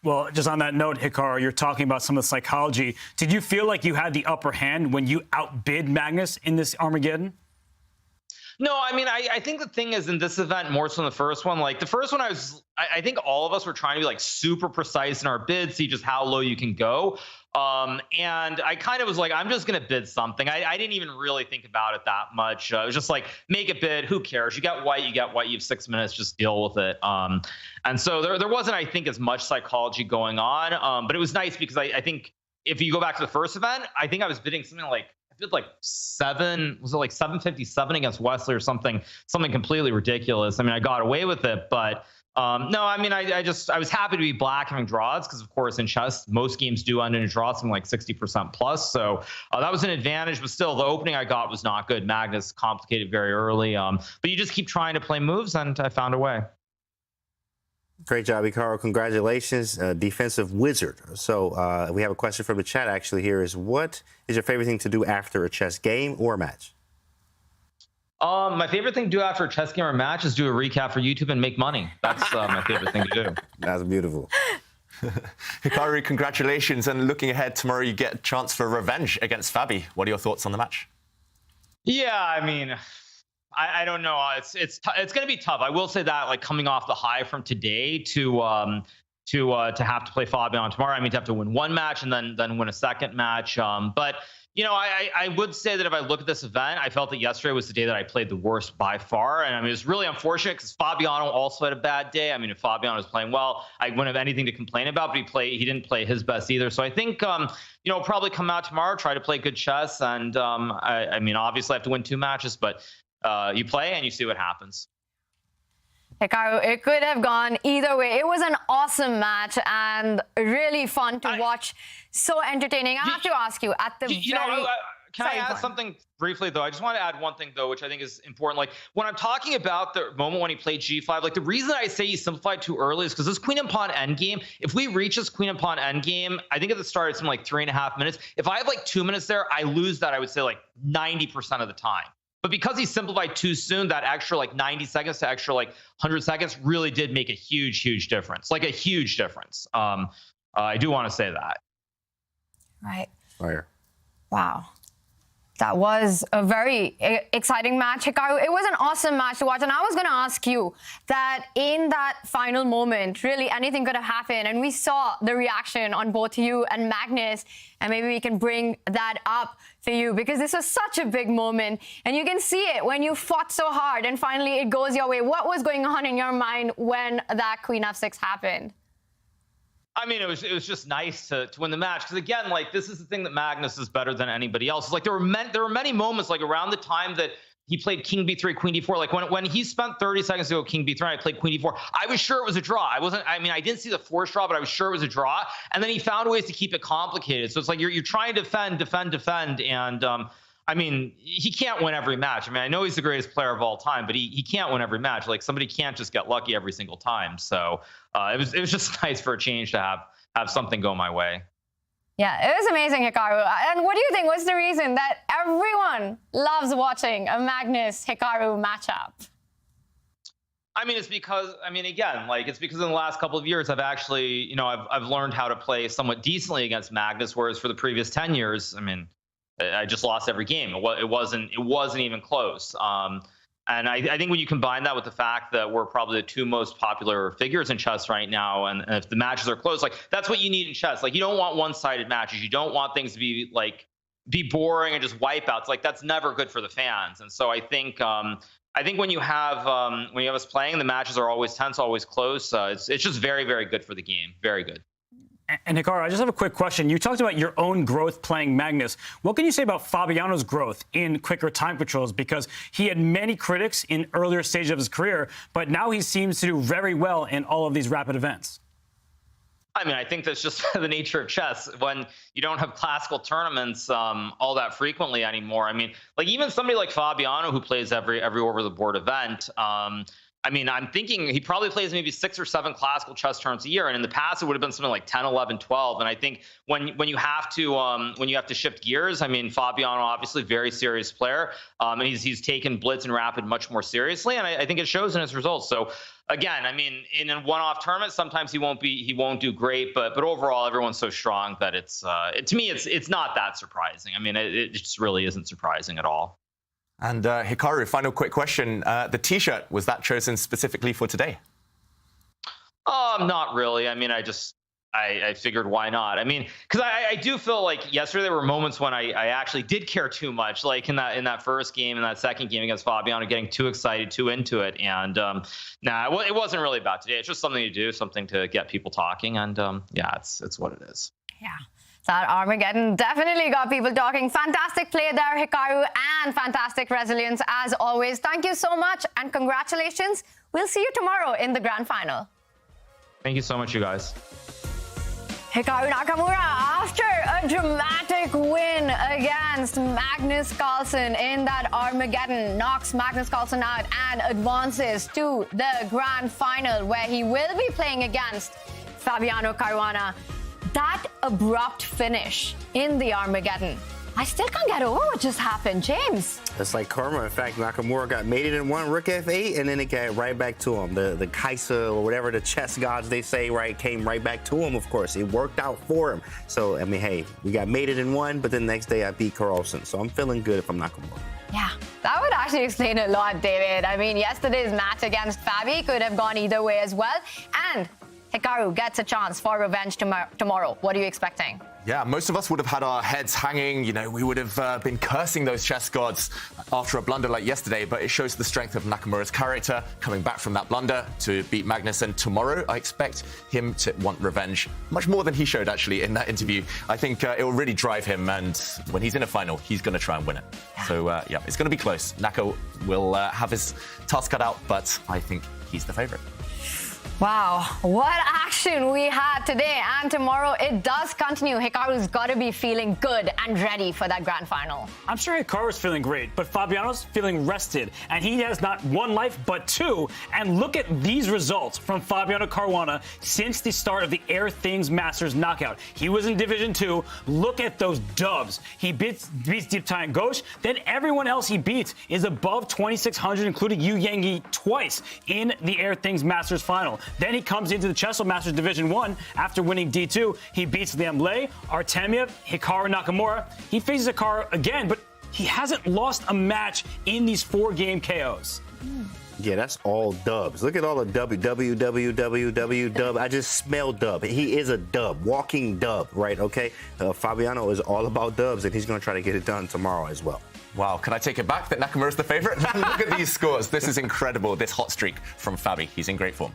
Well, just on that note, Hikaru, you're talking about some of the psychology. Did you feel like you had the upper hand when you outbid Magnus in this Armageddon? No, I think the thing is in this event more so than the first one. Like the first one, I think all of us were trying to be like super precise in our bids, see just how low you can go. And I kind of was like, I'm just going to bid something. I didn't even really think about it that much. It was just like, make a bid. Who cares? You get white. You have 6 minutes. Just deal with it. And so there wasn't, I think, as much psychology going on. But it was nice because I think if you go back to the first event, I think I was bidding something like, I bid like 757 against Wesley or something completely ridiculous. I got away with it, but no, I was happy to be black having draws because, of course, in chess, most games do end in a draw, something like 60% plus. So that was an advantage, but still, the opening I got was not good. Magnus complicated very early, but you just keep trying to play moves, and I found a way. Great job, Hikaru. Congratulations, defensive wizard. So we have a question from the chat actually here is, what is your favorite thing to do after a chess game or match? My favorite thing to do after a chess game or match is do a recap for YouTube and make money. That's my favorite thing to do. That's beautiful. Hikaru, congratulations. And looking ahead, tomorrow you get a chance for revenge against Fabi. What are your thoughts on the match? Yeah, I don't know. It's going to be tough. I will say that, like, coming off the high from today to have to play Fabian tomorrow, to have to win one match and then win a second match. But I would say that if I look at this event, I felt that yesterday was the day that I played the worst by far. And it was really unfortunate because Fabiano also had a bad day. If Fabiano was playing well, I wouldn't have anything to complain about, but he didn't play his best either. So I think, probably come out tomorrow, try to play good chess. And obviously I have to win 2 matches, but you play and you see what happens. Hikaru, it could have gone either way. It was an awesome match and really fun to watch. So entertaining. I have to ask you, at the Can I add something briefly, though? I just want to add one thing, though, which I think is important. Like, when I'm talking about the moment when he played G5, like, the reason I say he simplified too early is because this queen and pawn endgame, if we reach this queen and pawn endgame, I think at the start it's in like 3.5 minutes. If I have like 2 minutes there, I lose that, I would say, like 90% of the time. But because he simplified too soon, that extra like 90 seconds to extra like 100 seconds really did make a huge difference. Like a huge difference. I do want to say that. Right. Fire. Wow. That was a very exciting match, Hikaru. It was an awesome match to watch. And I was going to ask you that in that final moment, really anything could have happened. And we saw the reaction on both you and Magnus. And maybe we can bring that up for you because this was such a big moment. And you can see it when you fought so hard and finally it goes your way. What was going on in your mind when that Queen F6 happened? I mean, it was just nice to win the match because, again, like, this is the thing that Magnus is better than anybody else. It's like there were many moments like around the time that he played King B3, Queen D4. Like when he spent 30 seconds to go King B3 and I played Queen D4, I was sure it was a draw. I didn't see the force draw, but I was sure it was a draw. And then he found ways to keep it complicated. So it's like you're trying to defend. And I mean, he can't win every match. I mean, I know he's the greatest player of all time, but he can't win every match. Like, somebody can't just get lucky every single time. So it was just nice for a change to have something go my way. Yeah, it was amazing, Hikaru. And what do you think was the reason that everyone loves watching a Magnus-Hikaru matchup? I mean, it's because, again, like, it's because in the last couple of years, I've actually, I've learned how to play somewhat decently against Magnus, whereas for the previous 10 years, I just lost every game. It wasn't even close. And I think when you combine that with the fact that we're probably the two most popular figures in chess right now, and if the matches are close, like, that's what you need in chess. Like, you don't want one-sided matches. You don't want things to be boring and just wipeouts. Like, that's never good for the fans. And so I think when you have us playing, the matches are always tense, always close. It's just very, very good for the game. Very good. And Hikaru, I just have a quick question. You talked about your own growth playing Magnus. What can you say about Fabiano's growth in quicker time controls? Because he had many critics in earlier stages of his career, but now he seems to do very well in all of these rapid events. I think that's just the nature of chess. When you don't have classical tournaments all that frequently anymore. Like, even somebody like Fabiano, who plays every over the board event, I'm thinking he probably plays maybe 6 or 7 classical chess tournaments a year, and in the past it would have been something like 10, 11, 12. And I think when you have to shift gears, Fabiano, obviously very serious player, and he's taken blitz and rapid much more seriously, and I think it shows in his results. So again, in a one-off tournament, sometimes he won't do great, but overall everyone's so strong that to me it's not that surprising. It just really isn't surprising at all. And Hikaru, final quick question. The T-shirt, was that chosen specifically for today? Not really. I figured why not? Because I do feel like yesterday there were moments when I actually did care too much, like in that first game and that second game against Fabiano, getting too excited, too into it. And it wasn't really about today. It's just something to do, something to get people talking. And it's what it is. Yeah. That Armageddon definitely got people talking. Fantastic play there, Hikaru, and fantastic resilience as always. Thank you so much and congratulations. We'll see you tomorrow in the grand final. Thank you so much, you guys. Hikaru Nakamura, after a dramatic win against Magnus Carlsen in that Armageddon, knocks Magnus Carlsen out and advances to the grand final, where he will be playing against Fabiano Caruana. That abrupt finish in the Armageddon, I still can't get over what just happened, James. It's like karma. In fact, Nakamura got mated in one, rook f8, and then it got right back to him. The Kaisa, or whatever the chess gods they say, right, came right back to him, of course. It worked out for him. So, hey, we got mated in one, but then the next day I beat Carlsen. So I'm feeling good if I'm Nakamura. Yeah, that would actually explain a lot, David. Yesterday's match against Fabi could have gone either way as well. And Hikaru gets a chance for revenge tomorrow. What are you expecting? Yeah, most of us would have had our heads hanging. We would have been cursing those chess gods after a blunder like yesterday, but it shows the strength of Nakamura's character, coming back from that blunder to beat Magnus. And tomorrow, I expect him to want revenge, much more than he showed, actually, in that interview. I think it will really drive him, and when he's in a final, he's going to try and win it. So, it's going to be close. Nako will have his task cut out, but I think he's the favorite. Wow, what action we had today, and tomorrow it does continue. Hikaru's got to be feeling good and ready for that grand final. I'm sure Hikaru's feeling great, but Fabiano's feeling rested, and he has not one life but two. And look at these results from Fabiano Caruana since the start of the Air Things Masters knockout. He was in Division 2. Look at those dubs. He beats Deep Tai and Ghosh. Then everyone else he beats is above 2,600, including Yu Yangi twice in the Air Things Masters final. Then he comes into the Chessable Masters Division 1 after winning D2. He beats Liam Lei, Artemiev, Hikaru Nakamura. He faces Hikaru again, but he hasn't lost a match in these 4-game KOs. Yeah, that's all dubs. Look at all the dub. I just smell dub. He is a dub, walking dub, right? Okay. Fabiano is all about dubs, and he's going to try to get it done tomorrow as well. Wow, can I take it back that Nakamura's the favorite? Look at these scores. This is incredible, this hot streak from Fabi. He's in great form.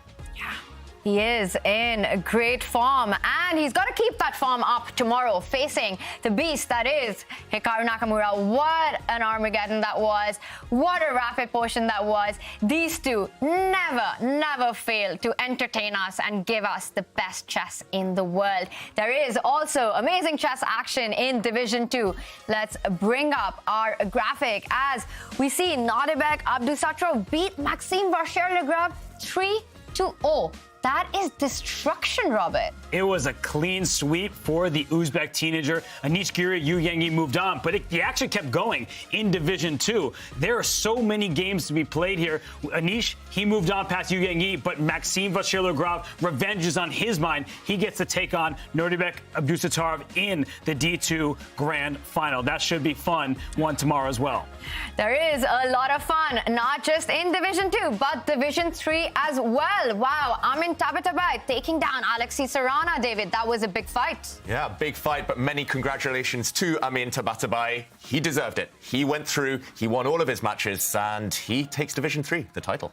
He is in great form, and he's got to keep that form up tomorrow, facing the beast that is Hikaru Nakamura. What an Armageddon that was. What a rapid potion that was. These two never fail to entertain us and give us the best chess in the world. There is also amazing chess action in Division 2. Let's bring up our graphic as we see Nadibek Abdusatro beat Maxime Vachier-Lagrave 3-0. That is destruction, Robert. It was a clean sweep for the Uzbek teenager. Anish Giri, Yu Yangi moved on, but he actually kept going in Division 2. There are so many games to be played here. Anish, he moved on past Yu Yangi, but Maxime Vachier-Lagrave, revenge is on his mind. He gets to take on Nurdibek Abdusattorov in the D2 Grand Final. That should be fun one tomorrow as well. There is a lot of fun, not just in Division 2, but Division 3 as well. Wow, Amin Tabatabai taking down Alexei Sarana, David. That was a big fight. Yeah, big fight, but many congratulations to Amin Tabatabai. He deserved it. He went through, he won all of his matches, and he takes Division 3, the title.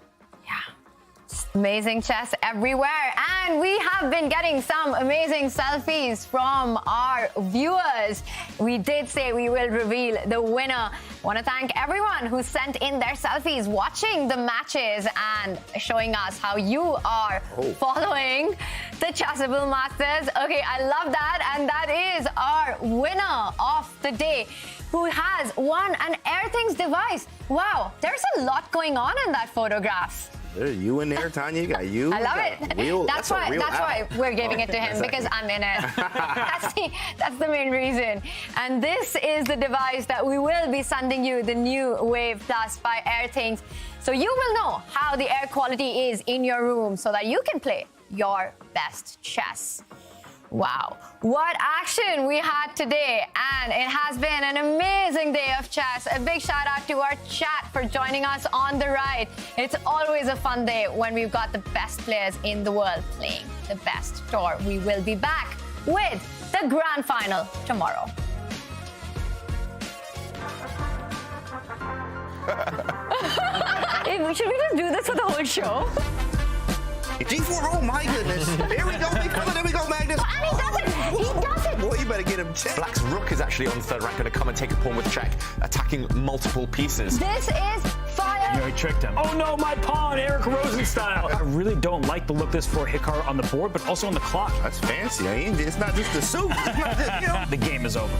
Amazing chess everywhere, and we have been getting some amazing selfies from our viewers. We did say we will reveal the winner. Want to thank everyone who sent in their selfies watching the matches and showing us how you are following the Chessable Masters. Okay, I love that, and that is our winner of the day, who has won an Air Things device. Wow, there's a lot going on in that photograph. There's you in there, Tanya. You got you. I love it. That's why we're giving it to him, because I'm in it. That's the main reason. And this is the device that we will be sending you, the new Wave Plus by Air Things. So you will know how the air quality is in your room so that you can play your best chess. Wow, what action we had today, and it has been an amazing day of chess. A big shout out to our chat for joining us on the ride. It's always a fun day when we've got the best players in the world playing the best tour. We will be back with the grand final tomorrow. Should we just do this for the whole show? G4, oh my goodness. There we go, there we go, Magnus. And he does it. He does it. Boy, you better get him checked. Black's rook is actually on the third rank, going to come and take a pawn with check, attacking multiple pieces. This is fire. Yeah, he tricked him. Oh no, my pawn, Eric Rosen style. I really don't like the look this for Hikaru on the board, but also on the clock. That's fancy. It's not just the suit. The game is over.